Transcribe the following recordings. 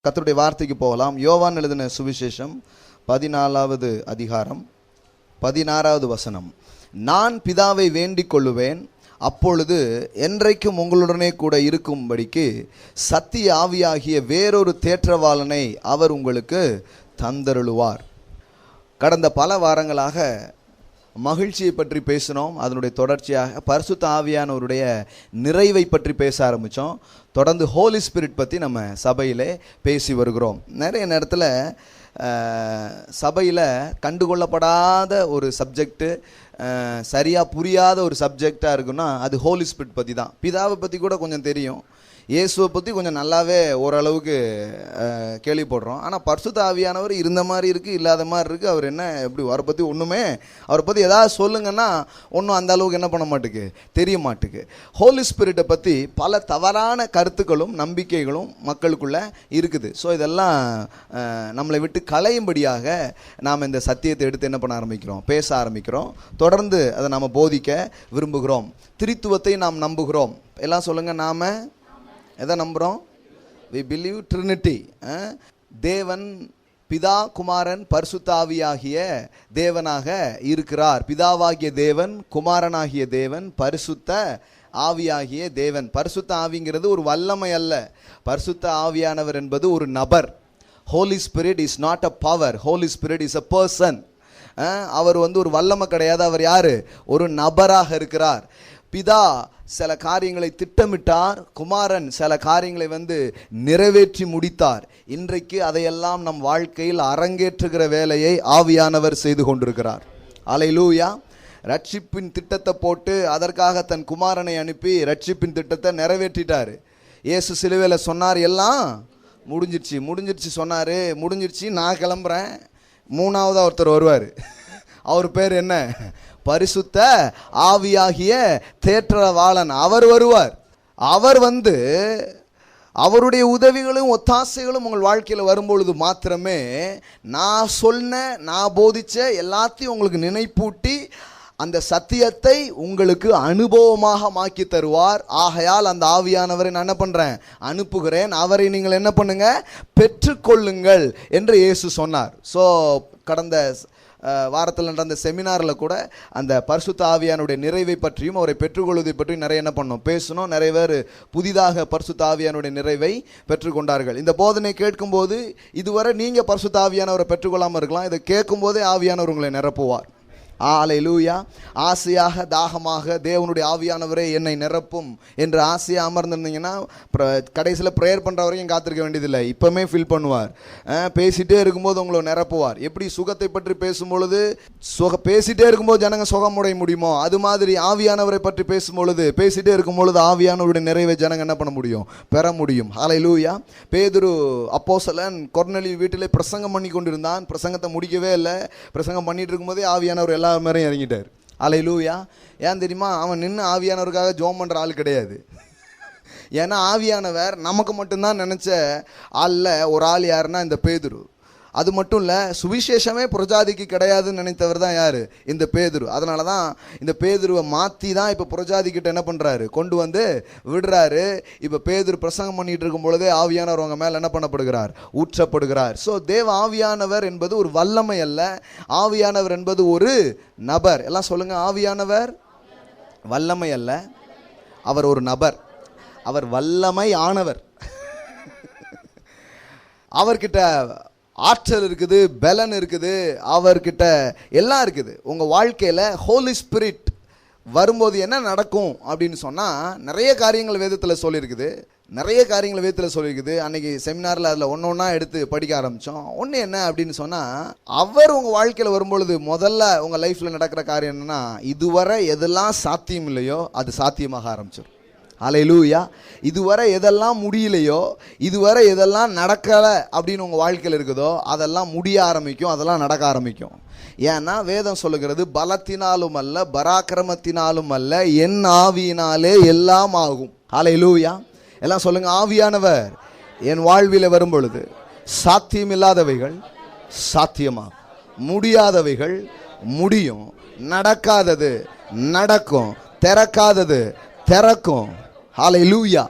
கர்த்தருடைய வார்த்தைக்கு போகலாம். யோவான் எழுதின சுவிசேஷம் 14வது அதிகாரம் 16வது வசனம். நான் பிதாவை வேண்டிக் கொள்ளுவேன், அப்பொழுது என்றைக்கும் உங்களுடனே கூட இருக்கும்படிக்கு சத்திய ஆவியாகிய வேறொரு தேற்றவாளனை அவர் உங்களுக்கு தந்தருளுவார். கடந்த பல வாரங்களாக மகிழ்ச்சியை பற்றி பேசினோம். அதனுடைய தொடர்ச்சியாக பரிசுத்த ஆவியானவருடைய நிறைவை பற்றி பேச ஆரம்பித்தோம். தொடர்ந்து ஹோலி ஸ்பிரிட் பற்றி நம்ம சபையிலே பேசி வருகிறோம். நிறைய நேரத்தில் சபையில் கண்டுகொள்ளப்படாத ஒரு சப்ஜெக்டு, சரியாக புரியாத ஒரு சப்ஜெக்டாக இருக்குன்னா அது ஹோலி ஸ்பிரிட் பற்றி தான். பிதாவை பற்றி கூட கொஞ்சம் தெரியும், இயேசுவை பற்றி கொஞ்சம் நல்லாவே ஓரளவுக்கு கேள்விப்படுறோம். ஆனால் பரிசுத்த ஆவியானவர் இருந்த மாதிரி இருக்குது, இல்லாத மாதிரி இருக்குது. அவர் என்ன எப்படி அவரை பற்றி ஒன்றுமே, அவரை பற்றி ஏதாவது சொல்லுங்கன்னா ஒன்றும் அந்த அளவுக்கு என்ன பண்ண மாட்டுக்கு, தெரிய மாட்டுக்கு. ஹோலி ஸ்பிரிட்டை பற்றி பல தவறான கருத்துக்களும் நம்பிக்கைகளும் மக்களுக்குள்ளே இருக்குது. ஸோ இதெல்லாம் நம்மளை விட்டு களையும்படியாக நாம் இந்த சத்தியத்தை எடுத்து என்ன பண்ண ஆரம்பிக்கிறோம், பேச ஆரம்பிக்கிறோம். தொடர்ந்து அதை நாம் போதிக்க விரும்புகிறோம். திரித்துவத்தை நாம் நம்புகிறோம். எல்லாம் சொல்லுங்கள், நாம் எதை நம்புகிறோம்? we believe Trinity. தேவன் பிதா, குமாரன், பரிசுத்த ஆவியாகிய தேவனாக இருக்கிறார். பிதாவாகிய தேவன், குமாரனாகிய தேவன், பரிசுத்த ஆவியாகிய தேவன். பரிசுத்த ஆவிங்கிறது ஒரு வல்லமை அல்ல. பரிசுத்த ஆவியானவர் என்பது ஒரு நபர். Holy spirit is not a power. Holy spirit is a person. அவர் ஒரு வல்லமை கிடையாது. அவர் யாரு? ஒரு நபராக இருக்கிறார். பிதா சில காரியங்களை திட்டமிட்டார், குமாரன் சில காரியங்களை நிறைவேற்றி முடித்தார். இன்றைக்கு அதையெல்லாம் நம் வாழ்க்கையில் அரங்கேற்றுகிற வேலையை ஆவியானவர் செய்து கொண்டிருக்கிறார். அல்லேலூயா. ரட்சிப்பின் திட்டத்தை போட்டு அதற்காக தன் குமாரனை அனுப்பி ரட்சிப்பின் திட்டத்தை நிறைவேற்றிட்டார். இயேசு சிலுவையில் சொன்னார், எல்லாம் முடிஞ்சிருச்சு சொன்னார். முடிஞ்சிருச்சு, நான் கிளம்புறேன். மூணாவதாக ஒருத்தர் வருவார். அவர் பேர் என்ன? பரிசுத்த ஆவியாகிய தேற்றவாளன். அவர் வருவார். அவர் அவருடைய உதவிகளும் ஒத்தாசைகளும் உங்கள் வாழ்க்கையில் வரும்பொழுது மாத்திரமே நான் போதிச்ச எல்லாத்தையும் உங்களுக்கு நினைப்பூட்டி அந்த சத்தியத்தை உங்களுக்கு அனுபவமாக மாக்கி தருவார். ஆகையால் அந்த ஆவியானவரை நான் என்ன பண்ணுறேன்? அனுப்புகிறேன். அவரை நீங்கள் என்ன பண்ணுங்க? பெற்றுக்கொள்ளுங்கள் என்று இயேசு சொன்னார். ஸோ கடந்த வாரத்தில் நடந்த செமினாரில் கூட அந்த பரிசுத்த ஆவியானுடைய நிறைவை பற்றியும் அவரை பெற்றுக்கொள்வதை பற்றியும் நிறைய என்ன பண்ணோம், பேசணும். நிறைய பேர் புதிதாக பரிசுத்த ஆவியானுடைய நிறைவை பெற்றுக்கொண்டார்கள். இந்த போதனை கேட்கும்போது இதுவரை நீங்கள் பரிசுத்த ஆவியானவரை பெற்றுக்கொள்ளாமல் இருக்கலாம். இதை கேட்கும்போதே ஆவியானவர் உங்களை நிரப்புவார். அல்லேலூயா. ஆசையாக தாகமாக தேவனுடைய ஆவியானவரே என்னை நிரப்பும் என்று ஆசையாக அமர்ந்திருந்தீங்கன்னா கடைசியில் ப்ரேயர் பண்ணுற வரைக்கும் காத்திருக்க வேண்டியதில்லை. இப்போமே ஃபில் பண்ணுவார். பேசிகிட்டே இருக்கும்போது உங்களை நிரப்புவார். எப்படி சுகத்தை பற்றி பேசும்பொழுது பேசிகிட்டே இருக்கும்போது ஜனங்க சுகமுடைய முடியுமோ, அது மாதிரி ஆவியானவரை பற்றி பேசும்பொழுது பேசிகிட்டே இருக்கும்பொழுது ஆவியானவருடைய நிறைவை ஜனங்க என்ன பண்ண முடியும்? பெற முடியும். அல்லேலூயா. பேதுரு அப்போஸ்தலன் கொர்நேலியு வீட்டிலே பிரசங்கம் பண்ணி கொண்டிருந்தான். பிரசங்கத்தை முடிக்கவே இல்லை. பிரசங்கம் பண்ணிட்டு இருக்கும்போதே ஆவியானவர் எல்லா மாதிரியும் இறங்கிட்டார். அல்லேலூயா. ஏன் தெரியுமா? அவன் நின்று ஆவியானவருக்காக ஜெபம் பண்ணுற ஆள் கிடையாது. ஏன்னா ஆவியானவர் நமக்கு மட்டும்தான் நினச்ச ஆளில் ஒரு ஆள் யாருன்னா இந்த பேதுரு. அது மட்டும் இல்லை, சுவிசேஷமே புறஜாதிக்கு கிடையாதுன்னு நினைத்தவர் தான் யார்? இந்த பேதுரு. அதனால தான் இந்த பேதுருவை மாற்றி தான் இப்போ புறஜாதிக்கிட்ட என்ன பண்ணுறாரு? கொண்டு விடுறாரு. இப்போ பேதுரு பிரசங்கம் பண்ணிட்டு இருக்கும் பொழுதே ஆவியானவர் அவங்க மேலே என்ன பண்ணப்படுகிறார்? ஊற்றப்படுகிறார். ஸோ தேவ ஆவியானவர் என்பது ஒரு வல்லமை அல்ல. ஆவியானவர் என்பது ஒரு நபர். எல்லாம் சொல்லுங்க, ஆவியானவர் வல்லமை அல்ல, அவர் ஒரு நபர். அவர் வல்லமை ஆனவர். அவர்கிட்ட ஆற்றல் இருக்குது, பலன் இருக்குது, அவர்கிட்ட எல்லாம் இருக்குது. உங்கள் வாழ்க்கையில் ஹோலி ஸ்பிரிட் வரும்போது என்ன நடக்கும் அப்படின்னு சொன்னால் நிறைய காரியங்கள் வேதத்தில் சொல்லியிருக்குது. அன்றைக்கி செமினாரில் அதில் ஒன்றா எடுத்து படிக்க ஆரம்பித்தோம். ஒன்று என்ன அப்படின்னு சொன்னால், அவர் உங்கள் வாழ்க்கையில் வரும்பொழுது முதல்ல உங்கள் லைஃப்பில் நடக்கிற காரியம் என்னென்னா, இதுவரை எதெல்லாம் சாத்தியம் இல்லையோ அது சாத்தியமாக ஆரம்பிச்சிடும். அல்லேலூயா. இதுவரை எதெல்லாம் முடியலையோ, இதுவரை எதெல்லாம் நடக்கலை அப்படின்னு உங்கள் வாழ்க்கையில் இருக்குதோ அதெல்லாம் முடிய ஆரம்பிக்கும், அதெல்லாம் நடக்க ஆரம்பிக்கும். ஏன்னா வேதம் சொல்லுகிறது, பலத்தினாலும் அல்ல பராக்கிரமத்தினாலும் அல்ல என் ஆவியினாலே எல்லாம் ஆகும். அல்லேலூயா. எல்லாம் சொல்லுங்க, ஆவியானவர் என் வாழ்வில் வரும் பொழுது சாத்தியமில்லாதவைகள் சாத்தியமாகும், முடியாதவைகள் முடியும், நடக்காதது நடக்கும், திறக்காதது திறக்கும். ஹல்லேலூயா.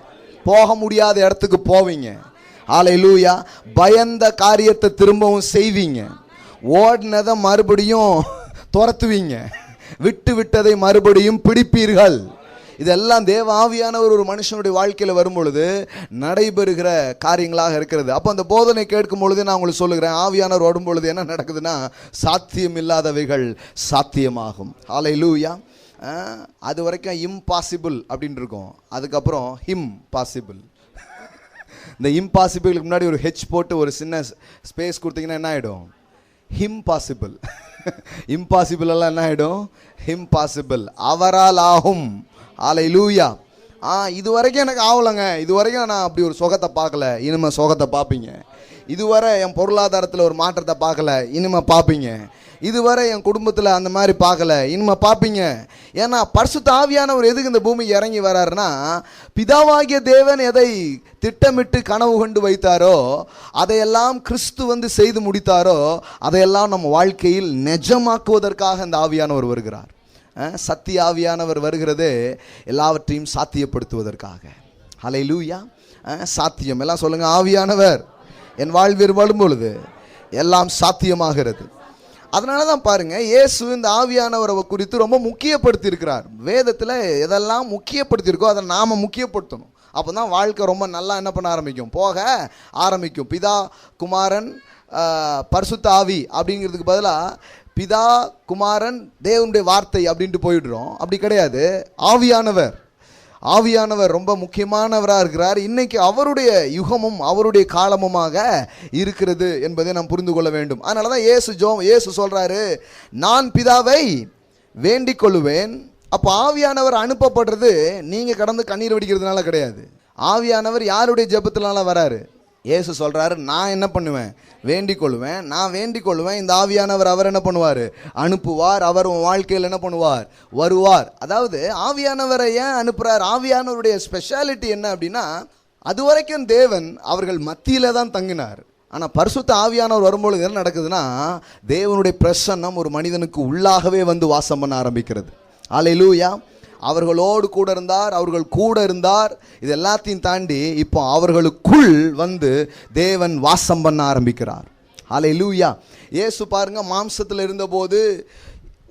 போக முடியாத இடத்துக்கு போவீங்க, ஹல்லேலூயா. பயந்த காரியத்தை திரும்பவும் செய்வீங்க. ஓடினதை மறுபடியும் துரத்துவீங்க. விட்டு விட்டதை மறுபடியும் பிடிப்பீர்கள். இதெல்லாம் தேவ ஆவியானவர் ஒரு மனுஷனுடைய வாழ்க்கையில் வரும் பொழுது நடைபெறுகிற காரியங்களாக இருக்கிறது. அப்போ அந்த போதனை கேட்கும் பொழுது நான் உங்களுக்கு சொல்லுகிறேன், ஆவியானவர் வரும் பொழுது என்ன நடக்குதுன்னா, சாத்தியம் இல்லாதவைகள் சாத்தியமாகும். ஹல்லேலூயா. அது வரைக்கும் இம்பாசிபிள் அப்படின்னு இருக்கும், அதுக்கப்புறம் ஹிம் பாசிபிள். இந்த இம்பாசிபிளுக்கு முன்னாடி ஒரு ஹெச் போட்டு ஒரு சின்ன ஸ்பேஸ் கொடுத்தீங்கன்னா என்ன ஆகிடும்? இம்பாசிபிள். இம்பாசிபிள் எல்லாம் என்ன ஆகிடும்? இம்பாசிபிள். அவரால் ஆகும். ஹல்லேலூயா. இது வரைக்கும் எனக்கு ஆகலைங்க, இது வரைக்கும் நான் அப்படி ஒரு சுகத்தை பார்க்கல, இனிமேல் சுகத்தை பார்ப்பீங்க. இதுவரை என் பொருளாதாரத்தில் ஒரு மாற்றத்தை பார்க்கல, இனிமேல் பார்ப்பீங்க. இதுவரை என் குடும்பத்தில் அந்த மாதிரி பார்க்கல, இனிமேல் பார்ப்பீங்க. ஏன்னா பரிசுத்த ஆவியானவர் எதுக்கு இந்த பூமிக்கு இறங்கி வராருன்னா, பிதாவாகிய தேவன் எதை திட்டமிட்டு கனவு கொண்டு வைத்தாரோ, அதையெல்லாம் கிறிஸ்து வந்து செய்து முடித்தாரோ, அதையெல்லாம் நம்ம வாழ்க்கையில் நிஜமாக்குவதற்காக இந்த ஆவியானவர் வருகிறார். சத்திய ஆவியானவர் வருகிறது எல்லாவற்றையும் சாத்தியப்படுத்துவதற்காக. ஹல்லேலூயா. சாத்தியம் எல்லாம் சொல்லுங்க, ஆவியானவர் என் வாழ்வில் வரும் பொழுது எல்லாம் சாத்தியமாகிறது. அதனால தான் பாருங்க, இயேசு இந்த ஆவியானவரை குறித்து ரொம்ப முக்கியப்படுத்தி இருக்கிறார். வேதத்தில் எதெல்லாம் முக்கியப்படுத்தியிருக்கோ அதை நாம் முக்கியப்படுத்தணும். அப்போ தான் வாழ்க்கை ரொம்ப நல்லா என்ன பண்ண ஆரம்பிக்கும், போக ஆரம்பிக்கும். பிதா குமாரன் பரிசுத்த ஆவி அப்படிங்கிறதுக்கு பதிலாக பிதா குமாரன் தேவனுடைய வார்த்தை அப்படின்ட்டு போயிடுறோம். அப்படி கிடையாது. ஆவியானவர், ஆவியானவர் ரொம்ப முக்கியமானவராக இருக்கிறார். இன்னைக்கு அவருடைய யுகமும் அவருடைய காலமுமாக இருக்கிறது என்பதை நாம் புரிந்து கொள்ள வேண்டும். அதனால தான் இயேசு சொல்றாரு, நான் பிதாவை வேண்டிக் கொள்ளுவேன். அப்போ ஆவியானவர் அனுப்பப்படுறது நீங்கள் கடந்து கண்ணீர் வடிக்கிறதுனால கிடையாது. ஆவியானவர் யாருடைய ஜெபத்தினால வராரு? இயேசு சொல்றாரு, நான் என்ன பண்ணுவேன்? வேண்டிக் கொள்வேன். நான் வேண்டிக் கொள்வேன், இந்த ஆவியானவர் அவர் என்ன பண்ணுவார்? அனுப்புவார். அவர் உன் வாழ்க்கையில் என்ன பண்ணுவார்? வருவார். அதாவது ஆவியானவரை ஏன் அனுப்புறார்? ஆவியானவருடைய ஸ்பெஷாலிட்டி என்ன அப்படின்னா, அது வரைக்கும் தேவன் அவர்கள் மத்தியில தான் தங்கினார். ஆனால் பரிசுத்த ஆவியானவர் வரும்பொழுது என்ன நடக்குதுன்னா, தேவனுடைய பிரசன்னம் ஒரு மனிதனுக்கு உள்ளாகவே வந்து வாசம் பண்ண ஆரம்பிக்கிறது. ஹல்லேலூயா. அவர்களோடு கூட இருந்தார், அவர்கள் கூட இருந்தார். இது எல்லாத்தையும் தாண்டி இப்போ அவர்களுக்குள் வந்து தேவன் வாசம் பண்ண ஆரம்பிக்கிறார். ஹல்லேலூயா. இயேசு பாருங்க, மாம்சத்தில் இருந்தபோது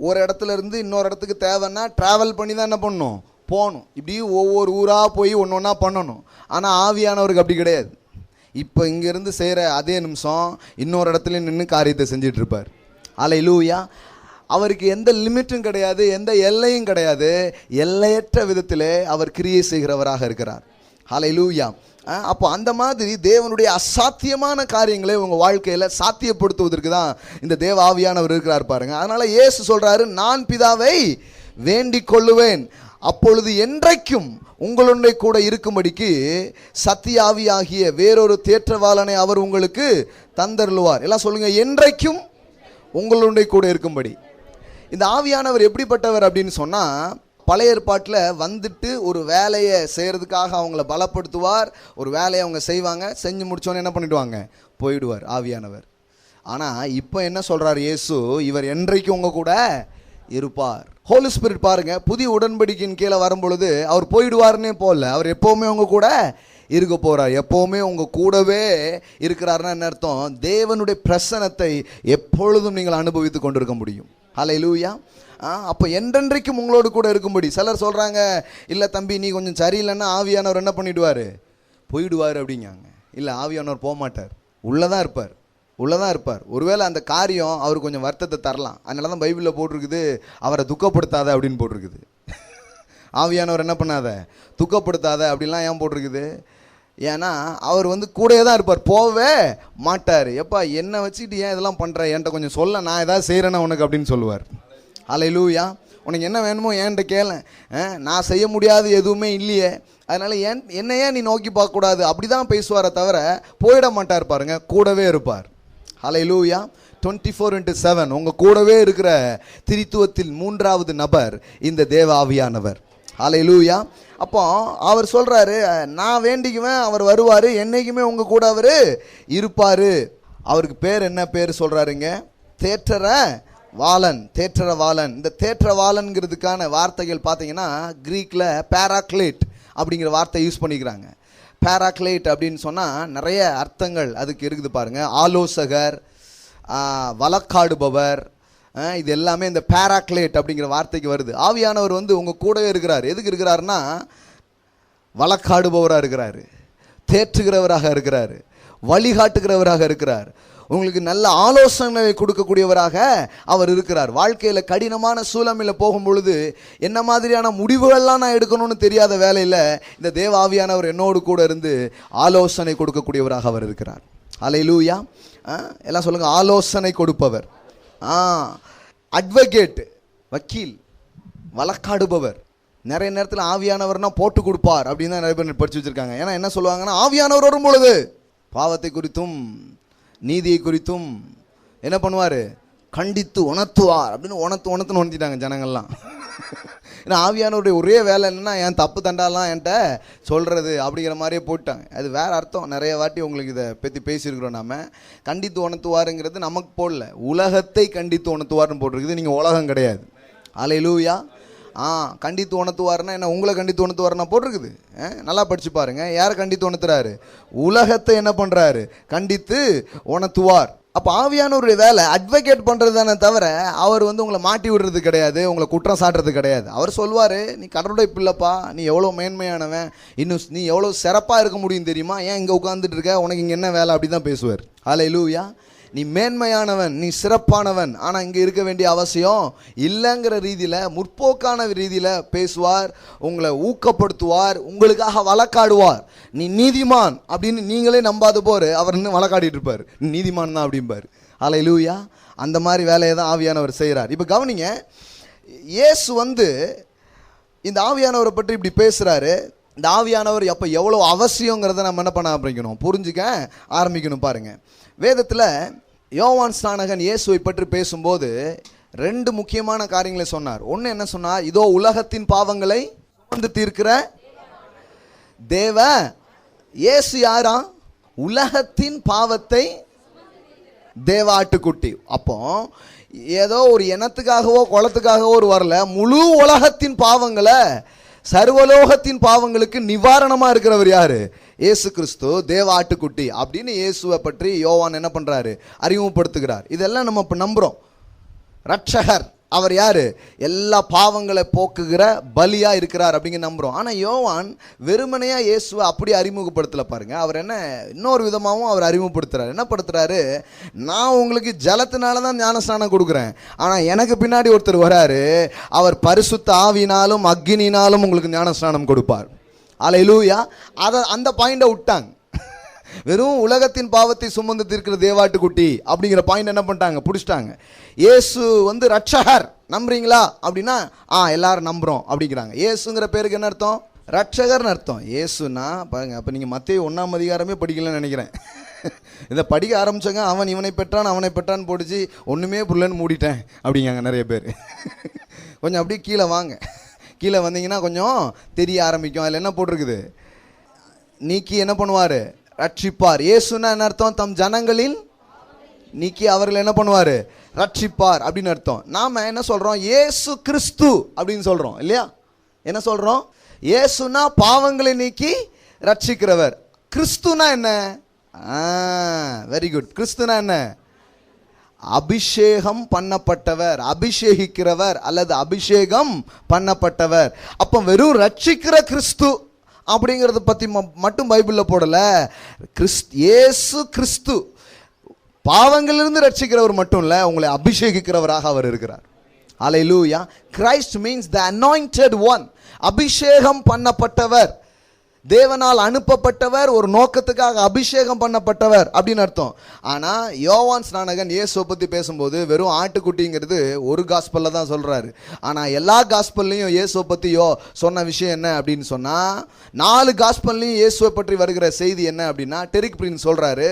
ஒரு இடத்துல இருந்து இன்னொரு இடத்துக்கு தேவைன்னா ட்ராவல் பண்ணி தான் என்ன பண்ணணும்? போகணும். இப்படி ஒவ்வொரு ஊராக போய் ஒன்று ஒன்றா பண்ணணும். ஆனால் ஆவியானவருக்கு அப்படி கிடையாது. இப்போ இங்கேருந்து செய்கிற அதே நிமிஷம் இன்னொரு இடத்துல நின்று காரியத்தை செஞ்சிட்டு இருப்பார். ஹல்லேலூயா. அவருக்கு எந்த லிமிட்டும் கிடையாது, எந்த எல்லையும் கிடையாது. எல்லையற்ற விதத்திலே அவர் கிரியை செய்கிறவராக இருக்கிறார். ஹல்லேலூயா. அப்போ அந்த மாதிரி தேவனுடைய அசாத்தியமான காரியங்களை உங்கள் வாழ்க்கையில் சாத்தியப்படுத்துவதற்கு தான் இந்த தேவ ஆவியானவர் இருக்கிறார் பாருங்க. அதனால இயேசு சொல்றாரு, நான் பிதாவை வேண்டிக் கொள்ளுவேன், அப்பொழுது என்றைக்கும் உங்களுடைய கூட இருக்கும்படிக்கு சத்திய ஆவியாகிய வேறொரு தேற்றவாளனை அவர் உங்களுக்கு தந்தருளுவார். எல்லாம் சொல்லுங்க, என்றைக்கும் உங்களுடைய கூட இருக்கும்படி. இந்த ஆவியானவர் எப்படிப்பட்டவர் அப்படின்னு சொன்னால், பழைய ஏற்பாட்டில் வந்துட்டு ஒரு வேலையை செய்கிறதுக்காக அவங்கள பலப்படுத்துவார். ஒரு வேலையை அவங்க செய்வாங்க, செஞ்சு முடிச்சோன்னு என்ன பண்ணிடுவாங்க? போயிடுவார் ஆவியானவர். ஆனால் இப்போ என்ன சொல்கிறார் இயேசு? இவர் என்றைக்கும் உங்கள் கூட இருப்பார். ஹோலி ஸ்பிரிட் பாருங்க, புதிய உடன்படிக்கையின் கீழே வரும்பொழுது அவர் போயிடுவார்னே போல, அவர் எப்போவுமே உங்கள் கூட இருக்க போகிறார். எப்போவுமே உங்கள் கூடவே இருக்கிறாருன்னா என்ன அர்த்தம்? தேவனுடைய பிரசன்னத்தை எப்பொழுதும் நீங்கள் அனுபவித்து கொண்டிருக்க முடியும். ஹல்லேலூயா. அப்போ என்றென்றைக்கும் உங்களோடு கூட இருக்கும்படி. சிலர் சொல்கிறாங்க, இல்லை தம்பி நீ கொஞ்சம் சரியில்லைன்னா ஆவியானவர் என்ன பண்ணிவிடுவார்? போயிடுவார் அப்படிங்காங்க. இல்லை, ஆவியானவர் போக மாட்டார், உள்ளதான் இருப்பார், உள்ளதான் இருப்பார். ஒருவேளை அந்த காரியம் அவர் கொஞ்சம் வருத்தத்தை தரலாம். அதனால தான் பைபிளில் போட்டிருக்குது, அவரை துக்கப்படுத்தாத அப்படின்னு போட்டிருக்குது. ஆவியானவர் என்ன பண்ணாத, துக்கப்படுத்தாத அப்படின்லாம் ஏன் போட்டிருக்குது? ஏன்னா அவர் வந்து கூடயே தான் இருப்பார், போகவே மாட்டார். எப்பா என்னை வச்சுக்கிட்டு ஏன் இதெல்லாம் பண்ணுற, என்கிட்ட கொஞ்சம் சொல்ல, நான் ஏதாவது செய்கிறேன்னா உனக்கு அப்படின்னு சொல்லுவார். ஹல்லேலூயா. உனக்கு என்ன வேணுமோ என்கிட்ட கேள, நான் செய்ய முடியாது எதுவுமே இல்லையே, அதனால் என்ன ஏன் நீ நோக்கி பார்க்கக்கூடாது, அப்படி தான் பேசுவாரை தவிர போயிட மாட்டார் பாருங்க, கூடவே இருப்பார். ஹல்லேலூயா. 24/7 உங்கள் கூடவே இருக்கிற திரித்துவத்தில் மூன்றாவது நபர் இந்த தேவ ஆவியானவர். ஹல்லேலூயா. அப்போ அவர் சொல்கிறாரு, நான் வேண்டிக்குவேன், அவர் வருவார், என்றைக்குமே உங்கள் கூட அவர் இருப்பார். அவருக்கு பேர் என்ன பேர் சொல்கிறாருங்க? தேற்றற வாளன். தேற்றற வாளன். இந்த தேற்ற வாளன்கிறதுக்கான வார்த்தைகள் பார்த்தீங்கன்னா கிரீக்கில் பேராக்லேட் அப்படிங்கிற வார்த்தை யூஸ் பண்ணிக்கிறாங்க. பேராக்லேட் அப்படின்னு சொன்னால் நிறைய அர்த்தங்கள் அதுக்கு இருக்குது பாருங்க. ஆலோசகர், வழக்காடுபவர், இது எல்லாமே இந்த பேராக்லேட் அப்படிங்கிற வார்த்தைக்கு வருது. ஆவியானவர் வந்து உங்கள் கூடவே இருக்கிறார். எதுக்கு இருக்கிறாருன்னா வழக்காடுபவராக இருக்கிறாரு, தேற்றுகிறவராக இருக்கிறாரு, வழிகாட்டுகிறவராக இருக்கிறார், உங்களுக்கு நல்ல ஆலோசனை கொடுக்கக்கூடியவராக அவர் இருக்கிறார். வாழ்க்கையில் கடினமான சூழலில் போகும் பொழுது என்ன மாதிரியான முடிவுகள்லாம் நான் எடுக்கணும்னு தெரியாத வேலையில் இந்த தேவ ஆவியானவர் என்னோடு கூட இருந்து ஆலோசனை கொடுக்கக்கூடியவராக அவர் இருக்கிறார். அல்லேலூயா. எல்லாம் சொல்லுங்கள், ஆலோசனை கொடுப்பவர். அட்வொகேட், வக்கீல், வழக்காடுபவர். நிறைய நேரத்தில் ஆவியானவர்னா போட்டு கொடுப்பார் அப்படின்னு தான் நிறைய பேர் படித்து வச்சுருக்காங்க. ஏன்னா என்ன சொல்லுவாங்கன்னா, ஆவியானவர் வரும் பொழுது பாவத்தை குறித்தும் நீதியை குறித்தும் என்ன பண்ணுவார், கண்டித்து உணர்த்துவார் அப்படின்னு உணர்த்துன்னு உணர்த்திட்டாங்க ஜனங்கள்லாம். ஏன்னா ஆவியானவருடைய ஒரே வேலை என்னன்னா என் தப்பு தண்டாலாம் என்கிட்ட சொல்கிறது அப்படிங்கிற மாதிரியே போட்டாங்க. அது வேறு அர்த்தம். நிறைய வாட்டி உங்களுக்கு இதை பற்றி பேசியிருக்கிறோம். நாம் கண்டித்து உணர்த்துவாருங்கிறது நமக்கு போடல, உலகத்தை கண்டித்து உணர்த்துவார்னு போட்டிருக்குது. நீங்கள் உலகம் கிடையாது. அல்லேலூயா. கண்டித்து உணர்த்துவாருன்னா என்ன, உங்களை கண்டித்து உணர்த்துவாருன்னா போட்டிருக்குது. நல்லா படிச்சு பாருங்க. யாரை கண்டித்து உணர்த்துறாரு? உலகத்தை என்ன பண்ணுறாரு? கண்டித்து உணர்த்துவார். அப்போ ஆவியானவருடைய வேலை அட்வொகேட் பண்ணுறது தானே தவிர அவர் வந்து உங்களை மாட்டி விடுறது கிடையாது, உங்களை குற்றம் சாட்டுறது கிடையாது. அவர் சொல்வார், நீ கடவுளுடைய பிள்ளைப்பா, நீ எவ்வளோ மேன்மையானவன், இன்னும் நீ எவ்வளோ சிறப்பாக இருக்க முடியும் தெரியுமா, ஏன் இங்கே உட்காந்துட்டு இருக்க, உனக்கு இங்கே என்ன வேலை, அப்படி தான் பேசுவார். அல்லேலூயா. நீ மேன்மையானவன், நீ சிறப்பானவன், ஆனால் இங்கே இருக்க வேண்டிய அவசியம் இல்லைங்கிற ரீதியில், முற்போக்கான ரீதியில் பேசுவார், உங்களை ஊக்கப்படுத்துவார், உங்களுக்காக வழக்காடுவார். நீ நீதிமான் அப்படின்னு நீங்களே நம்பாத போர் அவர் இன்னும் வழக்காடிட்டு இருப்பார், நீ நீதிமான் தான் அப்படிம்பார். அல்லேலூயா. அந்த மாதிரி வேலையை தான் ஆவியானவர் செய்கிறார். இப்போ கவனிங்க, இயேசு வந்து இந்த ஆவியானவரை பற்றி இப்படி பேசுகிறாரு. இந்த ஆவியானவர் அப்போ எவ்வளோ அவசியங்கிறத நம்ம என்ன பண்ண ஆரம்பிக்கணும், புரிஞ்சுக்க ஆரம்பிக்கணும். பாருங்கள், வேதத்தில் யோவான் ஸ்நானகன் இயேசுவை பற்றி பேசும்போது 2 முக்கியமான காரியங்களை சொன்னார். ஒன்று என்ன சொன்னார்? இதோ உலகத்தின் பாவங்களை சுமந்து தீர்க்கிற தேவ. இயேசு யாரா? உலகத்தின் பாவத்தை தேவ ஆட்டுக்குட்டி. அப்போ ஏதோ ஒரு இனத்துக்காகவோ குளத்துக்காகவோ ஒரு வரல, முழு உலகத்தின் பாவங்களை, சர்வலோகத்தின் பாவங்களுக்கு நிவாரணமாக இருக்கிறவர் யாரு? இயேசு கிறிஸ்து, தேவ ஆட்டுக்குட்டி அப்படின்னு இயேசுவை பற்றி யோவான் என்ன பண்ணுறாரு? அறிமுகப்படுத்துகிறார். இதெல்லாம் நம்ம இப்போ நம்புகிறோம். ரட்சகர் அவர் யாரு? எல்லா பாவங்களை போக்குகிற பலியாக இருக்கிறார் அப்படிங்க நம்புகிறோம். ஆனால் யோவான் வெறுமனையாக இயேசுவை அப்படி அறிமுகப்படுத்தலை பாருங்க. அவர் என்ன இன்னொரு விதமாகவும் அவர் அறிமுகப்படுத்துகிறார். என்ன படுத்துறாரு? நான் உங்களுக்கு ஜலத்தினால தான் ஞானஸ்நானம் கொடுக்குறேன், ஆனால் எனக்கு பின்னாடி ஒருத்தர் வராரு, அவர் பரிசுத்த ஆவியினாலும் அக்கினினாலும் உங்களுக்கு ஞானஸ்நானம் கொடுப்பார். அல்லேலூயா. அந்த பாயிண்டை விட்டாங்க. வெறும் உலகத்தின் பாவத்தை சுமந்து தீர்க்கிற தேவாட்டுக்குட்டி அப்படிங்கிற பாயிண்ட் என்ன பண்ணிட்டாங்க, பிடிச்சிட்டாங்க. இயேசு வந்து ரட்சகர், நம்புறீங்களா அப்படின்னா எல்லாரும் நம்புகிறோம் அப்படிங்கிறாங்க. இயேசுங்கிற பேருக்கு என்ன அர்த்தம்? ரட்சகர்னு அர்த்தம். இயேசுனா பாருங்க, அப்போ நீங்கள் மத்தேயு 1ஆம் அதிகாரமே படிக்கலன்னு நினைக்கிறேன். இதை படிக்க ஆரம்பிச்சங்க, அவன் இவனை பெற்றான் போட்டுச்சு, ஒன்றுமே புரியலன்னு மூடிட்டேன் அப்படிங்காங்க நிறைய பேர். கொஞ்சம் அப்படியே கீழே வாங்க, கீழே வந்தீங்கன்னா கொஞ்சம் தெரிய ஆரம்பிக்கும். அதில் என்ன போட்டிருக்குது? நீக்கி என்ன பண்ணுவார்? ரட்சிப்பார். இயேசுன்னா என்ன அர்த்தம்? தம் ஜனங்களின் நீக்கி அவர்கள் என்ன பண்ணுவார்? ரட்சிப்பார் அப்படின்னு அர்த்தம். நாம் என்ன சொல்கிறோம்? இயேசு கிறிஸ்து அப்படின்னு சொல்கிறோம் இல்லையா? என்ன சொல்கிறோம்? இயேசுனா பாவங்களை நீக்கி ரட்சிக்கிறவர். கிறிஸ்துனா என்ன? Very good. கிறிஸ்துனா என்ன? அபிஷேகம் பண்ணப்பட்டவர், அபிஷேகிக்கிறவர் அல்லது அபிஷேகம் பண்ணப்பட்டவர். அப்போ வெறும் ரட்சிக்கிற கிறிஸ்து அப்படிங்கிறத பற்றி மட்டும் பைபிளில் போடலை. இயேசு கிறிஸ்து பாவங்களிலிருந்து ரட்சிக்கிறவர் மட்டும் இல்லை, உங்களை அபிஷேகிக்கிறவராக அவர் இருக்கிறார். Alleluia. Christ means the anointed one, அபிஷேகம் பண்ணப்பட்டவர், தேவனால் அனுப்பப்பட்டவர், ஒரு நோக்கத்துக்காக அபிஷேகம் பண்ணப்பட்டவர் அப்படின்னு அர்த்தம். ஆனால் யோவான் ஸ்நானகன் இயேசுவை பற்றி பேசும்போது வெறும் ஆட்டுக்குட்டிங்கிறது ஒரு காஸ்பலில் தான் சொல்கிறாரு. ஆனால் எல்லா காஸ்பல்லையும் இயேசுவை பற்றி சொன்ன விஷயம் என்ன அப்படின்னு சொன்னால், 4 காஸ்பல்லையும் இயேசுவை பற்றி வருகிற செய்தி என்ன அப்படின்னா, டெரிக் பிரின் சொல்கிறாரு,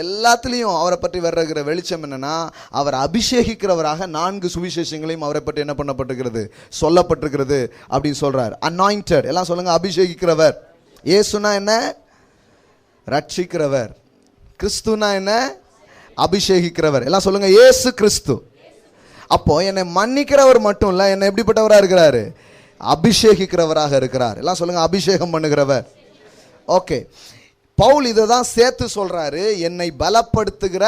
எல்லாத்துலேயும் அவரை பற்றி வருகிற வெளிச்சம் என்னென்னா, அவர் அபிஷேகிக்கிறவராக 4 சுவிசேஷங்களையும் அவரை பற்றி என்ன பண்ணப்பட்டிருக்கிறது, சொல்லப்பட்டிருக்கிறது அப்படின்னு சொல்கிறார். அனாயிண்டட், எல்லாம் சொல்லுங்கள், அபிஷேகிக்கிறவர். இயேசுனா என்ன? ரட்சிக்கிறவர். கிறிஸ்துனா என்ன? அபிஷேகிக்கிறவர். எல்லாம் சொல்லுங்க, இயேசு கிறிஸ்து. அப்போ என்னை மன்னிக்கிறவர் மட்டும் இல்லை, என்னை எப்படிப்பட்டவராக இருக்கிறாரு? அபிஷேகிக்கிறவராக இருக்கிறார். எல்லாம் சொல்லுங்க, அபிஷேகம் பண்ணுகிறவர். ஓகே, பவுல் இதை தான் சேர்த்து சொல்றாரு, என்னை பலப்படுத்துகிற.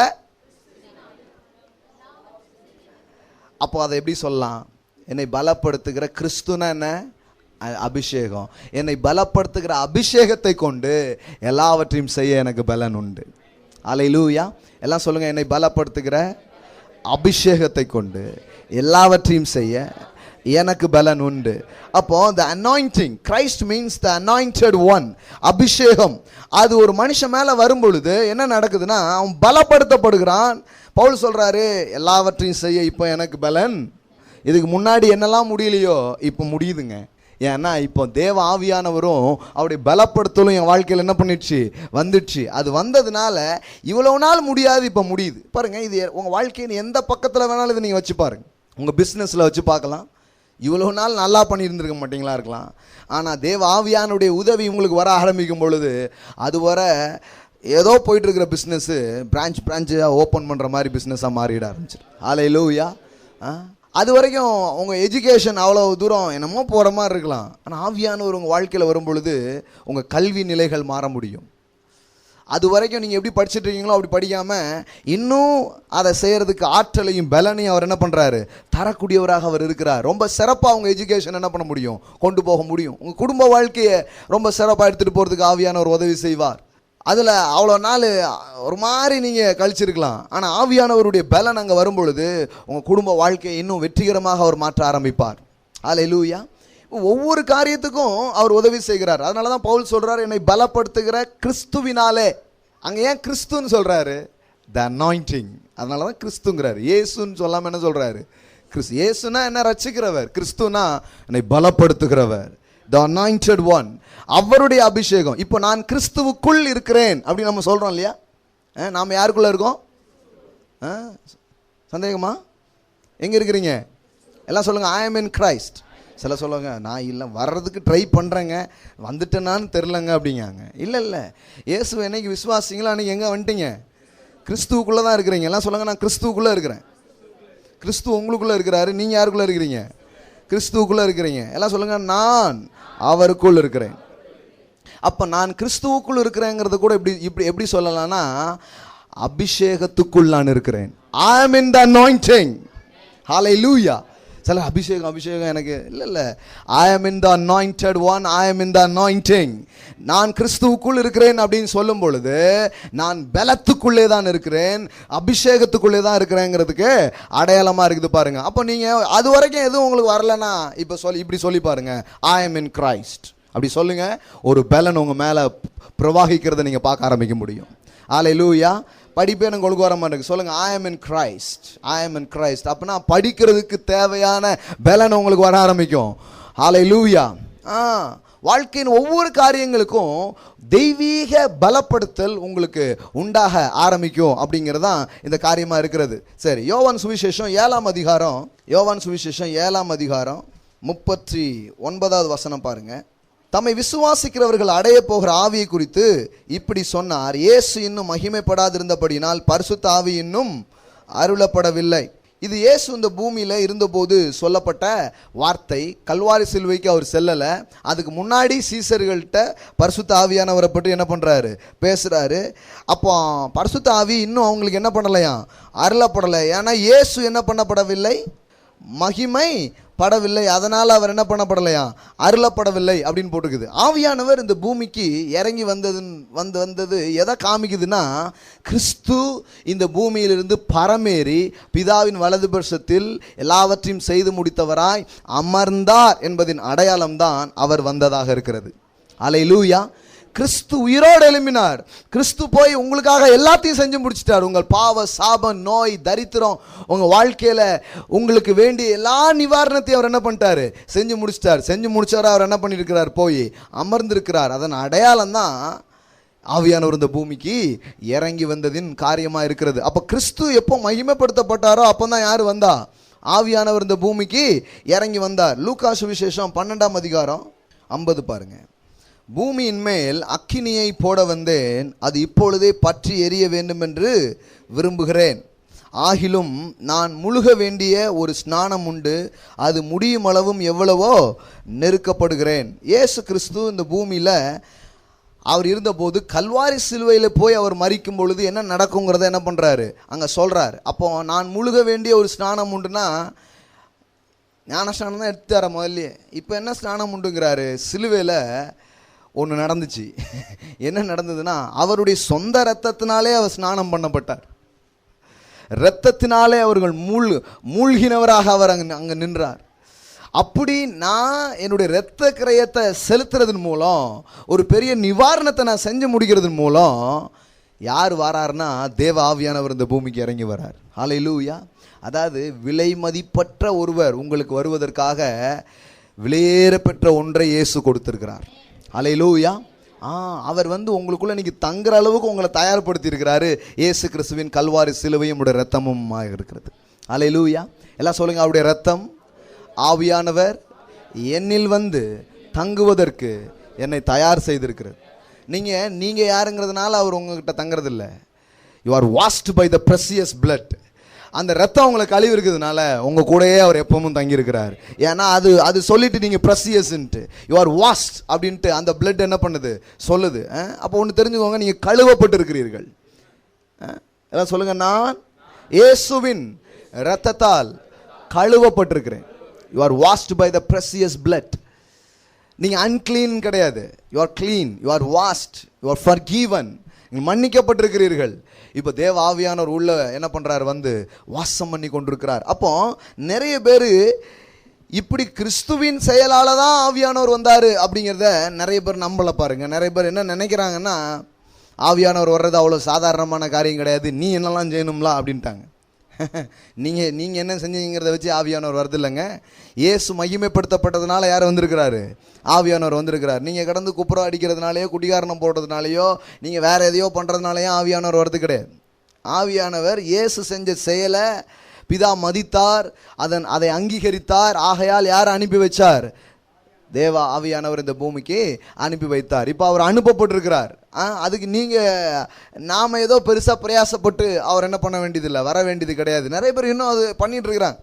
அப்போ அதை எப்படி சொல்லலாம்? என்னை பலப்படுத்துகிற கிறிஸ்துனா என்ன? அபிஷேகம். என்னை பலப்படுத்துகிற அபிஷேகத்தை கொண்டு எல்லாவற்றையும் செய்ய எனக்கு பலன் உண்டு. அல்லேலூயா. எல்லாம் சொல்லுங்க, என்னை பலப்படுத்துகிற அபிஷேகத்தை கொண்டு எல்லாவற்றையும் செய்ய எனக்கு பலன் உண்டு. அப்போ the anointing, Christ means the anointed one. அபிஷேகம் அது ஒரு மனுஷன் மேல வரும் பொழுது என்ன நடக்குதுன்னா, அவன் பலப்படுத்தப்படுகிறான். பவுல் சொல்றாரு, எல்லாவற்றையும் செய்ய இப்போ எனக்கு பலன். இதுக்கு முன்னாடி என்னெல்லாம் முடியலையோ இப்போ முடியுதுங்க. ஏன்னா இப்போ தேவ ஆவியானவரும் அவருடைய பலப்படுத்தலும் என் வாழ்க்கையில் என்ன பண்ணிடுச்சு? வந்துடுச்சு. அது வந்ததுனால இவ்வளவு நாள் முடியாது, இப்போ முடியுது. பாருங்க, இது உங்கள் வாழ்க்கையின் எந்த பக்கத்தில் வேணாலும் இது நீங்கள் வச்சு பாருங்க. உங்கள் பிஸ்னஸில் வச்சு பார்க்கலாம். இவ்வளவு நாள் நல்லா பண்ணியிருந்துருக்க மாட்டீங்களா இருக்கலாம். ஆனால் தேவ ஆவியானுடைய உதவி உங்களுக்கு வர ஆரம்பிக்கும் பொழுது அது வர ஏதோ போயிட்டு இருக்கிற பிஸ்னஸ்ஸு பிரான்ச்சாக ஓப்பன் பண்ணுற மாதிரி பிஸ்னஸாக மாறிட ஆரம்பிச்சிடும். அல்லேலூயா. அது வரைக்கும் உங்கள் எஜுகேஷன் அவ்வளோ தூரம் என்னமோ போகிற மாதிரி இருக்கலாம். ஆனால் ஆவியானவர் உங்கள் வாழ்க்கையில் வரும் பொழுது உங்கள் கல்வி நிலைகள் மாற முடியும். அது வரைக்கும் நீங்கள் எப்படி படிச்சுட்டு இருக்கீங்களோ அப்படி படிக்காமல் இன்னும் அதை செய்கிறதுக்கு ஆற்றலையும் பலனையும் அவர் என்ன பண்ணுறாரு? தரக்கூடியவராக அவர் இருக்கிறார். ரொம்ப சிறப்பாக உங்கள் எஜுகேஷன் என்ன பண்ண முடியும்? கொண்டு போக முடியும். உங்கள் குடும்ப வாழ்க்கையை ரொம்ப சிறப்பாக எடுத்துகிட்டு போகிறதுக்கு ஆவியானவர் உதவி செய்வார். அதில் அவ்வளோ நாள் ஒரு மாதிரி நீங்கள் கழிச்சிருக்கலாம். ஆனால் ஆவியானவருடைய பலன் அங்கே வரும்பொழுது உங்கள் குடும்ப வாழ்க்கையை இன்னும் வெற்றிகரமாக அவர் மாற்ற ஆரம்பிப்பார். அல்லேலூயா. ஒவ்வொரு காரியத்துக்கும் அவர் உதவி செய்கிறார். அதனால தான் பவுல் சொல்கிறார், என்னை பலப்படுத்துகிற கிறிஸ்துவினாலே. அங்கே ஏன் கிறிஸ்துன்னு சொல்கிறாரு? த அனாயிண்டிங். அதனால தான் கிறிஸ்துங்கிறார். இயேசுன்னு சொல்லாமல் என்ன சொல்கிறாரு? கிறிஸ்து. இயேசுனா என்ன? ரட்சிக்கிறவர். கிறிஸ்துனா என்னை பலப்படுத்துகிறவர். த அனாயிண்டட் ஒன். அவருடைய அபிஷேகம். இப்போ நான் கிறிஸ்துவுக்குள் இருக்கிறேன் அப்படி நம்ம சொல்கிறோம் இல்லையா? நாம் யாருக்குள்ளே இருக்கோம்? சந்தேகமா? எங்கே இருக்கிறீங்க? எல்லாம் சொல்லுங்கள், ஐ ஆம் இன் கிரைஸ்ட். சில சொல்லுவாங்க, நான் இல்லை வர்றதுக்கு ட்ரை பண்ணுறேங்க, வந்துட்டேனான்னு தெரிலங்க அப்படிங்காங்க. இல்லை இல்லை, இயேசு என்னைக்கு விசுவாசிங்களோ அன்றைக்கி எங்கே வந்துட்டீங்க? கிறிஸ்துவுக்குள்ளே தான் இருக்கிறீங்க. எல்லாம் சொல்லுங்கள், நான் கிறிஸ்துவுக்குள்ளே இருக்கிறேன். கிறிஸ்து உங்களுக்குள்ளே இருக்கிறாரு. நீங்கள் யாருக்குள்ளே இருக்கிறீங்க? கிறிஸ்துவுக்குள்ளே இருக்கிறீங்க. எல்லாம் சொல்லுங்கள், நான் அவருக்குள் இருக்கிறேன். அப்போ நான் கிறிஸ்துவுக்குள் இருக்கிறேங்கிறது கூட எப்படி சொல்லலாம்னா, அபிஷேகத்துக்குள் நான் இருக்கிறேன். I am in the anointing. Hallelujah. சில அபிஷேகம் எனக்கு இல்லை. I am in the anointed one. I am in the anointing. நான் கிறிஸ்துவுக்குள் இருக்கிறேன் அப்படின்னு சொல்லும் பொழுது நான் பலத்துக்குள்ளே தான் இருக்கிறேன், அபிஷேகத்துக்குள்ளே தான் இருக்கிறேங்கிறதுக்கு அடையாளமாக இருக்குது பாருங்க. அப்போ நீங்கள் அது வரைக்கும் எதுவும் உங்களுக்கு வரலன்னா இப்போ இப்படி சொல்லி பாருங்க, I am in Christ அப்படி சொல்லுங்க. ஒரு பலன் உங்கள் மேலே பிரவாகிக்கிறத நீங்கள் பார்க்க ஆரம்பிக்க முடியும். அல்லேலூயா. படிப்பே எனக்கு உங்களுக்கு வர மாட்டேங்குது. சொல்லுங்கள், I am in Christ. I am in Christ. அப்படின்னா படிக்கிறதுக்கு தேவையான பலன் உங்களுக்கு வர ஆரம்பிக்கும். அல்லேலூயா. வாழ்க்கையின் ஒவ்வொரு காரியங்களுக்கும் தெய்வீக பலப்படுத்தல் உங்களுக்கு உண்டாக ஆரம்பிக்கும் அப்படிங்கிறது தான் இந்த காரியமாக இருக்கிறது. சரி, யோவான் சுவிசேஷம் 7ஆம் அதிகாரம். யோவான் சுவிசேஷம் 7ஆம் அதிகாரம் 39வது வசனம் பாருங்க. தம்மை விசுவாசிக்கிறவர்கள் அடைய போகிற ஆவியை குறித்து இப்படி சொன்னார், இயேசு இன்னும் மகிமைப்படாதிருந்தபடினால் பரிசுத்த ஆவி இன்னும் அருளப்படவில்லை. இது இயேசு இந்த பூமியில் இருந்தபோது சொல்லப்பட்ட வார்த்தை. கல்வாரி சிலுவைக்கு அவர் செல்லலை. அதுக்கு முன்னாடி சீசர்கள்ட்ட பரிசுத்த ஆவியானவரை பற்றி என்ன பண்ணுறாரு? பேசுகிறாரு. அப்போ பரிசுத்த ஆவி இன்னும் அவங்களுக்கு என்ன பண்ணலையா? அருளப்படலை. ஏன்னா இயேசு என்ன பண்ணப்படவில்லை? மகிமை படவில்லை. அதனால் அவர் என்ன பண்ணப்படலையா? அருளப்படவில்லை அப்படின்னு போட்டுக்குது. ஆவியானவர் இந்த பூமிக்கு இறங்கி வந்தது எதை காமிக்குதுன்னா, கிறிஸ்து இந்த பூமியிலிருந்து பரமேறி பிதாவின் வலது பட்சத்தில் எல்லாவற்றையும் செய்து முடித்தவராய் அமர்ந்தார் என்பதின் அடையாளம்தான் அவர் வந்ததாக இருக்கிறது. அல்லேலூயா. கிறிஸ்து உயிரோடு எழும்பினார். கிறிஸ்து போய் உங்களுக்காக எல்லாத்தையும் செஞ்சு முடிச்சிட்டார். உங்கள் பாவ, சாபம், நோய், தரித்திரம், உங்கள் வாழ்க்கையில் உங்களுக்கு வேண்டிய எல்லா நிவாரணத்தையும் அவர் என்ன பண்ணிட்டாரு? செஞ்சு முடிச்சிட்டார். செஞ்சு முடிச்சார். அவர் என்ன பண்ணியிருக்கிறார்? போய் அமர்ந்திருக்கிறார். அதன் அடையாளம் தான் ஆவியானவர் இந்த பூமிக்கு இறங்கி வந்ததின் காரியமாக இருக்கிறது. அப்போ கிறிஸ்து எப்போ மகிமைப்படுத்தப்பட்டாரோ அப்போ தான் யார் வந்தா? ஆவியானவர் இந்த பூமிக்கு இறங்கி வந்தார். லூக்கா சுவிசேஷம் 12ஆம் அதிகாரம் 50 பாருங்க. பூமியின் மேல் அக்கினியை போட வந்தேன், அது இப்பொழுதே பற்றி எரிய வேண்டும் என்று விரும்புகிறேன். ஆகிலும் நான் முழுக வேண்டிய ஒரு ஸ்நானம் உண்டு, அது முடியும் அளவும் எவ்வளவோ நெருக்கப்படுகிறேன். இயேசு கிறிஸ்து இந்த பூமியில் அவர் இருந்தபோது கல்வாரி சிலுவையில் போய் அவர் மரிக்கும் பொழுது என்ன நடக்குங்கிறத என்ன பண்ணுறாரு அங்கே சொல்கிறார். அப்போ நான் முழுக வேண்டிய ஒரு ஸ்நானம் உண்டுன்னா ஞான ஸ்நானம் தான் எடுத்து தர முதல்லையே. இப்போ என்ன ஸ்நானம் உண்டுங்கிறாரு? சிலுவையில் ஒன்று நடந்துச்சு. என்ன நடந்ததுன்னா, அவருடைய சொந்த இரத்தத்தினாலே அவர் ஸ்நானம் பண்ணப்பட்டார். இரத்தத்தினாலே அவர்கள் மூழ்கினவராக அவர் அங்கே நின்றார். அப்படி நான் என்னுடைய இரத்த கிரயத்தை செலுத்துறதன் மூலம் ஒரு பெரிய நிவாரணத்தை நான் செஞ்சு முடிக்கிறதன் மூலம் யார் வராருன்னா தேவ ஆவியானவர் இந்த பூமிக்கு இறங்கி வரார். ஹல்லேலூயா. அதாவது விலை மதிப்பற்ற ஒருவர் உங்களுக்கு வருவதற்காக விலையேற பெற்ற ஒன்றை இயேசு கொடுத்திருக்கிறார். ஹல்லேலூயா. அவர் உங்களுக்குள்ள இன்னைக்கு தங்குற அளவுக்கு உங்களை தயார்படுத்தி இருக்கிறாரு. இயேசு கிறிஸ்துவின் கல்வாரி சிலுவையும் உடைய ரத்தமும் இருக்கிறது. ஹல்லேலூயா. எல்லாம் சொல்லுங்க, அவருடைய ரத்தம், ஆவியானவர் என்னில் தங்குவதற்கு என்னை தயார் செய்திருக்கிறது. நீங்க யாருங்கிறதுனால அவர் உங்ககிட்ட தங்குறது இல்லை. You are washed by the precious blood. அந்த ரத்தம் உங்களை கழுவி இருக்கிறதுனால உங்க கூடயே அவர் எப்பவும் தங்கியிருக்கிறார். ஏன்னா அது சொல்லிட்டு நீங்க பிரசியஸ்ன்ட்டு யூ ஆர் வாஷ்ட் அப்படின்ட்டு அந்த பிளட் என்ன பண்ணுது சொல்லுது. அப்போ ஒன்று தெரிஞ்சுக்கோங்க, நீங்க கழுவப்பட்டு இருக்கிறீர்கள். எல்லாம் சொல்லுங்க, நான் இயேசுவின் இரத்தத்தால் கழுவப்பட்டிருக்கிறேன். You are washed by the precious blood. நீங்க அன்கிளீன் கிடையாது. You are clean, you are washed, you are forgiven. மன்னிக்கப்பட்டிருக்கிறீர்கள். இப்போ தேவ ஆவியானவர் உள்ள என்ன பண்றாரு? வாசம் பண்ணி கொண்டிருக்கிறார். அப்போ நிறைய பேர் இப்படி கிறிஸ்துவின் செயலால தான் ஆவியானவர் வந்தாரு அப்படிங்கிறத நிறைய பேர் நம்பல. பாருங்க, நிறைய பேர் என்ன நினைக்கிறாங்கன்னா, ஆவியானவர் வர்றது அவ்வளோ சாதாரணமான காரியம் கிடையாது, நீ என்னெல்லாம் செய்யணும்ல அப்படின்ட்டாங்க. நீங்கள் என்ன செஞ்சீங்கிறத வச்சு ஆவியானவர் வருது இல்லைங்க. இயேசு மகிமைப்படுத்தப்பட்டதுனால யார் வந்திருக்கிறாரு? ஆவியானவர் வந்திருக்கிறார். நீங்கள் கடந்து குப்புறம் அடிக்கிறதுனாலையோ குடிகாரணம் போடுறதுனாலையோ நீங்கள் வேறு எதையோ பண்ணுறதுனாலையோ ஆவியானவர் வருது கிடையாது. ஆவியானவர் இயேசு செஞ்ச செயலை பிதா மதித்தார், அதை அங்கீகரித்தார். ஆகையால் யார் அனுப்பி வச்சார்? தேவ ஆவியானவர் இந்த பூமிக்கு அனுப்பி வைத்தார். இப்போ அவர் அனுப்பப்பட்டிருக்கிறார். அதுக்கு நாம் ஏதோ பெருசாக பிரயாசப்பட்டு அவர் என்ன பண்ண வேண்டியதில்லை, வர வேண்டியது கிடையாது. நிறைய பேர் இன்னும் அது பண்ணிட்டு இருக்கிறாங்க.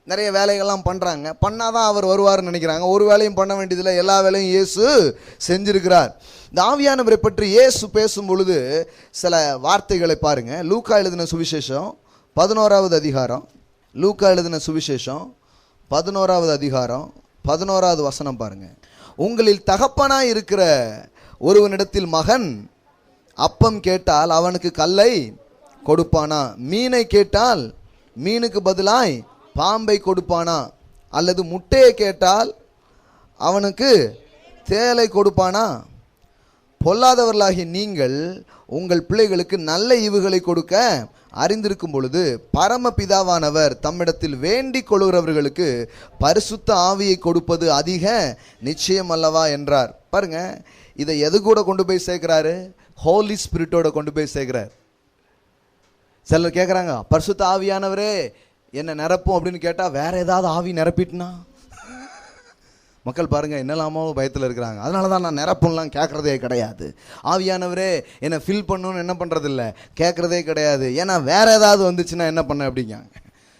நிறைய வேலைகள்லாம் பண்ணுறாங்க. பண்ணாதான் அவர் வருவார்னு நினைக்கிறாங்க. ஒரு வேலையும் பண்ண வேண்டியதில்லை, எல்லா வேலையும் இயேசு செஞ்சிருக்கிறார். இந்த ஆவியானவரை பற்றி இயேசு பேசும் பொழுது சில வார்த்தைகளை பாருங்க. லூக்கா எழுதின சுவிசேஷம் 11வது அதிகாரம். லூக்கா எழுதின சுவிசேஷம் 11வது அதிகாரம் 11வது வசனம் பாருங்க. உங்களில் தகப்பனாய் இருக்கிற ஒருவனிடத்தில் மகன் அப்பம் கேட்டால் அவனுக்கு கல்லை கொடுப்பானா? மீனை கேட்டால் மீனுக்கு பதிலாய் பாம்பை கொடுப்பானா? அல்லது முட்டையை கேட்டால் அவனுக்கு தேலை கொடுப்பானா? பொல்லாதவர்களாகிய நீங்கள் உங்கள் பிள்ளைகளுக்கு நல்ல ஈவுகளை கொடுக்க அறிந்திருக்கும் பொழுது பரமபிதாவானவர் தம்மிடத்தில் வேண்டிக் கொள்கிறவர்களுக்கு பரிசுத்த ஆவியை கொடுப்பது அதிக நிச்சயம் அல்லவா என்றார். பாருங்க, இதை எது கூட கொண்டு போய் சேர்க்கிறாரு? ஹோலி ஸ்பிரிட்டோட கொண்டு போய் சேர்க்கிறார். சிலர் கேட்குறாங்க, பரிசுத்த ஆவியானவரே என்ன நிரப்பும் அப்படின்னு கேட்டால் வேற ஏதாவது ஆவி நிரப்பிட்டுனா? மக்கள் பாருங்க என்னெல்லாமோ பயத்தில் இருக்கிறாங்க. அதனால தான் நான் நிரப்புலாம் கேட்குறதே கிடையாது. ஆவியானவரே என்னை ஃபில் பண்ணணும்னு என்ன பண்ணுறதில்ல, கேட்குறதே கிடையாது. ஏன்னா வேற ஏதாவது வந்துச்சுன்னா என்ன பண்ண அப்படிங்காங்க.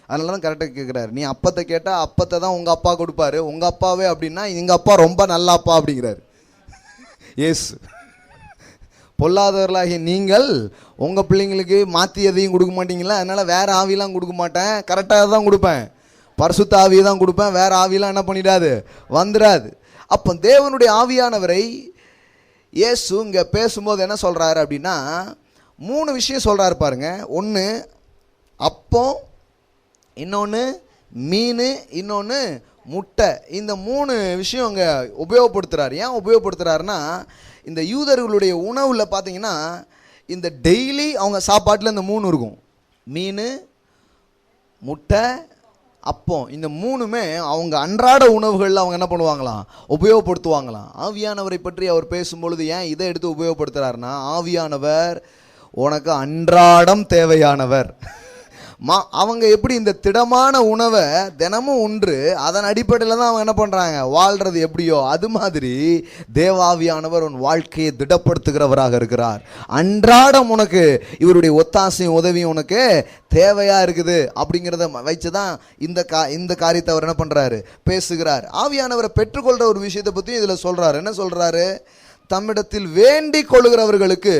அதனால தான் கரெக்டாக கேட்குறாரு. நீ அப்பத்தை கேட்டால் அப்பத்தை தான் உங்கள் அப்பா கொடுப்பாரு. உங்கள் அப்பாவே அப்படின்னா எங்கள் அப்பா ரொம்ப நல்ல அப்பா அப்படிங்கிறாரு ஏசு. பொல்லாதவர்களாகிய நீங்கள் உங்கள் பிள்ளைங்களுக்கு மாற்றி எதையும் கொடுக்க மாட்டீங்களா? அதனால் வேறு ஆவிலாம் கொடுக்க மாட்டேன், கரெக்டாக தான் கொடுப்பேன். பரிசுத்த ஆவியை தான் கொடுப்பேன், வேறு ஆவிலாம் என்ன பண்ணிடாது, வந்துடாது. அப்போ தேவனுடைய ஆவியானவரை இயேசு இங்கே பேசும்போது என்ன சொல்கிறாரு அப்படின்னா, 3 விஷயம் சொல்கிறாரு பாருங்க. ஒன்று அப்பம், இன்னொன்று மீன், இன்னொன்று முட்டை. இந்த 3 விஷயம் இங்கே உபயோகப்படுத்துகிறார். ஏன் உபயோகப்படுத்துகிறாருன்னா, இந்த யூதர்களுடைய உணவில் பார்த்தீங்கன்னா இந்த டெய்லி அவங்க சாப்பாட்டில் இந்த 3 இருக்கும். மீன், முட்டை, அப்பம். இந்த 3மே அவங்க அன்றாட உணவுகளில் அவங்க என்ன பண்ணுவாங்களாம், உபயோகப்படுத்துவாங்களாம். ஆவியானவரை பற்றி அவர் பேசும்பொழுது ஏன் இதை எடுத்து உபயோகப்படுத்துகிறாருன்னா, ஆவியானவர் உனக்கு அன்றாடம் தேவையானவர். அவங்க எப்படி இந்த திடமான உணவை தினமும் உண்டு, அதன் அடிப்படையில் தான் அவங்க என்ன பண்ணுறாங்க, வாழ்கிறது எப்படியோ அது மாதிரி தேவாவியானவர் உன் வாழ்க்கையை திடப்படுத்துகிறவராக இருக்கிறார். அன்றாடம் உனக்கு இவருடைய ஒத்தாசையும் உதவியும் உனக்கு தேவையாக இருக்குது. அப்படிங்கிறத வச்சு தான் இந்த காரியத்தை அவர் என்ன பண்ணுறாரு, பேசுகிறார். ஆவியானவரை பெற்றுக்கொள்கிற ஒரு விஷயத்தை பற்றியும் இதில் சொல்கிறார். என்ன சொல்கிறாரு? தம்மிடத்தில் வேண்டிக் கொள்கிறவர்களுக்கு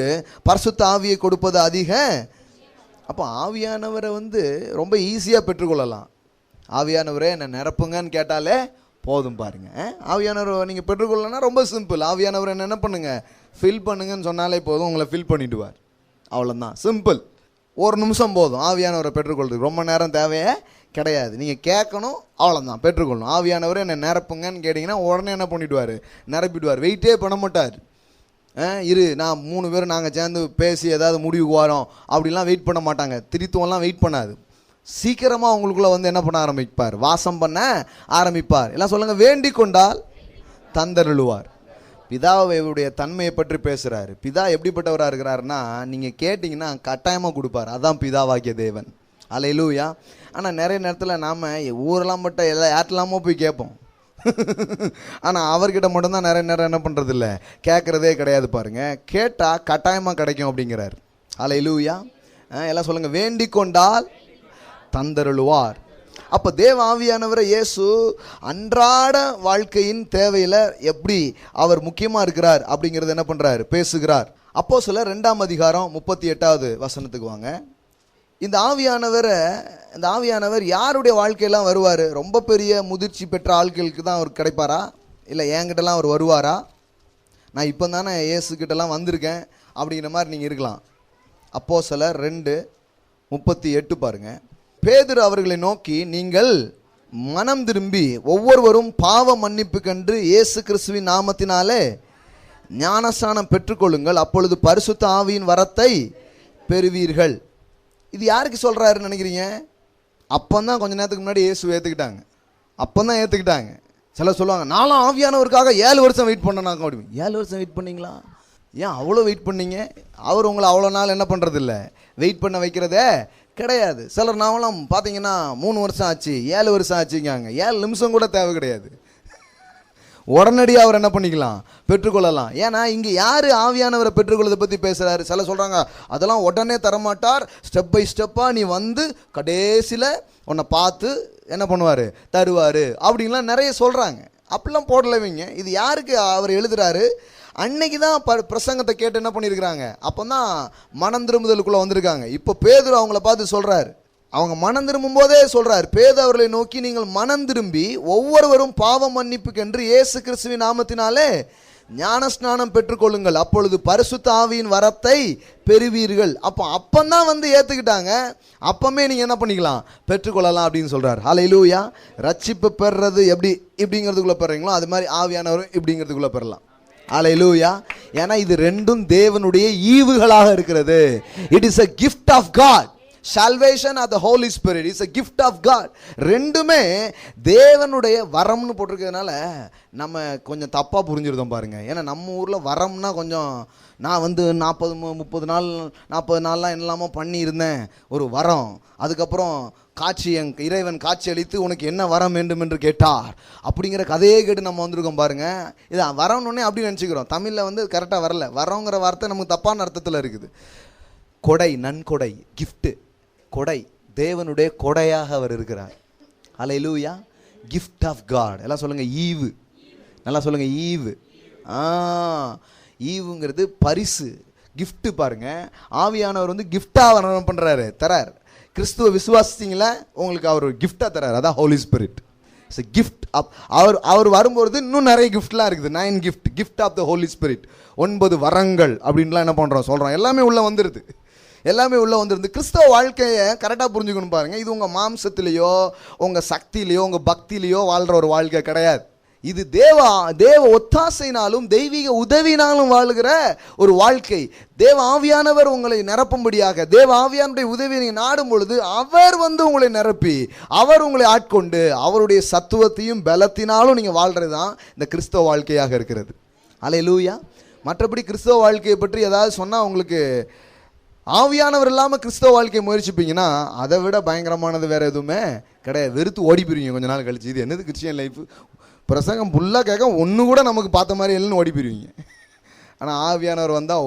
பரிசுத்த ஆவியை கொடுப்பது அதிக. அப்போ ஆவியானவரை ரொம்ப ஈஸியாக பெற்றுக்கொள்ளலாம். ஆவியானவரே என்னை நிரப்புங்கன்னு கேட்டாலே போதும் பாருங்க. ஆவியானவரை நீங்கள் பெற்றுக்கொள்ளனா ரொம்ப சிம்பிள். ஆவியானவரை என்ன பண்ணுங்க, ஃபில் பண்ணுங்கன்னு சொன்னாலே போதும், உங்களை ஃபில் பண்ணிவிடுவார். அவ்வளோதான், சிம்பிள். ஒரு நிமிஷம் போதும் ஆவியானவரை பெற்றுக்கொள்றதுக்கு. ரொம்ப நேரம் தேவையே கிடையாது. நீங்கள் கேட்கணும், அவ்வளோதான், பெற்றுக்கொள்ளணும். ஆவியானவரை என்னை நிரப்புங்கன்னு கேட்டிங்கன்னா உடனே என்ன பண்ணிவிடுவார், நிரப்பிடுவார். வெயிட்டே பண்ண மாட்டார். நான் 3 பேர் நாங்கள் சேர்ந்து பேசி ஏதாவது முடிவுக்கு வரோம் அப்படிலாம் வெயிட் பண்ண மாட்டாங்க. திருத்துவம்லாம் வெயிட் பண்ணாது. சீக்கிரமாக உங்களுக்குள்ளே என்ன பண்ண ஆரம்பிப்பார், வாசம் பண்ண ஆரம்பிப்பார். எல்லாம் சொல்லுங்கள், வேண்டிக் கொண்டால் தந்தருளுவார். பிதாவுடைய தன்மையை பற்றி பேசுகிறாரு. பிதா எப்படிப்பட்டவராக இருக்கிறாருன்னா, நீங்கள் கேட்டிங்கன்னா கட்டாயமாக கொடுப்பார். அதான் பிதாவாகிய தேவன். அல்லேலூயா. ஆனால் நிறைய நேரத்தில் நாம் ஊரெல்லாம் மட்டும் யார்ட்டலாமோ போய் கேட்போம். ஆனால் அவர்கிட்ட மட்டும்தான் நிறைய நேரம் என்ன பண்ணுறதில்ல, கேட்குறதே கிடையாது பாருங்கள். கேட்டால் கட்டாயமாக கிடைக்கும் அப்படிங்கிறார். அல்லேலூயா. எல்லாம் சொல்லுங்கள், வேண்டிக் கொண்டால் தந்தருளுவார். அப்போ தேவ ஆவியானவரை இயேசு அன்றாட வாழ்க்கையின் தேவையில் எப்படி அவர் முக்கியமாக இருக்கிறார் அப்படிங்கிறது என்ன பண்ணுறார், பேசுகிறார். அப்போஸ்தலர் 2ஆம் அதிகாரம் 38வது வசனத்துக்கு வாங்க. இந்த ஆவியானவர் யாருடைய வாழ்க்கையெல்லாம் வருவார்? ரொம்ப பெரிய முதிர்ச்சி பெற்ற ஆட்களுக்கு தான் அவர் கிடைப்பாரா, இல்லை என்கிட்டலாம் அவர் வருவாரா? நான் இப்போ தானே இயேசுக்கிட்டலாம் வந்திருக்கேன் அப்படிங்கிற மாதிரி நீங்கள் இருக்கலாம். அப்போஸ்தலர் 2:38 பாருங்கள். பேதுரு அவர்களை நோக்கி, நீங்கள் மனம் திரும்பி ஒவ்வொருவரும் பாவ மன்னிப்பு கண்டு இயேசு கிறிஸ்துவின் நாமத்தினாலே ஞானஸ்நானம் பெற்றுக்கொள்ளுங்கள், அப்பொழுது பரிசுத்த ஆவியின் வரத்தை பெறுவீர்கள். இது யாருக்கு சொல்கிறாருன்னு நினைக்கிறீங்க? அப்போந்தான் கொஞ்ச நேரத்துக்கு முன்னாடி இயேசு ஏற்றுக்கிட்டாங்க. சில சொல்லுவாங்க, நானும் ஆவியானவருக்காக 7 வருஷம் வெயிட் பண்ணேன். அப்படி 7 வருஷம் வெயிட் பண்ணிங்களா? ஏன் அவ்வளோ வெயிட் பண்ணீங்க? அவர் உங்களை அவ்வளோ நாள் என்ன பண்ணுறதில்ல, வெயிட் பண்ண வைக்கிறதே கிடையாது. சிலர் நாமெல்லாம் பார்த்தீங்கன்னா 3 வருஷம் ஆச்சு, 7 வருஷம் ஆச்சுங்காங்க. 7 நிமிஷம் கூட தேவை கிடையாது. உடனடியாக அவர் என்ன பண்ணிக்கலாம், பெற்றுக்கொள்ளலாம். ஏன்னா இங்கே யார் ஆவியானவரை பெற்றுக்கொள்ளதை பற்றி பேசுகிறாரு? சில சொல்கிறாங்க, அதெல்லாம் உடனே தரமாட்டார், ஸ்டெப் பை ஸ்டெப்பாக நீ கடைசியில் உன்னை பார்த்து என்ன பண்ணுவார், தருவார் அப்படின்லாம் நிறைய சொல்கிறாங்க. அப்படிலாம் போடலவீங்க. இது யாருக்கு அவர் எழுதுகிறாரு? அன்னைக்கு தான் பிரசங்கத்தை கேட்டு என்ன பண்ணியிருக்கிறாங்க, அப்போ தான் மனம் திரும்புதலுக்குள்ளே வந்திருக்காங்க. இப்போ பேதுரு அவங்கள பார்த்து சொல்கிறார், அவங்க மனம் திரும்பும் போதே சொல்கிறார், பேதுரு அவர்களை நோக்கி, நீங்கள் மனம் திரும்பி ஒவ்வொருவரும் பாவ மன்னிப்புக்கென்று இயேசு கிறிஸ்துவின் நாமத்தினாலே ஞானஸ்நானம் பெற்றுக்கொள்ளுங்கள், அப்பொழுது பரிசுத்த ஆவியின் வரத்தை பெறுவீர்கள். அப்பந்தான் ஏற்றுக்கிட்டாங்க. அப்பமே நீங்கள் என்ன பண்ணிக்கலாம், பெற்றுக்கொள்ளலாம் அப்படின்னு சொல்கிறார். ஹல்லேலூயா. ரட்சிப்பு பெறுறது இப்படிங்கிறதுக்குள்ளே பெறீங்களோ அது மாதிரி ஆவியானவரும் இப்படிங்கிறதுக்குள்ளே பெறலாம். ஹல்லேலூயா. ஏன்னா இது ரெண்டும் தேவனுடைய ஈவுகளாக இருக்கிறது. It is a gift of God. Salvation of the Holy Spirit is a gift of God. ரெண்டுமே தேவனுடைய வரம்னு போட்டிருக்கிறதுனால நம்ம கொஞ்சம் தப்பாக புரிஞ்சிருந்தோம் பாருங்க. ஏன்னா நம்ம ஊரில் வரம்னா கொஞ்சம், நான் 40 நாள்லாம் என்னெல்லாமோ பண்ணியிருந்தேன், ஒரு வரம். அதுக்கப்புறம் இறைவன் காட்சி அளித்து உனக்கு என்ன வரம் வேண்டும் என்று கேட்டார் அப்படிங்கிற கதையே கேட்டு நம்ம வந்திருக்கோம் பாருங்க. இது வரம்னு அப்படி நினச்சிக்கிறோம். தமிழில் கரெக்டாக வரல. வரங்கிற வார்த்தை நமக்கு தப்பான அர்த்தத்தில் இருக்குது. கொடை, நன்கொடை, கிஃப்ட்டு, கொடை, தேவனுடைய கொடையாக அவர் இருக்கிறார். ஹல்லேலூயா. Gift of God. எல்லாம் சொல்லுங்க, ஈவு. நல்லா சொல்லுங்க, ஈவு. ஈவுங்கிறது பரிசு, கிஃப்ட். பாருங்க, ஆவியானவர் கிஃப்டாக என்ன பண்ணுறாரு, தரார். கிறிஸ்துவ விசுவாசிங்களா, உங்களுக்கு அவர் ஒரு கிஃப்டாக தரார். அதான் holy spirit. It's a gift. அவர் வரும்போது இன்னும் நிறைய கிஃப்ட்லாம் இருக்குது. 9 gift of the holy spirit. 9 வரங்கள் அப்படின்லாம் என்ன பண்ணுறோம், சொல்கிறோம். எல்லாமே உள்ளே வந்துடுது. கிறிஸ்தவ வாழ்க்கையை கரெக்டாக புரிஞ்சுக்கணும் பாருங்கள். இது உங்கள் மாம்சத்திலேயோ உங்கள் சக்தியிலையோ உங்கள் பக்தியிலையோ வாழ்கிற ஒரு வாழ்க்கை கிடையாது. இது தேவ ஒத்தாசையினாலும் தெய்வீக உதவினாலும் வாழ்கிற ஒரு வாழ்க்கை. தேவ ஆவியானவர் உங்களை நிரப்பும்படியாக, தேவ ஆவியானுடைய உதவியை நீங்கள் நாடும் பொழுது அவர் உங்களை நிரப்பி, அவர் உங்களை ஆட்கொண்டு அவருடைய சத்துவத்தையும் பலத்தினாலும் நீங்கள் வாழ்கிறது தான் இந்த கிறிஸ்தவ வாழ்க்கையாக இருக்கிறது. ஹல்லேலூயா. மற்றபடி கிறிஸ்தவ வாழ்க்கையை பற்றி ஏதாவது சொன்னால், உங்களுக்கு ஆவியானவர் இல்லாமல் கிறிஸ்தவ வாழ்க்கையை முயற்சிப்பீங்கன்னா அதை விட பயங்கரமானது வேறு எதுவுமே கிடையாது. வெறுத்து ஓடி போயிருவீங்க கொஞ்ச நாள் கழிச்சு. இது என்னது கிறிஸ்டியன் லைஃப், பிரசங்கம் ஃபுல்லாக கேட்க ஒன்று கூட நமக்கு பார்த்த மாதிரி இல்லைன்னு ஓடி போயிருவீங்க. ஆனால் ஆவியானவர் வந்தால்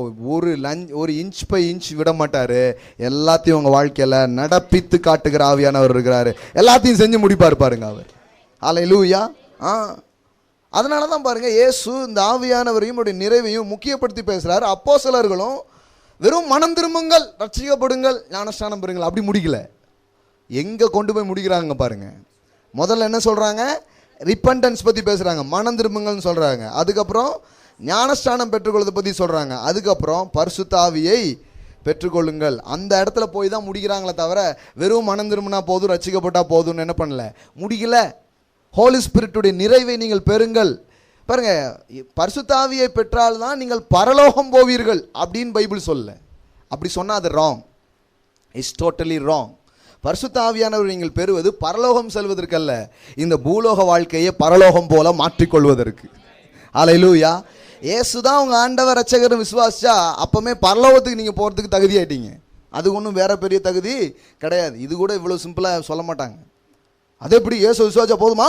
ஒரு இன்ச் பை இன்ச் விட மாட்டார். எல்லாத்தையும் உங்கள் வாழ்க்கையில் நடப்பித்து காட்டுகிற ஆவியானவர் இருக்கிறாரு. எல்லாத்தையும் செஞ்சு முடிப்பார் பாருங்க அவர். ஹல்லேலூயா. அதனால தான் பாருங்க, இயேசு இந்த ஆவியானவரையும் நிறைவையும் முக்கியப்படுத்தி பேசுறாரு. அப்போஸ்தலர்களும் வெறும் மனம் திரும்புங்கள், ரட்சிக்கப்படுங்கள், ஞானஸ்நானம் பெறுங்கள் அப்படி முடிக்கல. எங்க கொண்டு போய் முடிக்கிறாங்க பாருங்க. முதல்ல என்ன சொல்றாங்க? ரிப்பன்டன்ஸ் பத்தி பேசுறாங்க, மனம் திரும்புங்கள்னு சொல்றாங்க. அதுக்கப்புறம் ஞானஸ்நானம் பெற்றுக்கொள்வதை பத்தி சொல்றாங்க. அதுக்கப்புறம் பரிசுத்த ஆவியை பெற்றுக்கொள்ளுங்கள். அந்த இடத்துல போய் தான் முடிக்கிறாங்களே தவிர வெறும் மனம் திரும்பினா போதும், ரட்சிக்கப்பட்டா போதும்னு என்ன பண்ணல, முடிக்கல. ஹோலி ஸ்பிரிட்டுடைய நிறைவை நீங்கள் பெறுங்கள். பாருங்க, பரிசுத்த ஆவியை பெற்றால்தான் நீங்கள் பரலோகம் போவீர்கள் அப்படின்னு பைபிள் சொல்ல. அப்படி சொன்னால் அது ராங், இட்ஸ் டோட்டலி ராங். பரிசுத்த ஆவியானவர் நீங்கள் பெறுவது பரலோகம் செல்வதற்கல்ல, இந்த பூலோக வாழ்க்கையை பரலோகம் போல மாற்றிக்கொள்வதற்கு. அல்லேலூயா. இயேசு தான் உங்கள் ஆண்டவர் ரட்சகர் விசுவாசிச்சா அப்பவுமே பரலோகத்துக்கு நீங்கள் போகிறதுக்கு தகுதி ஆயிட்டீங்க. அது ஒன்றும் வேற பெரிய தகுதி கிடையாது. இது கூட இவ்வளோ சிம்பிளாக சொல்ல மாட்டாங்க. அது எப்படி இயேசு விசுவாசா போதுமா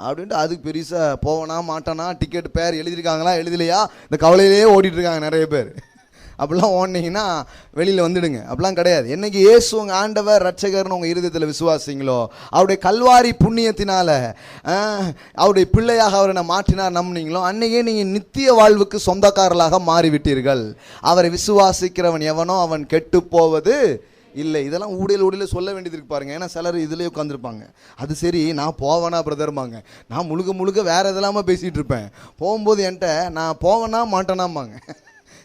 அப்படின்ட்டு அதுக்கு பெருசாக போவனா மாட்டானா, டிக்கெட் பேர் எழுதியிருக்காங்களா எழுதலையா, இந்த கவலையிலே ஓடிட்டு இருக்காங்க நிறைய பேர். அப்படிலாம் ஓடினீங்கன்னா வெளியில் வந்துடுங்க. அப்படிலாம் கிடையாது. என்னைக்கு இயேசு உங்கள் ஆண்டவர் ரட்சகர்னு உங்கள் இருதயத்தில் விசுவாசிங்களோ, அவருடைய கல்வாரி புண்ணியத்தினால அவருடைய பிள்ளையாக அவரை மாற்றினார் நம்பினீங்களோ, அன்னைக்கே நீங்கள் நித்திய வாழ்வுக்கு சொந்தக்காரர்களாக மாறிவிட்டீர்கள். அவரை விசுவாசிக்கிறவன் எவனோ அவன் கெட்டு போவது இல்லை. இதெல்லாம் ஊடையில் சொல்ல வேண்டியது இருக்கு பாருங்க. ஏன்னா சிலர் இதுலேயே உட்காந்துருப்பாங்க. அது சரி, நான் போவேனா பிரதர்பாங்க, நான் முழுக்க வேற எதெல்லாமல் பேசிகிட்டு இருப்பேன். போகும்போது என்கிட்ட நான் போவேனா மாட்டேனாம்பாங்க.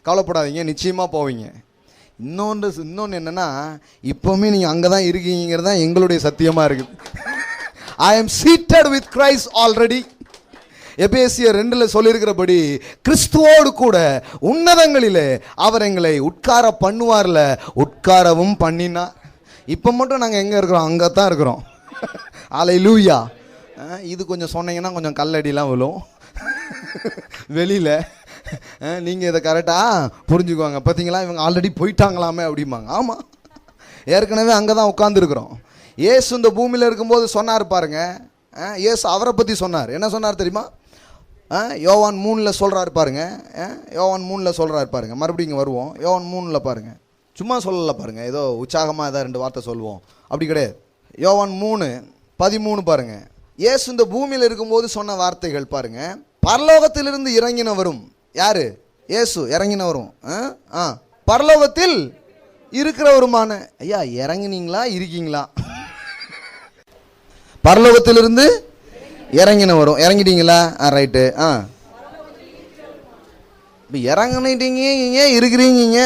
கவலைப்படாதீங்க, நிச்சயமாக போவீங்க. இன்னொன்று என்னென்னா, இப்போவுமே நீங்கள் அங்கே தான் இருக்கீங்கிறது தான் எங்களுடைய சத்தியமாக இருக்குது. I am seated with Christ already. எபேசியர் 2 சொல்லியிருக்கிறபடி கிறிஸ்துவோடு கூட உன்னதங்களிலே அவர் எங்களை உட்கார பண்ணுவார்ல, உட்காரவும் பண்ணினார். இப்போ மட்டும் நாங்கள் எங்கே இருக்கிறோம்? அங்கே தான் இருக்கிறோம். அல்லேலூயா. இது கொஞ்சம் சொன்னீங்கன்னா கொஞ்சம் கல்லடிலாம் விழும் வெளியில். நீங்கள் இதை கரெக்டாக புரிஞ்சுக்குவாங்க. பார்த்தீங்களா, இவங்க ஆல்ரெடி போயிட்டாங்களாமே அப்படிம்பாங்க. ஆமாம், ஏற்கனவே அங்கே தான் உட்காந்துருக்குறோம். இயேசு இந்த பூமியில் இருக்கும்போது சொன்னார் பாருங்க. இயேசு அவரை பற்றி சொன்னார். என்ன சொன்னார் தெரியுமா? யோவான் 3 சொல்கிறாரு பாருங்க. யோவான் 3 சொல்கிறாரு பாருங்க. மறுபடியும் இங்கே வருவோம். யோவான் 3 பாருங்க. சும்மா சொல்லலை பாருங்க, ஏதோ உற்சாகமாக ஏதாவது 2 வார்த்தை சொல்லுவோம் அப்படி கிடையாது. யோவான் 3:13 பாருங்க. இயேசு இந்த பூமியில் இருக்கும்போது சொன்ன வார்த்தைகள் பாருங்க. பரலோகத்திலிருந்து இறங்கினவரும் யாரு? இயேசு இறங்கினவரும் பரலோகத்தில் இருக்கிறவருமான. ஐயா, இறங்கினீங்களா இருக்கீங்களா? பரலோகத்திலிருந்து இறங்கினவரும். இறங்கிட்டீங்களா? ரைட்டு. இறங்கிட்டீங்க, இருக்கிறீங்க.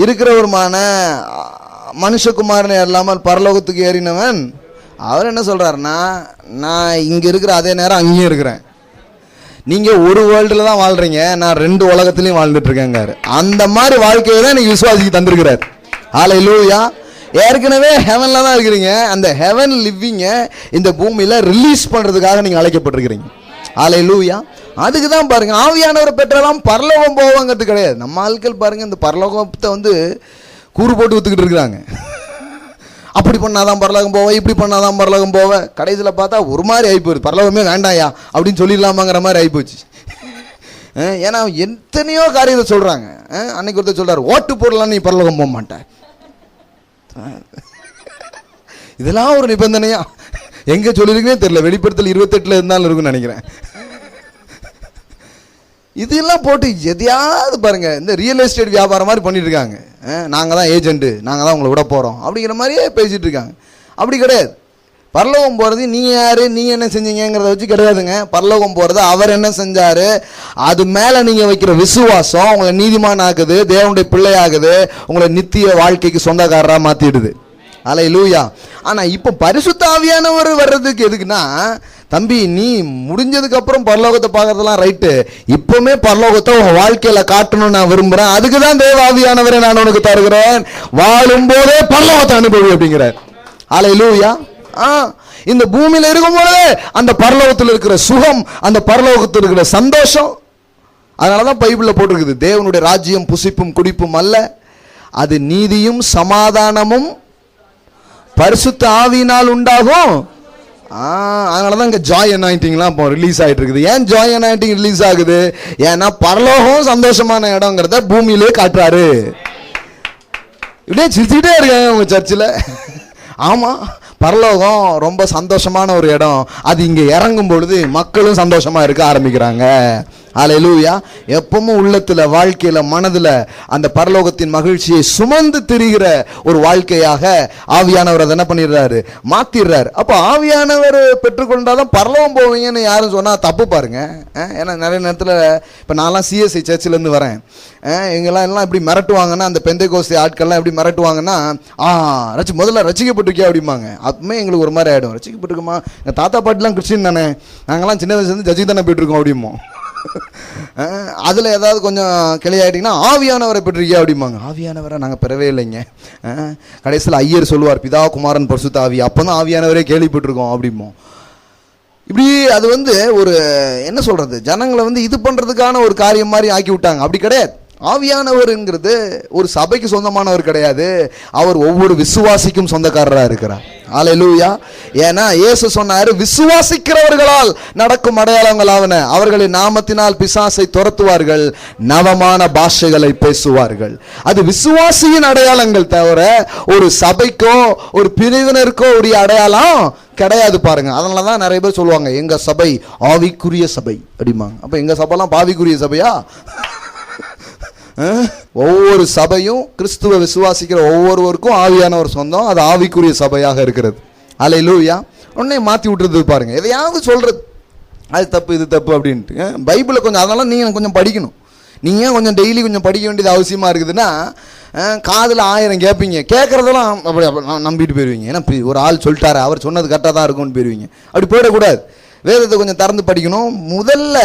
இருக்கிறவருமான மனுஷகுமாரன் இல்லாமல் பரலோகத்துக்கு ஏறினவன் அவர் என்ன சொல்றாருன்னா, நான் இங்க இருக்கிற அதே நேரம் அங்கேயும் இருக்கிறேன். நீங்க ஒரு வேர்ல்டுல தான் வாழ்றீங்க, நான் 2 உலகத்திலையும் வாழ்ந்துட்டு இருக்கேங்க. அந்த மாதிரி வாழ்க்கையை தான் நீங்க விசுவாசிக்கு தந்திருக்கிறார். ஹல்லேலூயா. ஏற்கனவே ஹெவன்ல தான் இருக்கிறீங்க. அந்த ஹெவன் லிவிங்க இந்த பூமியில ரிலீஸ் பண்றதுக்காக நீங்க அழைக்கப்பட்டிருக்கிறீங்க. ஹல்லேலூயா. அதுக்கு தான் பாருங்க, ஆவியானவரை பெற்றாலும் பரலோகம் போவாங்கிறது கிடையாது. நம்ம ஆட்கள் பாருங்க, இந்த பரலோகத்தை கூறு போட்டு வித்துக்கிட்டு இருக்கிறாங்க. அப்படி பண்ணாதான் பரலோகம் போவேன், இப்படி பண்ணாதான் பரலோகம் போவேன். கடைசியில் பார்த்தா ஒரு மாதிரி ஆகிப்போகுது. பரலோகமே வேண்டாயா அப்படின்னு சொல்லிடலாமாங்கிற மாதிரி ஆகிப்போச்சு. ஏன்னா எத்தனையோ காரியத்தை சொல்கிறாங்க. அன்னைக்கு ஒருத்தர் சொல்கிறார், ஓட்டு போடலாம் நீ பரலோகம் போக மாட்டேன். இதெல்லாம் ஒரு நிபந்தனையா எங்கே சொல்லியிருக்கே தெரியல. வெளிப்படுத்தல் 28 இருந்தாலும் இருக்குன்னு நினைக்கிறேன். இதெல்லாம் போட்டு எதையாவது பாருங்க, இந்த ரியல் எஸ்டேட் வியாபாரம் மாதிரி பண்ணிட்டு இருக்காங்க. நாங்கள் தான் ஏஜென்ட்டு, நாங்கள் தான் உங்களை விட போகிறோம் அப்படிங்கிற மாதிரியே பேசிகிட்டு இருக்காங்க. அப்படி கிடையாது. பரலோகம் போகிறது நீங்கள் யார், நீங்கள் என்ன செஞ்சீங்கிறத வச்சு கிடையாதுங்க. பரலோகம் போகிறது அவர் என்ன செஞ்சார், அது மேலே நீங்கள் வைக்கிற விசுவாசம் உங்களை நீதிமான் ஆகுது, தேவனுடைய பிள்ளை ஆகுது, உங்களை நித்திய வாழ்க்கைக்கு சொந்தக்காரராக மாற்றிடுது. அல்லேலூயா. ஆனால் இப்போ பரிசுத்த ஆவியானவர் வர்றதுக்கு எதுக்குன்னா, தம்பி நீ முடிஞ்சதுக்கு அப்புறம் பரலோகத்தை பார்க்கறதெல்லாம் ரைட்டு, இப்பவுமே பரலோகத்தை உன் வாழ்க்கையில காட்டணும்னு நான் விரும்புறேன். அதுக்கு தான் தேவ ஆவியானவரை நான் உனக்கு தருகிறேன், வாழும் போதே பரலோகத்தை அனுபவி அப்படிங்கிறார். அல்லேலூயா. இந்த பூமியில இருக்கும்போது அந்த பரலோகத்தில் இருக்கிற சுகம், அந்த பரலோகத்தில் இருக்கிற சந்தோஷம். அதனாலதான் பைபிள்ல போட்டிருக்குது, தேவனுடைய ராஜ்யம் புசிப்பும் குடிப்பும் அல்ல, அது நீதியும் சமாதானமும் பரிசுத்த ஆவியினால் உண்டாகும். அதனாலதான் இங்க ஜாய் அனாயிண்டிங்லாம் இப்போ ரிலீஸ் ஆகிட்டு இருக்குது. ஏன் ஜாய் அனாயிண்டிங் ரிலீஸ் ஆகுது? ஏன்னா பரலோகம் சந்தோஷமான இடங்கிறத பூமியிலே காட்டுறாரு. இப்படியே சிரிச்சுக்கிட்டே இருக்காங்க உங்க சர்ச்சில். ஆமா, பரலோகம் ரொம்ப சந்தோஷமான ஒரு இடம். அது இங்கே இறங்கும் பொழுது மக்களும் சந்தோஷமா இருக்க ஆரம்பிக்கிறாங்க. ஹல்லேலூயா. எப்பவும் உள்ளத்துல, வாழ்க்கையில, மனதுல அந்த பரலோகத்தின் மகிழ்ச்சியை சுமந்து திரிகிற ஒரு வாழ்க்கையாக ஆவியானவர் அதை என்ன பண்ணிடுறாரு, மாத்திடுறாரு. அப்போ ஆவியானவர் பெற்றுக்கொண்டாதான் பரலோகம் போவீங்கன்னு யாரும் சொன்னா தப்பு பாருங்க. ஏன்னா நிறைய நேரத்தில் இப்போ நான்லாம் சிஎஸ்ஐ சர்ச்சில் இருந்து வரேன். எங்கெல்லாம் இப்படி மிரட்டுவாங்கன்னா, அந்த பெந்தைகோஸ்தே ஆட்கள்லாம் எப்படி மிரட்டுவாங்கன்னா, முதல்ல ரசிக்கப்பட்டிருக்கியா அப்படிம்பாங்க. அப்பவுமே எங்களுக்கு ஒரு மாதிரி ஆகிடும். ரசிக்கப்பட்டிருக்குமா, எங்கள் தாத்தா பாட்டிலாம் கிறிஸ்டின் தானே, நாங்கள்லாம் சின்ன வயசுலேருந்து ஜட்ஜி தானே போயிட்டுருக்கோம் அப்படிமோ. அதில் ஏதாவது கொஞ்சம் கிளையாயிட்டிங்கன்னா ஆவியானவரை பெற்றிருக்கியா அப்படிம்பாங்க. ஆவியானவரை நாங்கள் பெறவே இல்லைங்க. கடைசியில் ஐயர் சொல்லுவார், பிதா குமாரன் பரிசுத்த ஆவி, அப்போ தான் ஆவியானவரே கேள்விப்பட்டிருக்கோம் அப்படிமோ. இப்படி அது ஒரு என்ன சொல்கிறது, ஜனங்களை இது பண்ணுறதுக்கான ஒரு காரியம் மாதிரி ஆக்கி விட்டாங்க. அப்படி கிடையாது. ஆவியானவர்ங்கிறது ஒரு சபைக்கு சொந்தமானவர் கிடையாது, அவர் ஒவ்வொரு விசுவாசிக்கும் சொந்தக்காரராக இருக்கிறார். ஹல்லேலூயா. ஏன்னா இயேசு சொன்னார், விசுவாசிக்கிறவர்களால் நடக்கும் அடையாளங்களாவன, அவர்களின் நாமத்தினால் பிசாசை துரத்துவார்கள், நவமான பாஷைகளை பேசுவார்கள். அது விசுவாசியின் அடையாளங்கள் தவிர ஒரு சபைக்கோ ஒரு பிரிவினருக்கோ உரிய அடையாளம் கிடையாது பாருங்க. அதனால தான் நிறைய பேர் சொல்லுவாங்க, எங்க சபை ஆவிக்குரிய சபை அப்படிம்பாங்க. அப்போ எங்க சபைலாம் பாவிக்குரிய சபையா? ஒவ்வொரு சபையும் கிறிஸ்துவ விசுவாசிக்கிற ஒவ்வொருவருக்கும் ஆவியானவர் சொந்தம், அது ஆவிக்குரிய சபையாக இருக்கிறது. ஹல்லேலூயா. உடனே மாற்றி விட்டுறது பாருங்க, எதையாவது சொல்றது அது தப்பு இது தப்பு அப்படின்ட்டு. பைபிளை கொஞ்சம், அதனால நீங்கள் கொஞ்சம் படிக்கணும். நீங்கள் கொஞ்சம் டெய்லி கொஞ்சம் படிக்க வேண்டியது அவசியமாக இருக்குதுன்னா, காதில் 1000 கேட்பீங்க, கேட்குறதெல்லாம் அப்படி நம்பிட்டு போயிடுவீங்க. ஏன்னா ஒரு ஆள் சொல்லிட்டாரு, அவர் சொன்னது கரெக்டாக தான் இருக்கும்னு போயிடுவீங்க. அப்படி போயிடக்கூடாது. வேதத்தை கொஞ்சம் திறந்து படிக்கணும். முதல்ல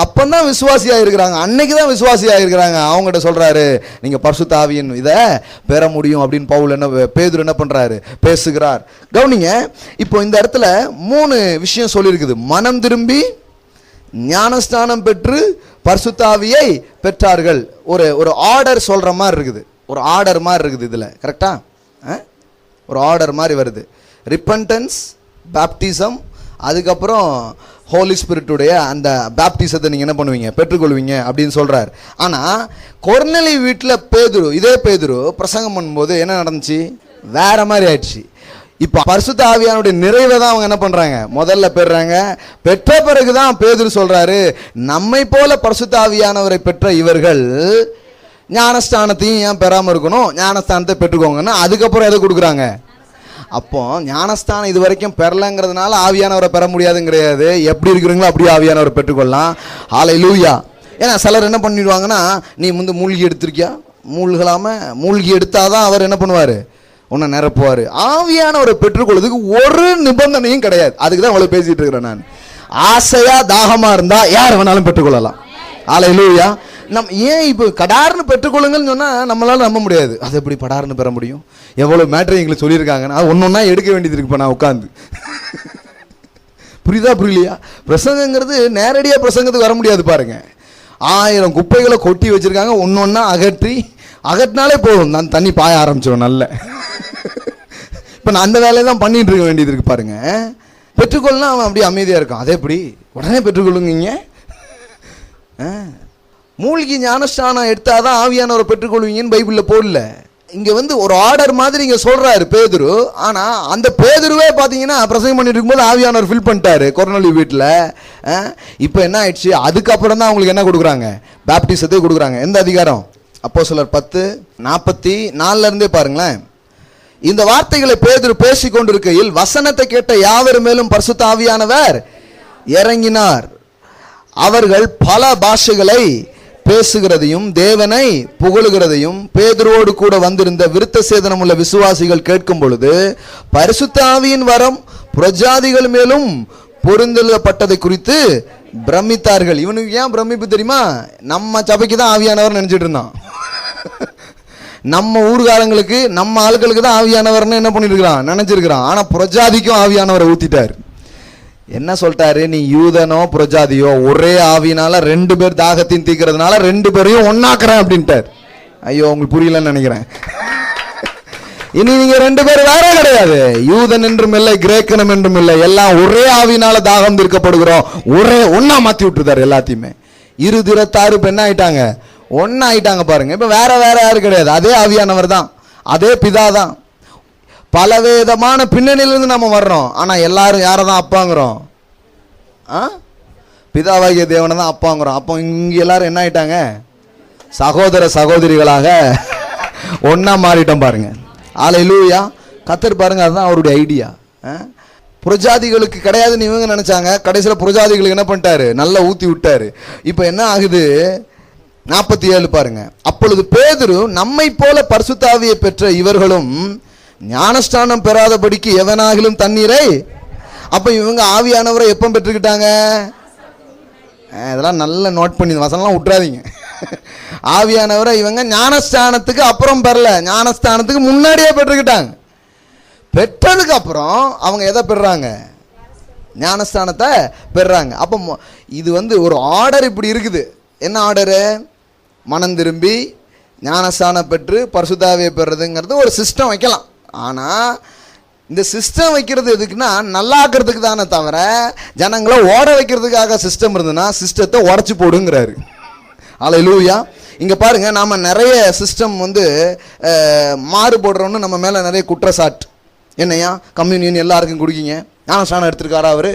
அப்பந்தான் விசுவாசியாக இருக்கிறாங்க, அன்னைக்கு தான் விசுவாசியாக இருக்கிறாங்க. அவங்ககிட்ட சொல்றாரு, நீங்க பரிசுத்த ஆவியின் இதை பெற முடியும் அப்படின்னு பேதுரு என்ன பண்றாரு, பேசுகிறார். கவனிங்க, இப்போ இந்த இடத்துல 3 விஷயம் சொல்லியிருக்குது. மனம் திரும்பி, ஞானஸ்தானம் பெற்று, பரிசுத்த ஆவியை பெற்றார்கள். ஒரு ஆர்டர் சொல்ற மாதிரி இருக்குது, ஒரு ஆர்டர் மாதிரி இருக்குது. இதுல கரெக்டா ஒரு ஆர்டர் மாதிரி வருது. ரிப்பன்டன்ஸ், பேப்டிசம், அதுக்கப்புறம் ஹோலி ஸ்பிரிட்டுடைய அந்த பேப்டிசத்தை நீங்கள் என்ன பண்ணுவீங்க, பெற்றுக்கொள்வீங்க அப்படின்னு சொல்கிறார். ஆனால் கொர்நேலியு வீட்டில் இதே பேதுரு பிரசங்கம் பண்ணும்போது என்ன நடந்துச்சு, வேற மாதிரி ஆயிடுச்சு. இப்போ பரிசுத்த ஆவியானுடைய நிறைவை தான் அவங்க என்ன பண்ணுறாங்க, முதல்ல பெறுறாங்க. பெற்ற பிறகு தான் பேதுரு சொல்கிறாரு, நம்மை போல பரிசுத்த ஆவியானவரை பெற்ற இவர்கள் ஞானஸ்தானத்தையும் ஏன் பெறாமல் இருக்கணும், ஞானஸ்தானத்தை பெற்றுக்கோங்கன்னா அதுக்கப்புறம் எதை கொடுக்குறாங்க. அப்போ ஞானஸ்தானம் இது வரைக்கும் பெறலங்கிறதுனால ஆவியானவரை பெற முடியாதுன்னு கிடையாது. எப்படி இருக்கிறீங்களோ அப்படியே ஆவியானவரை பெற்றுக்கொள்ளலாம். ஹல்லேலூயா. ஏன்னா சிலர் என்ன பண்ணிடுவாங்கன்னா, நீ மூழ்கி எடுத்திருக்கியா, மூழ்கி எடுத்தாதான் அவர் என்ன பண்ணுவார், உன்னை நிரப்புவார். ஆவியானவரை பெற்றுக்கொள்வதுக்கு ஒரு நிபந்தனையும் கிடையாது. அதுக்கு தான் அவ்வளோ பேசிட்டு இருக்கிறேன் நான். ஆசையா தாகமாக இருந்தால் யார் வேணாலும் பெற்றுக்கொள்ளலாம். ஹல்லேலூயா. ஏன் இப்போ கடார்னு பெற்றுக்கொள்ளுங்கன்னு சொன்னால் நம்மளால நம்ப முடியாது. அது எப்படி படார்னு பெற முடியும்? எவ்வளோ மேட்ரு எங்களுக்கு சொல்லியிருக்காங்கன்னா அது ஒன்றொன்னா எடுக்க வேண்டியது இருக்கு. இப்போ நான் உட்காந்து புரியலையா? பிரசங்கங்கிறது நேரடியாக பிரசங்கத்துக்கு வர முடியாது பாருங்க. 1000 குப்பைகளை கொட்டி வச்சிருக்காங்க, ஒன்னொன்னா அகற்றினாலே போதும், நான் தண்ணி பாய ஆரம்பிச்சிடும். நல்ல இப்போ நான் அந்த வேலையை தான் பண்ணிட்டு இருக்க வேண்டியது இருக்கு பாருங்க. பெற்றுக்கொள்ளனா அவன் அப்படியே அமைதியாக இருக்கான். அதே எப்படி உடனே பெற்றுக்கொள்ளுங்க. மூழ்கி ஞானஸ்தானம் எடுத்தாதான் ஆவியானவரை பெற்றுக்கொள்வீங்கன்னு பைபிளில் போடல. இங்க ஒரு ஆர்டர் மாதிரி இங்க சொல்றாரு பேதுரு. ஆனா அந்த பேதுருவே பாத்தீங்கன்னா பிரசங்கம் பண்ணிட்டு இருக்கும்போது ஆவியானவர் ஃபில் பண்ணிட்டாரு கொர்நேலியு வீட்டில். இப்போ என்ன ஆயிடுச்சு, அதுக்கப்புறம் தான் அவங்களுக்கு என்ன கொடுக்குறாங்க, பேப்டிசத்தை கொடுக்குறாங்க. எந்த அதிகாரம்? அப்போஸ்தலர் 10:44 இருந்தே பாருங்களேன். இந்த வார்த்தைகளை பேதுரு பேசிக் கொண்டிருக்கையில் வசனத்தை கேட்ட யாவர் மேலும் பரிசுத்த ஆவியானவர் இறங்கினார். அவர்கள் பல பாஷைகளை பேசுகிறதையும் தேவனை புகழுகிறதையும் பேதுருவோடு கூட வந்திருந்த விருத்த சேதனம் உள்ள விசுவாசிகள் கேட்கும் பொழுது பரிசுத்த ஆவியின் வரம் புரஜாதிகள் மேலும் பொருந்தப்பட்டதை குறித்து பிரமித்தார்கள். இவனுக்கு ஏன் பிரமிப்பு தெரியுமா? நம்ம சபைக்கு தான் ஆவியானவர் நினைச்சிட்டு இருந்தான். நம்ம ஊர்காரங்களுக்கு நம்ம ஆட்களுக்கு தான் ஆவியானவர்னு என்ன பண்ணிட்டு இருக்கிறான், நினைச்சிருக்கிறான். ஆனா புரஜாதிக்கும் ஆவியானவரை ஊத்திட்டார். என்ன சொல்லிட்டாரு, நீ யூதனோ புரஜாதியோ ஒரே ஆவியினால 2 பேர் தாகத்தையும் தீக்கிறதுனால 2 பேரையும் ஒன்னாக்குறேன் அப்படின்ட்டார். ஐயோ உங்களுக்கு புரியலன்னு நினைக்கிறேன். இனி நீங்க 2 பேர் வேற கிடையாது, யூதன் என்றும் இல்லை கிரேக்கனம் என்றும் இல்லை, எல்லாம் ஒரே ஆவியினால தாகம் தீர்க்கப்படுகிறோம். ஒன்னா மாத்தி விட்டுருந்தாரு எல்லாத்தையுமே. 2 திறத்தாறு பெண் ஆயிட்டாங்க, ஒன்னா ஆயிட்டாங்க பாருங்க. இப்ப வேற யாரும் கிடையாது, அதே ஆவியானவர் தான், அதே பிதா தான். பலவிதமான பின்னணியிலிருந்து நம்ம வர்றோம். ஆனா எல்லாரும் யாரை தான் அப்பாங்கிறோம்? பிதாவாகிய தேவனை தான் அப்பாங்கிறோம். அப்போ இங்க எல்லாரும் என்ன ஆயிட்டாங்க? சகோதர சகோதரிகளாக ஒன்னா மாறிட்டோம் பாருங்க. அல்லேலூயா. கர்த்தர் பாருங்க, அதுதான் அவருடைய ஐடியா. புரஜாதிகளுக்கு கிடையாதுன்னு இவங்க நினைச்சாங்க. கடைசியில் புரஜாதிகளுக்கு என்ன பண்ணிட்டாரு? நல்லா ஊத்தி விட்டாரு. இப்போ என்ன ஆகுது? 47 பாருங்க. அப்பொழுது பேதுரு, நம்மை போல பரிசுத்த ஆவியை பெற்ற இவர்களும் ஞானஸ்நானம் பெறாதபடிக்கு எவனாகிலும் தண்ணீரை. அப்ப இவங்க ஆவியானவரை எப்போ பெற்றுக்கிட்டாங்க? இதெல்லாம் நல்லா நோட் பண்ணி வசனம்லாம் விட்டுறாதீங்க. ஆவியானவரை இவங்க ஞானஸ்தானத்துக்கு அப்புறம் பெறல, ஞானஸ்தானத்துக்கு முன்னாடியே பெற்றுக்கிட்டாங்க. பெற்றதுக்கு அப்புறம் அவங்க எதை பெறுறாங்க? ஞானஸ்தானத்தை பெறுறாங்க. அப்போ இது ஒரு ஆர்டர் இப்படி இருக்குது. என்ன ஆர்டரு? மனம் திரும்பி ஞானஸ்தானம் பெற்று பரிசுத்தாவியை பெறுறதுங்கிறது ஒரு சிஸ்டம் வைக்கலாம். ஆனால் இந்த சிஸ்டம் வைக்கிறது எதுக்குன்னா நல்லாக்கிறதுக்கு தானே தவிர ஜனங்களை ஓட வைக்கிறதுக்காக சிஸ்டம் இருந்ததுன்னா சிஸ்டத்தை உடச்சி போடுங்கிறாரு. அல்லேலூயா. இங்கே பாருங்க, நாம நிறைய சிஸ்டம் மாறுபடுறோன்னு நம்ம மேலே நிறைய குற்றச்சாட்டு. என்னையா கம்யூனியன் எல்லாருக்கும் கொடுக்கீங்க? ஞானஸ்தானம் எடுத்திருக்காரா அவர்?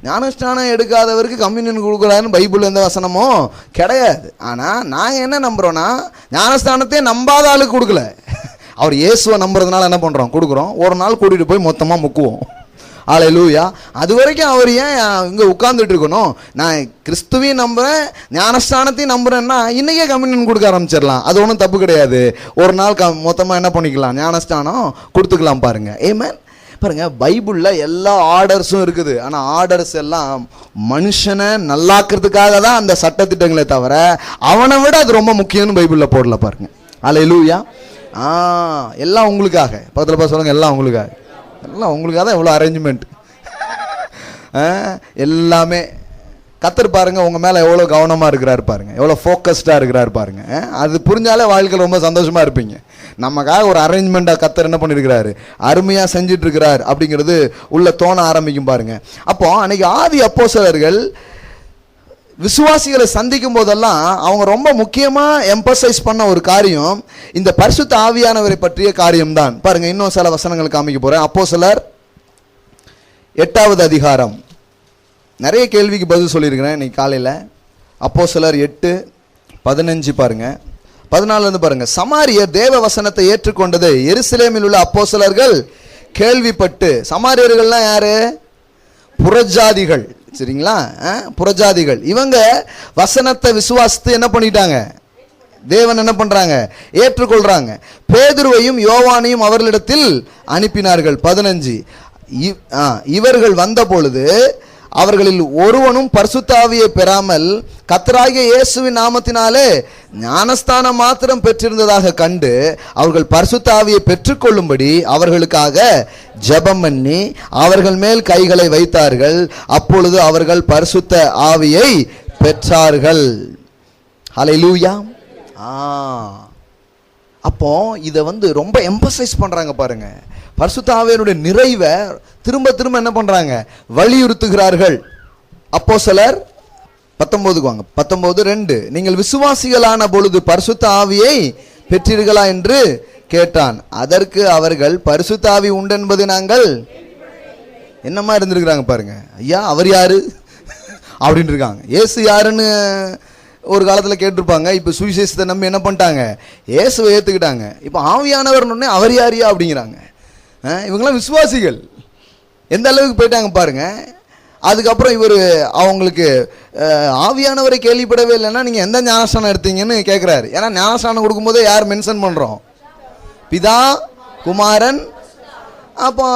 ஞானஸ்தானம் எடுக்காதவருக்கு கம்யூனியன் கொடுக்குறாருன்னு பைபிள் எந்த வசனமோ கிடையாது. ஆனால் நாங்கள் என்ன நம்புகிறோன்னா, ஞானஸ்தானத்தையே நம்பாத ஆளுக்கு கொடுக்கல, அவர் இயேசுவை நம்புறதுனால என்ன பண்ணுறோம்? கொடுக்குறோம். ஒரு நாள் கூட்டிகிட்டு போய் மொத்தமாக முக்குவோம். அல்லேலூயா. அது வரைக்கும் அவர் ஏன் இங்கே உட்கார்ந்துட்டு இருக்கணும்? நான் கிறிஸ்துவையும் நம்புகிறேன், ஞானஸ்தானத்தையும் நம்புகிறேன்னா இன்றைக்கே கம்யூனியன் கொடுக்க ஆரம்பிச்சிடலாம். அது ஒன்றும் தப்பு கிடையாது. ஒரு நாள் மொத்தமாக என்ன பண்ணிக்கலாம்? ஞானஸ்தானம் கொடுத்துக்கலாம். பாருங்க. ஆமென். பாருங்க, பைபிளில் எல்லா ஆர்டர்ஸும் இருக்குது. ஆனால் ஆர்டர்ஸ் எல்லாம் மனுஷனை நல்லாக்கிறதுக்காக தான் அந்த சட்டத்திட்டங்களே தவிர அவனை விட அது ரொம்ப முக்கியம்னு பைபிளில் போடல. பாருங்க. அல்லேலூயா. எல்லாம் உங்களுக்காக. பக்கத்தில் பார்த்து சொல்லுங்க, எல்லாம் உங்களுக்காக. எல்லாம் உங்களுக்காக தான் எவ்வளோ அரேஞ்ச்மெண்ட். எல்லாமே கர்த்தர் பாருங்க உங்க மேல எவ்வளோ கவனமா இருக்கிறாரு பாருங்க, எவ்வளோ ஃபோக்கஸ்டா இருக்கிறாரு பாருங்க. அது புரிஞ்சாலே வாழ்க்கையில் ரொம்ப சந்தோஷமா இருப்பீங்க. நமக்காக ஒரு அரேஞ்ச்மெண்ட்டாக கர்த்தர் என்ன பண்ணியிருக்கிறாரு? அருமையாக செஞ்சுட்டு இருக்கிறார் அப்படிங்கிறது உள்ள தோண ஆரம்பிக்கும் பாருங்க. அப்போ அன்னைக்கு ஆதி அப்போஸ்தலர்கள் விசுவாசிகளை சந்திக்கும் போதெல்லாம் அவங்க ரொம்ப முக்கியமாக எம்பசைஸ் பண்ண ஒரு காரியம் இந்த பரிசுத்த ஆவியானவரை பற்றிய காரியம்தான். பாருங்க, இன்னும் சில வசனங்கள் காமிக்க போறேன். அப்போஸ்தலர் 8வது அதிகாரம். நிறைய கேள்விக்கு பதில் சொல்லியிருக்கிறேன் இன்னைக்கு காலையில். அப்போஸ்தலர் 8:15 பாருங்க, 14 பாருங்க. சமாரியர் தேவ வசனத்தை ஏற்றுக்கொண்டது எருசலேமில் உள்ள அப்போஸ்தலர்கள் கேள்விப்பட்டு. சமாரியர்கள்லாம் யாரு? புறஜாதிகள். சரிங்களா? புறஜாதிகள். இவங்க வசனத்தை விசுவாசித்து என்ன பண்ணிட்டாங்க? தேவன் என்ன பண்றாங்க? ஏற்றுக்கொள்றாங்க. பேதுருவையும் யோவானையும் அவர்களிடத்தில் அனுப்பினார்கள். 15. இவர்கள் வந்த பொழுது அவர்களில் ஒருவனும் பரிசுத்த ஆவியை பெறாமல் கர்த்தராகிய இயேசுவின் நாமத்தினாலே ஞானஸ்தானம் மாத்திரம் பெற்றிருந்ததாக கண்டு அவர்கள் பரிசுத்த ஆவியை பெற்றுக்கொள்ளும்படி அவர்களுக்காக ஜெபம் பண்ணி அவர்கள் மேல் கைகளை வைத்தார்கள். அப்பொழுது அவர்கள் பரிசுத்த ஆவியை பெற்றார்கள். ஹல்லேலூயா. அப்போ இதை ரொம்ப எம்பசைஸ் பண்றாங்க பாருங்க. பரிசுத்த ஆவியினுடைய நிறைவை திரும்ப திரும்ப என்ன பண்றாங்க? வலியுறுத்துகிறார்கள். அப்போஸ்தலர் 19 வாங்க, 19:2. நீங்கள் விசுவாசிகளான பொழுது பரிசுத்த ஆவியை பெற்றீர்களா என்று கேட்டான். அதற்கு அவர்கள் பரிசுத்த ஆவி உண்டென்பது நாங்கள் என்னமா இருந்திருக்கிறாங்க பாருங்க. ஐயா அவர் யாரு அப்படின்னு இருக்காங்க. இயேசு யாருன்னு ஒரு காலத்தில் கேட்டிருப்பாங்க. இப்போ சுவிசேஷத்தை நம்பி என்ன பண்ணிட்டாங்க? இயேசுவை ஏற்றுக்கிட்டாங்க. இப்போ ஆவியானவர்னு அவர் யாரியா அப்படிங்கிறாங்க. இவங்களாம் விசுவாசிகள் எந்த அளவுக்கு போயிட்டாங்க பாருங்க. அதுக்கப்புறம் இவர் அவங்களுக்கு ஆவியானவரை கேள்விப்படவே இல்லைன்னா நீங்கள் எந்த ஞானஸ்தானம் எடுத்தீங்கன்னு கேட்குறாரு. ஏன்னா ஞானஸ்தானம் கொடுக்கும்போதே யார் மென்ஷன் பண்ணுறோம்? பிதா, குமாரன், அப்போ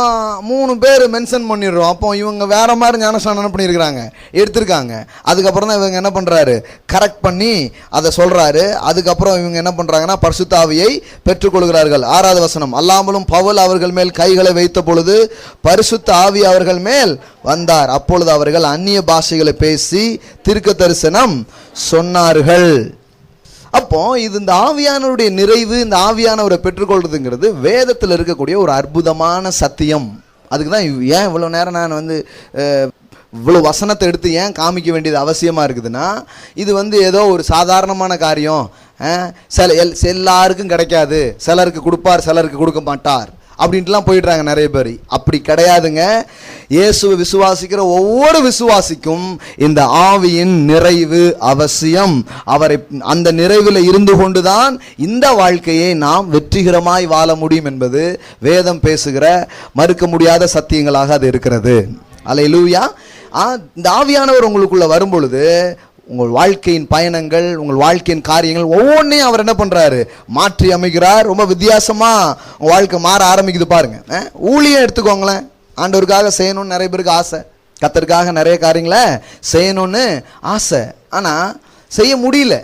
3 பேர் மென்ஷன் பண்ணிடுறோம். அப்போ இவங்க வேற மாதிரி ஞானஸ்தானம் என்ன பண்ணியிருக்கிறாங்க? எடுத்திருக்காங்க. அதுக்கப்புறம் தான் இவங்க என்ன பண்ணுறாரு? கரெக்ட் பண்ணி அதை சொல்கிறாரு. அதுக்கப்புறம் இவங்க என்ன பண்ணுறாங்கன்னா பரிசுத்த ஆவியை பெற்றுக்கொள்கிறார்கள். 6வது வசனம். அல்லாமலும் பவுல் அவர்கள் மேல் கைகளை வைத்த பொழுது பரிசுத்த ஆவி அவர்கள் மேல் வந்தார். அப்பொழுது அவர்கள் அந்நிய பாஷைகளை பேசி தீர்க்க தரிசனம் சொன்னார்கள். அப்போ இது இந்த ஆவியானவருடைய நிறைவு, இந்த ஆவியானவரை பெற்றுக்கொள்றதுங்கிறது வேதத்தில் இருக்கக்கூடிய ஒரு அற்புதமான சத்தியம். அதுக்கு தான் ஏன் இவ்வளோ நேரம் நான் இவ்வளோ வசனத்தை எடுத்து ஏன் காமிக்க வேண்டியது அவசியமாக இருக்குதுன்னா, இது ஏதோ ஒரு சாதாரணமான காரியம், எல்லாருக்கும் கிடைக்காது, சிலருக்கு கொடுப்பார் சிலருக்கு கொடுக்க மாட்டார் அப்படின்ட்டுலாம் போயிடுறாங்க நிறைய பேர். அப்படி கிடையாதுங்க. இயேசுவை விசுவாசிக்கிற ஒவ்வொரு விசுவாசிக்கும் இந்த ஆவியின் நிறைவு அவசியம். அவரை அந்த நிறைவில் இருந்து கொண்டுதான் இந்த வாழ்க்கையை நாம் வெற்றிகரமாய் வாழ முடியும் என்பது வேதம் பேசுகிற மறுக்க முடியாத சத்தியங்களாக அது இருக்கிறது. அல்லேலூயா. இந்த ஆவியானவர் உங்களுக்குள்ள வரும் பொழுது உங்கள் வாழ்க்கையின் பயணங்கள், உங்கள் வாழ்க்கையின் காரியங்கள் ஒவ்வொன்றையும் அவர் என்ன பண்றாரு, மாற்றி அமைக்கிறார். ரொம்ப வித்தியாசமா உங்கள் வாழ்க்கை மாற ஆரம்பிக்குது பாருங்க. ஊழியம் எடுத்துக்கோங்களேன். ஆண்டவருக்காக செய்யணும்னு நிறைய பேருக்கு ஆசை, கர்த்தருக்காக நிறைய காரியங்களை செய்யணும்னு ஆசை, ஆனால் செய்ய முடியல.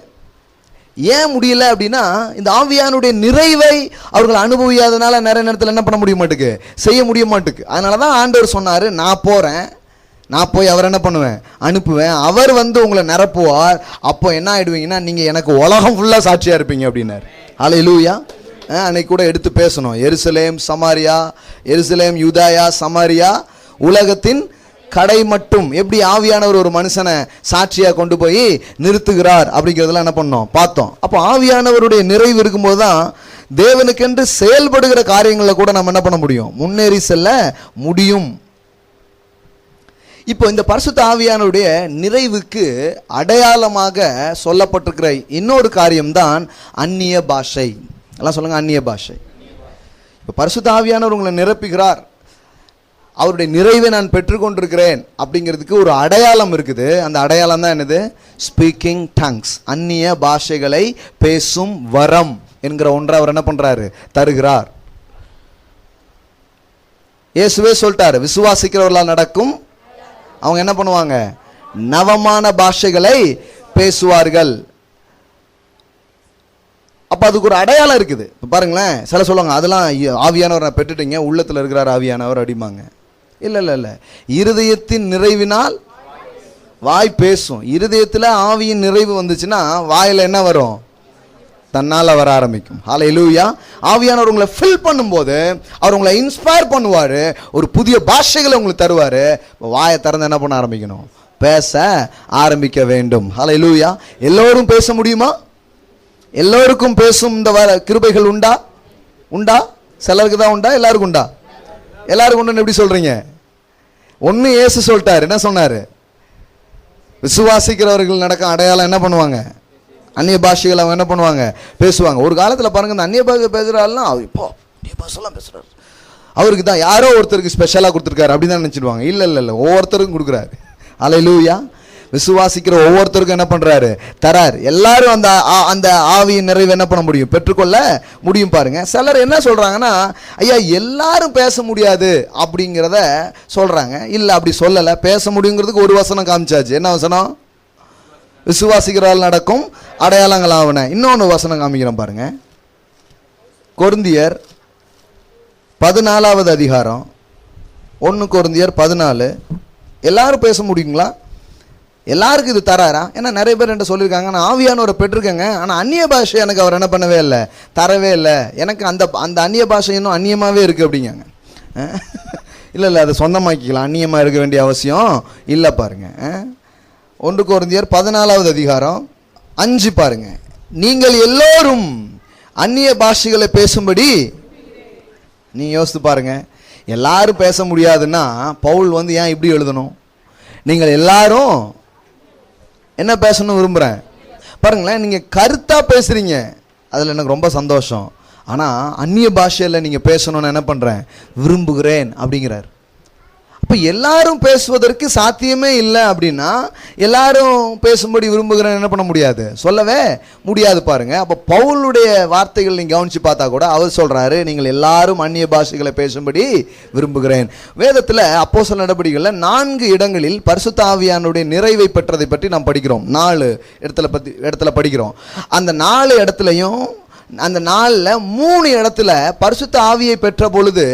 ஏன் முடியல அப்படின்னா, இந்த ஆவியானுடைய நிறைவை அவர்கள் அனுபவியாதனால நிறைய நேரத்தில் என்ன பண்ண முடிய மாட்டுக்கு, செய்ய முடிய மாட்டுக்கு. அதனால தான் ஆண்டவர் சொன்னார், நான் போகிறேன், நான் போய் அவர் என்ன பண்ணுவேன், அனுப்புவேன், அவர் வந்து உங்களை நிரப்புவார். அப்போ என்ன ஆயிடுவீங்கன்னா, நீங்கள் எனக்கு உலகம் ஃபுல்லாக சாட்சியாக இருப்பீங்க அப்படின்னாரு. அல்லேலூயா. அன்னைக்கு கூட எடுத்து பேசணும். எருசலேம் சமாரியா, எருசலேம் யூதாயா சமாரியா உலகத்தின் கடை மட்டும் எப்படி ஆவியானவர் ஒரு மனுஷனை சாட்சியா கொண்டு போய் நிறுத்துகிறார் அப்படிங்கிறதெல்லாம் என்ன பண்ணோம், பார்த்தோம். அப்போ ஆவியானவருடைய நிறைவு இருக்கும்போது தான் தேவனுக்கென்று செயல்படுகிற காரியங்களில் கூட நம்ம என்ன பண்ண முடியும், முன்னேறி செல்ல முடியும். இப்போ இந்த பரிசுத்த ஆவியானவருடைய நிறைவுக்கு அடையாளமாக சொல்லப்பட்டிருக்கிற இன்னொரு காரியம்தான் அந்நிய பாஷை. எல்லாம் சொல்லுங்க, அந்நிய பாஷை. இப்போ பரிசுத்த ஆவியானவர் உங்களை நிரப்புகிறார், அவருடைய நிறைவை நான் பெற்றுக்கொண்டிருக்கிறேன் அப்படிங்கிறதுக்கு ஒரு அடையாளம் இருக்குது. அந்த அடையாளம் தான் என்னது, ஸ்பீக்கிங் டங்ஸ், அந்நிய பாஷைகளை பேசும் வரம் என்கிற ஒன்றை அவர் என்ன பண்றாரு, தருகிறார். இயேசுவே சொல்லிட்டாரு, விசுவாசிக்கிறவர்களால் நடக்கும். அவங்க என்ன பண்ணுவாங்க, நவமான பாஷைகளை பேசுவார்கள். அப்போ அதுக்கு ஒரு அடையாளம் இருக்குது. இப்போ பாருங்களேன், சில சொல்லுவாங்க அதெல்லாம் ஆவியானவர் நான் பெற்றுட்டீங்க, உள்ளத்தில் இருக்கிறார் ஆவியானவர் அடிமாங்க. இல்லை இல்லை இல்லை, இருதயத்தின் நிறைவினால் வாய் பேசும். இருதயத்தில் ஆவியின் நிறைவு வந்துச்சுன்னா வாயில் என்ன வரும், தன்னால் வர ஆரம்பிக்கும். ஹல்லேலூயா. ஆவியானவர் உங்களை ஃபில் பண்ணும்போது அவர் உங்களை இன்ஸ்பயர் பண்ணுவார், ஒரு புதிய பாஷைகளை உங்களுக்கு தருவார். வாயை திறந்து என்ன பண்ண ஆரம்பிக்கணும், பேச ஆரம்பிக்க வேண்டும். ஹல்லேலூயா. எல்லோரும் பேச முடியுமா? எல்லோருக்கும் பேசும் இந்த கிருபைகள் உண்டா? உண்டா? சிலருக்கு தான் உண்டா, எல்லாருக்கும் உண்டா? எல்லாருக்கும் உண்டு. எப்படி சொல்றீங்க? ஒன்று இயேசு சொல்லிட்டாரு, என்ன சொன்னாரு, விசுவாசிக்கிறவர்கள் நடக்க அடையாளம் என்ன பண்ணுவாங்க, அந்நிய பாஷைகள் அவங்க என்ன பண்ணுவாங்க, பேசுவாங்க. ஒரு காலத்தில் பாருங்க, இந்த அந்நிய பாஷை பேசுகிறாள்னா இப்போ அந்நிய பாஷெல்லாம் பேசுகிறாரு, அவருக்கு தான் யாரோ ஒருத்தருக்கு ஸ்பெஷலாக கொடுத்துருக்காரு அப்படின்னு தான் நினச்சிடுவாங்க. இல்லை இல்லை இல்லை, ஒவ்வொருத்தருக்கும் கொடுக்குறாரு. அல்லேலூயா. விசுவாசிக்கிற ஒவ்வொருத்தருக்கும் என்ன பண்ணுறாரு, தரார். எல்லாரும் அந்த அந்த ஆவியின் நிறைவு என்ன பண்ண முடியும், பெற்றுக்கொள்ள முடியும். பாருங்க, சிலர் என்ன சொல்கிறாங்கன்னா, ஐயா எல்லாரும் பேச முடியாது அப்படிங்கிறத சொல்கிறாங்க. இல்லை, அப்படி சொல்லலை. பேச முடியுங்கிறதுக்கு ஒரு வசனம் காமிச்சாச்சு. என்ன வசனம்? விசுவாசிக்கிறால் நடக்கும் அடையாளங்கள் ஆவன. இன்னொன்று வசனம் காமிக்கிறோம் பாருங்க, கொரிந்தியர் 14வது அதிகாரம், 1 கொரிந்தியர் 14. எல்லாரும் பேச முடியுங்களா? எல்லாருக்கும் இது தராரா? ஏன்னா நிறைய பேர் என்ன சொல்லியிருக்காங்க, நான் ஆவியானவரை பெற்றிருக்கேங்க, ஆனால் அந்நிய பாஷை எனக்கு அவர் என்ன பண்ணவே இல்லை, தரவே இல்லை, எனக்கு அந்த அந்த அந்நிய பாஷை இன்னும் அந்நியமாகவே இருக்குது அப்படிங்காங்க. இல்லை இல்லை, அதை சொந்தமாக்கிக்கலாம், அந்நியமாக இருக்க வேண்டிய அவசியம் இல்லை. பாருங்க, 1 கொரிந்தியர் 14வது அதிகாரம் 5 பாருங்க, நீங்கள் எல்லோரும் அந்நிய பாஷைகளை பேசும்படி. நீ யோசித்து பாருங்க, எல்லாரும் பேச முடியாதுன்னா பவுல் வந்து ஏன் இப்படி எழுதணும்? நீங்கள் எல்லாரும் என்ன பேசணும் விரும்புகிறேன் பாருங்களேன். நீங்கள் கருத்தாக பேசுகிறீங்க, அதில் எனக்கு ரொம்ப சந்தோஷம். ஆனால் அந்நிய பாஷையில் நீங்கள் பேசணும்னு என்ன பண்ணுறேன், விரும்புகிறேன் அப்படிங்கிறார். அப்போ எல்லாரும் பேசுவதற்கு சாத்தியமே இல்லை அப்படின்னா எல்லாரும் பேசும்படி விரும்புகிறேன் என்ன பண்ண முடியாது, சொல்லவே முடியாது. பாருங்க, அப்போ பவுலுடைய வார்த்தைகள் நீங்கள் கவனிச்சு பார்த்தா கூட அவர் சொல்றாரு, நீங்கள் எல்லாரும் அந்நிய பாஷைகளை பேசும்படி விரும்புகிறேன். வேதத்தில் அப்போஸ்தலர் நடபடிகளில் 4 இடங்களில் பரிசுத்த ஆவியானுடைய நிறைவை பெற்றதை பற்றி நாம் படிக்கிறோம். 4 இடத்துல படிக்கிறோம். அந்த 4 இடத்துலையும் அந்த 4ல் 3 இடத்துல பரிசுத்த ஆவியை பெற்ற பொழுது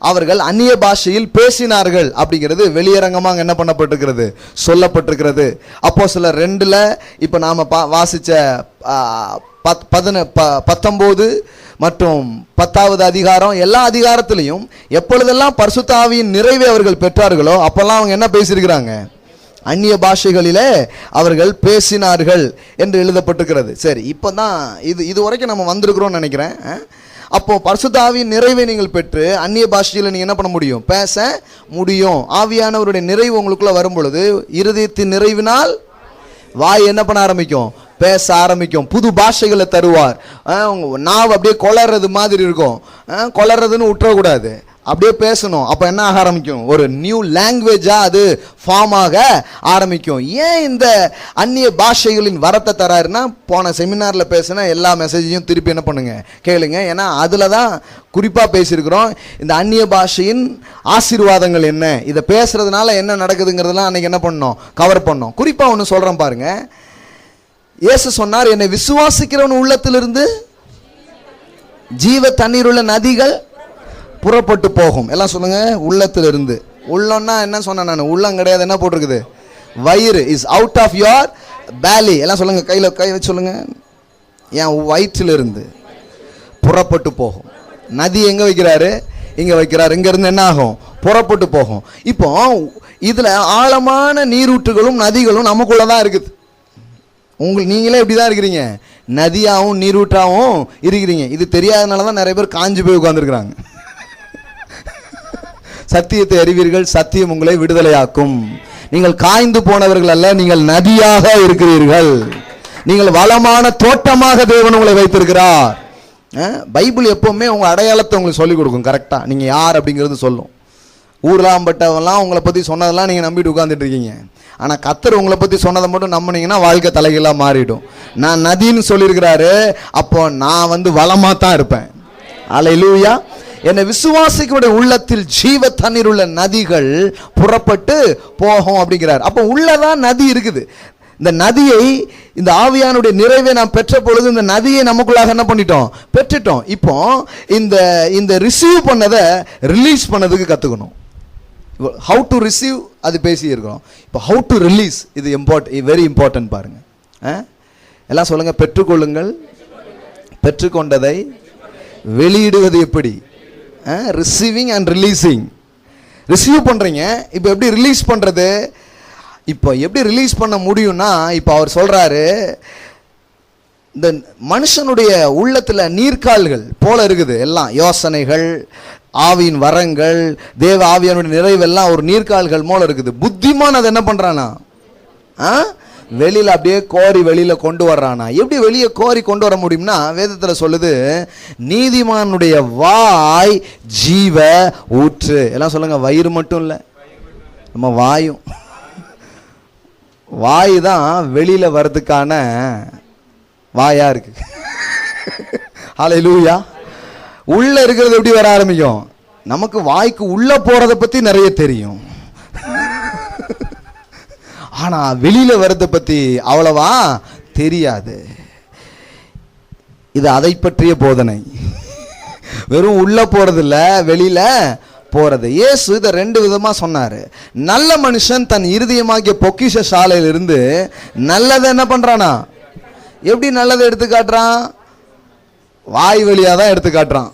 அவர்கள் அந்நிய பாஷையில் பேசினார்கள் அப்படிங்கிறது வெளியரங்கமாக என்ன பண்ணப்பட்டிருக்கிறது, சொல்லப்பட்டிருக்கிறது. அப்போஸ்தலர் 2ல் இப்போ நாம் வாசித்த 19 மற்றும் 10வது அதிகாரம், எல்லா அதிகாரத்திலையும் எப்பொழுதெல்லாம் பரிசுத்த ஆவியின் நிறைவை அவர்கள் பெற்றார்களோ அப்பெல்லாம் அவங்க என்ன பேசியிருக்கிறாங்க, அந்நிய பாஷைகளிலே அவர்கள் பேசினார்கள் என்று எழுதப்பட்டிருக்கிறது. சரி, இப்போ தான் இது வரைக்கும் நம்ம வந்திருக்கிறோம்னு நினைக்கிறேன். அப்போ பரிசுத்த ஆவியின் நிறைவை நீங்கள் பெற்று அந்நிய பாஷையில் நீங்கள் என்ன பண்ண முடியும்? பேச முடியும். ஆவியானவருடைய நிறைவு உங்களுக்குள்ள வரும் பொழுது இருதயத்தின் நிறைவினால் வாய் என்ன பண்ண ஆரம்பிக்கும்? பேச ஆரம்பிக்கும். புது பாஷைகளை தருவார். நாவ் அப்படியே கொளறது மாதிரி இருக்கும். கொளறதுன்னு விட்டுறக்கூடாது, அப்படியே பேசணும். அப்போ என்ன ஆக ஆரம்பிக்கும்? ஒரு நியூ லாங்குவேஜா அது ஃபார்ம் ஆக ஆரம்பிக்கும். ஏன் இந்த அந்நிய பாஷைகளின் வரத்தை தராருன்னா, போன செமினாரில் பேசின எல்லா மெசேஜையும் திருப்பி என்ன பண்ணுங்க, கேளுங்க. ஏன்னா அதில் தான் குறிப்பாக பேசியிருக்கிறோம். இந்த அந்நிய பாஷையின் ஆசீர்வாதங்கள் என்ன, இதை பேசுறதுனால என்ன நடக்குதுங்கிறதுலாம் அன்னைக்கு என்ன பண்ணோம், கவர் பண்ணோம். குறிப்பாக ஒன்று சொல்கிறேன் பாருங்க. இயேசு சொன்னார், என்னை விசுவாசிக்கிறவன் உள்ளத்திலிருந்து ஜீவ தண்ணீர் உள்ள நதிகள் புறப்பட்டு போகும். எல்லாம் சொல்லுங்க, உள்ளத்திலிருந்து. உள்ளம்னா என்ன சொன்னேன் நான்? உள்ளம் கிடையாது, என்ன போட்டிருக்குது? வயிறு. Is out of your belly. எல்லாம் சொல்லுங்க, கையில் கை வச்சு சொல்லுங்க. என் வயிற்றிலிருந்து புறப்பட்டு போகும். நதி எங்க வைக்கிறாரு? இங்க வைக்கிறார். இங்க இருந்து என்ன ஆகும்? புறப்பட்டு போகும். இப்போ இதுல ஆழமான நீரூற்றுகளும் நதிகளும் நமக்குள்ளதான் இருக்குது. நீங்களே இப்படிதான் இருக்கிறீங்க, நதியாகவும் நீரூற்றாகவும் இருக்கிறீங்க. இது தெரியாதனாலதான் நிறைய பேர் காஞ்சி போய் உட்கார்ந்துருக்கிறாங்க. சத்தியத்தை அறிவீர்கள், சத்தியம் உங்களை விடுதலையாக்கும். நீங்கள் காய்ந்து போனவர்கள் அல்ல, நீங்கள் நதியாக இருக்கிறீர்கள். நீங்கள் வளமான தோட்டமாக தேவன் உங்களை வைத்திருக்கிறார். பைபிள் எப்பவுமே உங்க அடையாளத்தை உங்களுக்கு சொல்லிக் கொடுக்கும். கரெக்டா நீங்க யார் அப்படிங்கிறது சொல்லும். ஊர்லாம்பட்டவெல்லாம் உங்களை பத்தி சொன்னதெல்லாம் நீங்க நம்பிட்டு உட்கார்ந்துட்டு இருக்கீங்க. ஆனா கர்த்தர் உங்களை பத்தி சொன்னதை மட்டும் நம்பினீங்கன்னா வாழ்க்கை தலைகீழா மாறிடும். நான் நதின்னு சொல்லியிருக்கிறாரு, அப்போ நான் வளமா தான் இருப்பேன். அல்லேலூயா. என்னை விசுவாசிகளுடைய உள்ளத்தில் ஜீவ தண்ணீர் உள்ள நதிகள் புறப்பட்டு போகும் அப்படிங்கிறார். அப்போ உள்ளதான் நதி இருக்குது. இந்த நதியை, இந்த ஆவியானுடைய நிறைவை நாம் பெற்ற பொழுது இந்த நதியை நமக்குள்ளாக என்ன பண்ணிட்டோம்? பெற்றுட்டோம். இப்போ இந்த ரிசீவ் பண்ணதை ரிலீஸ் பண்ணதுக்கு கற்றுக்கணும். ஹவு டு ரிசீவ் அது பேசி இருக்கிறோம். இப்போ ஹவு டு ரிலீஸ் இது வெரி இம்பார்ட்டன்ட் பாருங்க. எல்லாம் சொல்லுங்க, பெற்றுக்கொள்ளுங்கள், பெற்றுக்கொண்டதை வெளியிடுவது எப்படி? Receiving and releasing. ரிசீவ் பண்றீங்க, இப்போ எப்படி ரிலீஸ் பண்றது? இப்போ எப்படி ரிலீஸ் பண்ண முடியும்னா, இப்போ அவர் சொல்றாரு, இந்த மனுஷனுடைய உள்ளத்துல நீர்க்கால்கள் போல இருக்குது. எல்லாம் யோசனைகள், ஆவியின் வரங்கள், தேவ ஆவியானுடைய நிறைவெல்லாம் ஒரு நீர்க்கால்கள் போல இருக்குது. புத்திமான் அதை என்ன பண்றானா? வெளியில அப்படியே கோரி வெளியில கொண்டு வர்றானா? எப்படி வெளியே கோரி கொண்டு வர முடியும்னா, வேதத்துல சொல்லுது, நீதிமானுடைய வாய் ஜீவ ஊற்று. எல்லாம் சொல்லுங்க, வயிறு மட்டும் இல்ல, நம்ம வாயும். வாய் தான் வெளியில வர்றதுக்கான வாயா இருக்கு. ஹல்லேலூயா. உள்ள இருக்கிறது எப்படி வர ஆரம்பிக்கும்? நமக்கு வாய்க்கு உள்ள போறத பத்தி நிறைய தெரியும், ஆனா வெளியில வர்றத பத்தி அவ்வளவா தெரியாது. இது அதை பற்றிய போதனை. வெறும் உள்ள போறது இல்ல, வெளியில போறது. இயேசு இதை ரெண்டு விதமா சொன்னாரு. நல்ல மனுஷன் தன் இருதயமாகிய பொக்கிஷ சாலையிலிருந்து நல்லதை என்ன பண்றானா? எப்படி நல்லதை எடுத்து காட்டுறான்? வாய் வழியா தான் எடுத்து காட்டுறான்.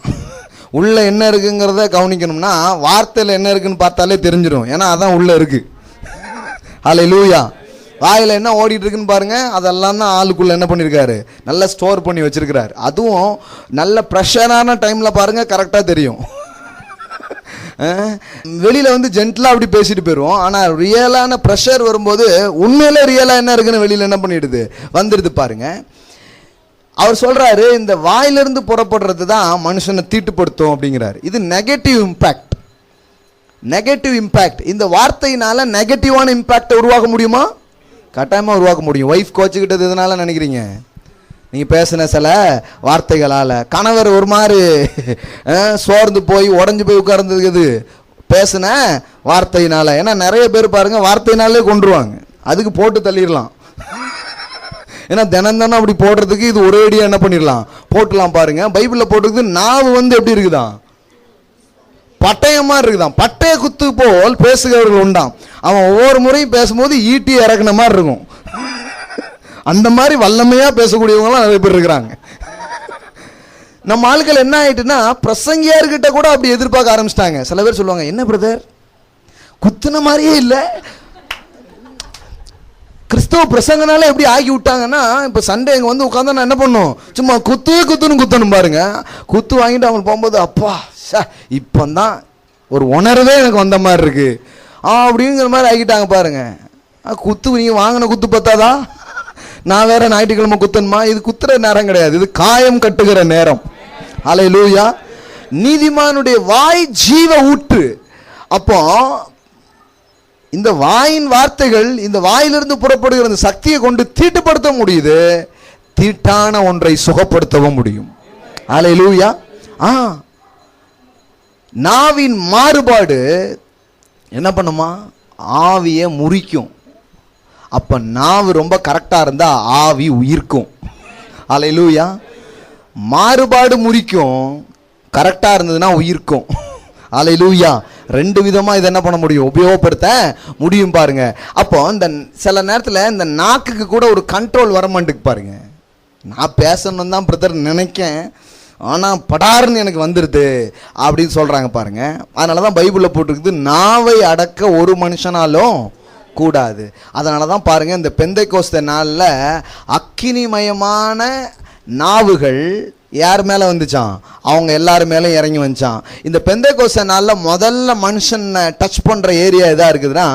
உள்ள என்ன இருக்குங்கிறத கவனிக்கணும்னா வார்த்தையில என்ன இருக்குன்னு பார்த்தாலே தெரிஞ்சிடும். ஏன்னா அதான் உள்ள இருக்கு. ஹல்லேலூயா. வாயில என்ன ஓடிட்டு இருக்குன்னு பாருங்க. அதெல்லாம் தான் ஆளுக்குள்ள என்ன பண்ணிருக்காரு? நல்லா ஸ்டோர் பண்ணி வச்சிருக்கிறாரு. அதுவும் நல்ல ப்ரெஷரான டைம்ல பாருங்க, கரெக்டா தெரியும். வெளியில ஜென்டலா அப்படி பேசிட்டு போயிருவோம். ஆனா ரியலான ப்ரெஷர் வரும்போது உண்மையில ரியலா என்ன இருக்குன்னு வெளியில என்ன பண்ணிடுது, வந்துடுது பாருங்க. அவர் சொல்றாரு, இந்த வாயிலிருந்து புறப்படுறது தான் மனுஷனை தீட்டுப்படுத்தும் அப்படிங்கிறாரு. இது நெகட்டிவ் இம்பாக்ட். Negative impact. இந்த வார்த்தையினால நெகட்டிவான இம்பாக்டை உருவாக்க முடியுமா? கட்டாயமா உருவாக்க முடியும். ஒய்ஃப் கோச்சுக்கிட்டது எதனால நினைக்கிறீங்க? நீங்க பேசின சில வார்த்தைகளால. கணவர் ஒரு மாதிரி சோர்ந்து போய் உடஞ்சு போய் உட்கார்ந்தது பேசின வார்த்தையினால. ஏன்னா நிறைய பேர் பாருங்க வார்த்தையினாலே கொண்டுருவாங்க, அதுக்கு போட்டு தள்ளிடலாம். ஏன்னா தினம் தானே அப்படி போடுறதுக்கு இது ஒரேடியா என்ன பண்ணிடலாம், போட்டுலாம் பாருங்க. பைபிள்ல போட்டுருக்கு, நாவு எப்படி இருக்குதான்? பட்டயமா இருக்குதான். பட்டய குத்து போல் பேசுகிறவர்கள் உண்டாம். அவன் ஒவ்வொரு முறையும் பேசும்போது ஈட்டி இறக்குன மாதிரி இருக்கும். அந்த மாதிரி வல்லமையா பேசக்கூடியவங்களாம் நிறைய பேர் இருக்கிறாங்க. நம்ம ஆட்கள் என்ன ஆயிட்டுன்னா, பிரசங்கியார்கிட்ட கூட அப்படி எதிர்பார்க்க ஆரம்பிச்சிட்டாங்க. சில பேர் சொல்லுவாங்க, என்ன பிரதர் குத்துன மாதிரியே இல்லை, கிறிஸ்தவ பிரசங்கனால எப்படி ஆக்கி விட்டாங்கன்னா, இப்போ சண்டே இங்கே வந்து உட்காந்து நான் என்ன பண்ணும், சும்மா குத்தணும் பாருங்க. குத்து வாங்கிட்டு அவங்க போகும்போது அப்பா இப்போ தான் ஒரு உணர்வே எனக்கு வந்த மாதிரி இருக்கு அப்படிங்கிற மாதிரி ஆக்கிட்டாங்க பாருங்க. குத்து நீங்கள் வாங்கின குத்து பத்தாதா? நான் வேற ஞாயிற்றுக்கிழமை குத்தணுமா? இது குத்துற நேரம் கிடையாது, இது காயம் கட்டுகிற நேரம். அல்லேலூயா. நீதிமானுடைய வாய் ஜீவ ஊற்று. அப்போ இந்த வாயின் வார்த்தைகள், இந்த வாயிலிருந்து புறப்படுகிற அந்த சக்தியை கொண்டு தீட்டுப்படுத்த முடியுது, தீட்டான ஒன்றை சுகப்படுத்தவும் முடியும். அல்லேலூயா. நாவின் மாறுபாடு என்ன பண்ணுமா? ஆவியை முறிக்கும். அப்ப நாவு ரொம்ப கரெக்டா இருந்தா ஆவி உயிர்க்கும். அல்லேலூயா. மாறுபாடு முறிக்கும், கரெக்டா இருந்ததுன்னா உயிர்க்கும். அல்லேலூயா. ரெண்டு விதமா இதை என்ன பண்ண முடியும், உபயோகப்படுத்த முடியும் பாருங்க. அப்போ இந்த சில நேரத்தில் இந்த நாக்குக்கு கூட ஒரு கண்ட்ரோல் வர மாட்டேங்குது பாருங்க. நான் பேசணும் தான் பிரதர் நினைக்கேன், ஆனால் படாருன்னு எனக்கு வந்துடுது அப்படின்னு சொல்கிறாங்க பாருங்க. அதனால தான் பைபிளில் போட்டிருக்குது, நாவை அடக்க ஒரு மனுஷனாலும் கூடாது. அதனால தான் பாருங்க, இந்த பெந்தைக்கோஸ்தே நாளில் அக்கினிமயமான நாவுகள் யார் மேலே வந்துச்சான்? அவங்க எல்லாரும் மேலே இறங்கி வந்துச்சான். இந்த பெந்தைக்கோஸ்தே நாளில் முதல்ல மனுஷனை டச் பண்ணுற ஏரியா எதாக இருக்குதுன்னா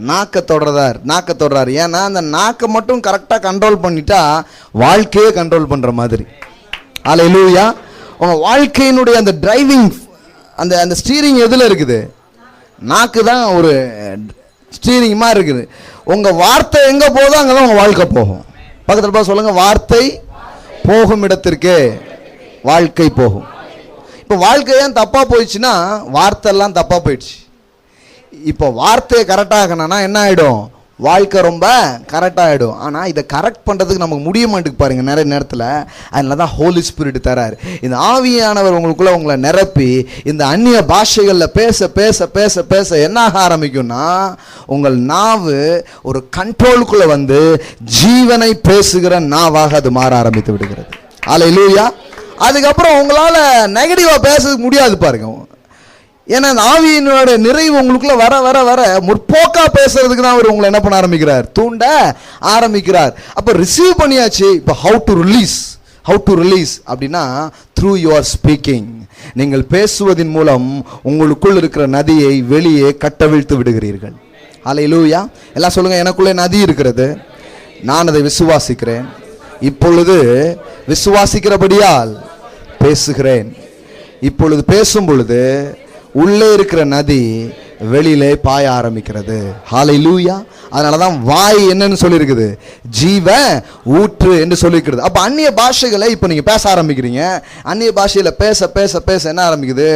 நாக்கை தொடுறாரு. ஏன்னா அந்த நாக்கை மட்டும் கரெக்டாக கண்ட்ரோல் பண்ணிட்டா வாழ்க்கையே கண்ட்ரோல் பண்ணுற மாதிரி. அல்லேலூயா. உங்க வாழ்க்கையினுடைய அந்த டிரைவிங், அந்த ஸ்டீரிங் எதில் இருக்குது? நாக்கு தான் ஒரு ஸ்டீரிங் மாதிரி இருக்குது. உங்க வார்த்தை எங்க போதோ அங்கதான் உங்க வாழ்க்கை போகும். பக்கத்துல பார்த்து சொல்லுங்க, வார்த்தை போகும் இடத்திற்கு வாழ்க்கை போகும். இப்போ வாழ்க்கை ஏன் தப்பா போயிடுச்சுன்னா, வார்த்தை எல்லாம் தப்பா போயிடுச்சு. இப்போ வார்த்தையை கரெக்டாகணும்னா என்ன ஆகிடும்? வாழ்க்கை ரொம்ப கரெக்டாகிடும். ஆனால் இதை கரெக்ட் பண்ணுறதுக்கு நமக்கு முடிய மாட்டேங்குது பாருங்கள் நிறைய நேரத்தில். அதனால தான் ஹோலி ஸ்பிரிட் தரார். இந்த ஆவியானவர் உங்களுக்குள்ளே உங்களை நிரப்பி இந்த அந்நிய பாஷைகளில் பேச பேச பேச பேச என்ன ஆக ஆரம்பிக்கும்னா, உங்கள் நாவு ஒரு கண்ட்ரோலுக்குள்ளே வந்து ஜீவனை பேசுகிற நாவாக அது மாற ஆரம்பித்து விடுகிறது. அல்லேலூயா. அதுக்கப்புறம் உங்களால் நெகட்டிவாக பேச முடியாது பாருங்க. ஏன்னா அந்த ஆவியினோட நிறைவு உங்களுக்குள்ள வர வர வர முற்போக்கா பேசுறதுக்கு தான் அவர் உங்களை என்ன பண்ண ஆரம்பிக்கிறார்? தூண்ட ஆரம்பிக்கிறார். அப்போ ரிசீவ் பண்ணியாச்சு. இப்போ ஹவு டு ரிலீஸ் அப்படின்னா த்ரூ யுவர் ஸ்பீக்கிங். நீங்கள் பேசுவதின் மூலம் உங்களுக்குள் இருக்கிற நதியை வெளியே கட்டவிழ்த்து விடுகிறீர்கள். அல்லேலூயா. எல்லாம் சொல்லுங்க, எனக்குள்ளே நதி இருக்கிறது, நான் அதை விசுவாசிக்கிறேன், இப்பொழுது விசுவாசிக்கிறபடியால் பேசுகிறேன். இப்பொழுது பேசும் பொழுது உள்ளே இருக்கிற நதி வெளியிலே பாய ஆரம்பிக்கிறது. ஹல்லேலூயா. அதனால தான் வாய் என்னன்னு சொல்லியிருக்குது? ஜீவ ஊற்று என்று சொல்லியிருக்கிறது. அப்போ அந்நிய பாஷைகளை இப்போ நீங்கள் பேச ஆரம்பிக்கிறீங்க. அந்நிய பாஷையில் பேச பேச பேச என்ன ஆரம்பிக்குது?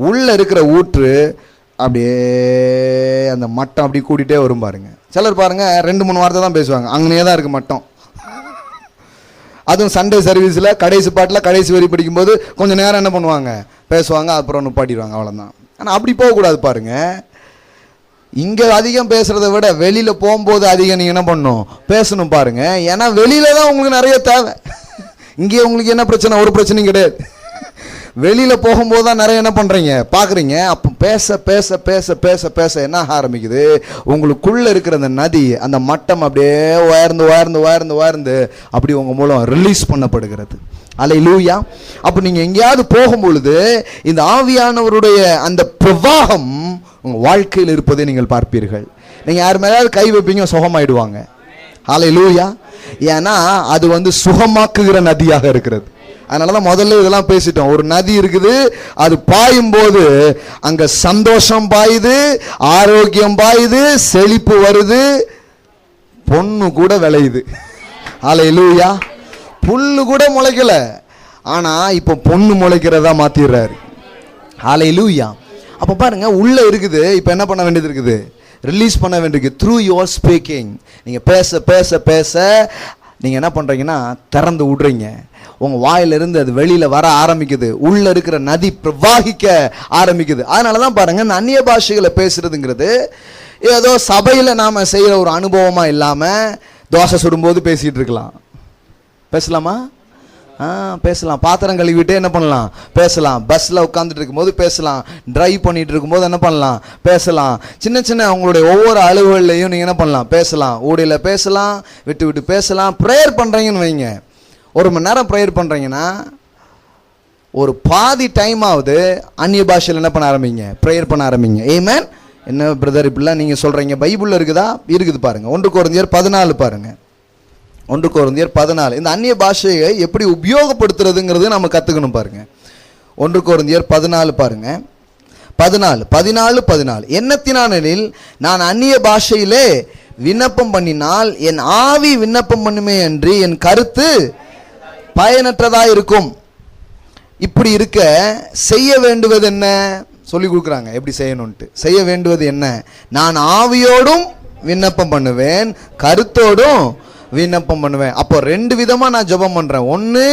உள்ளே இருக்கிற ஊற்று அப்படியே அந்த மட்டம் அப்படி கூட்டிகிட்டே வரும் பாருங்க. சிலர் பாருங்க 2-3 வார்த்தை தான் பேசுவாங்க, அங்கனே தான் இருக்கு மட்டம். அதுவும் சண்டே சர்வீஸில் கடைசி பாட்டில் கடைசி வரி படிக்கும்போது கொஞ்சம் நேரம் என்ன பண்ணுவாங்க? பேசுவாங்க, அப்புறம் நிப்பாட்டிடுவாங்க, அவ்வளோதான். ஆனால் அப்படி போகக்கூடாது பாருங்க. இங்கே அதிகம் பேசுகிறத விட வெளியில் போகும்போது அதிகம் நீங்கள் என்ன பண்ணணும்? பேசணும் பாருங்க. ஏன்னா வெளியில தான் உங்களுக்கு நிறைய தேவை. இங்கே உங்களுக்கு என்ன பிரச்சனை? ஒரு பிரச்சனையும் கிடையாது. வெளியில் போகும்போது தான் நிறைய என்ன பண்ணுறீங்க? பார்க்குறீங்க. அப்போ பேச பேச பேச பேச பேச என்ன ஆரம்பிக்குது? உங்களுக்குள்ளே இருக்கிற அந்த நதி, அந்த மட்டம் அப்படியே உயர்ந்து உயர்ந்து உயர்ந்து உயர்ந்து அப்படி உங்கள் மூலம் ரிலீஸ் பண்ணப்படுகிறது. அல்லேலூயா. அப்போ நீங்கள் எங்கேயாவது போகும்பொழுது இந்த ஆவியானவருடைய அந்த பிரவாகம் உங்கள் வாழ்க்கையில் இருப்பதை நீங்கள் பார்ப்பீர்கள். நீங்கள் யார் மேலாவது கை வைப்பீங்க, சுகமாயிடுவாங்க. அல்லேலூயா. ஏன்னா அது வந்து சுகமாக்குகிற நதியாக இருக்கிறது. அதனால தான் முதல்ல இதெல்லாம் பேசிட்டோம். ஒரு நதி இருக்குது, அது பாயும் போது அங்க சந்தோஷம் பாயுது, ஆரோக்கியம் பாயுது, செழிப்பு வருது, பொண்ணு கூட விளையுது. அல்லேலூயா. புல்லு கூட முளைக்கல, ஆனா இப்ப பொண்ணு முளைக்கிறதா மாத்திடுறாரு. அல்லேலூயா. அப்ப பாருங்க, உள்ள இருக்குது, இப்ப என்ன பண்ண வேண்டியது இருக்குது? ரிலீஸ் பண்ண வேண்டியிருக்கு. Through your speaking. நீங்க பேச பேச பேச நீங்க என்ன பண்றீங்கன்னா திறந்து விடுறீங்க. உங்க வாயிலிருந்து அது வெளியில வர ஆரம்பிக்குது. உள்ள இருக்கிற நதி பிரவாகிக்க ஆரம்பிக்குது. அதனாலதான் பாருங்க, இந்த அந்நிய பாஷைகளை பேசுறதுங்கிறது ஏதோ சபையில நாம செய்யற ஒரு அனுபவமா இல்லாம தோசை சுடும்போது பேசிட்டு இருக்கலாம். பேசலாமா? பேசலாம். பாத்திரம் கழுவிட்டே என்ன பண்ணலாம், பேசலாம். பஸ்ஸில் உட்காந்துட்டு இருக்கும்போது பேசலாம். டிரைவ் பண்ணிட்டு இருக்கும்போது என்ன பண்ணலாம், பேசலாம். சின்ன சின்ன உங்களுடைய ஒவ்வொரு அலுவலையும் நீங்கள் என்ன பண்ணலாம், பேசலாம். ஊடையில் பேசலாம், விட்டு விட்டு பேசலாம். ப்ரேயர் பண்ணுறீங்கன்னு வைங்க, 1 மணி நேரம் ப்ரேயர் பண்ணுறீங்கன்னா ஒரு பாதி டைம் ஆகுது அந்நிய பாஷையில் என்ன பண்ண ஆரம்பிங்க, ப்ரேயர் பண்ண ஆரம்பிங்க. ஆமென். என்ன பிரதர் இப்படிலாம் நீங்கள் சொல்கிறீங்க, பைபிளில் இருக்குதா? இருக்குது பாருங்கள். 1 கொரிந்தியர் 14 பாருங்கள். 1 கொரிந்தியர் 14. இந்த அந்நிய பாஷையை எப்படி உபயோகப்படுத்துறதுங்கிறது நம்ம கற்றுக்கணும் பாருங்க. 1 கொரிந்தியர் 14 பாருங்க. 14. எண்ணத்தினானில் நான் அந்நிய பாஷையிலே விண்ணப்பம் பண்ணினால் என் ஆவி விண்ணப்பம் பண்ணுமே அன்றி என் கருத்து பயனற்றதா இருக்கும். இப்படி இருக்க செய்ய வேண்டுவது என்ன சொல்லி கொடுக்குறாங்க, எப்படி செய்யணும்ட்டு. செய்ய வேண்டுவது என்ன, நான் ஆவியோடும் விண்ணப்பம் பண்ணுவேன், கருத்தோடும் விண்ணப்பம் பண்ணுவேன். அப்போ 2 விதமாக நான் ஜெபம் பண்ணுறேன். ஒன்று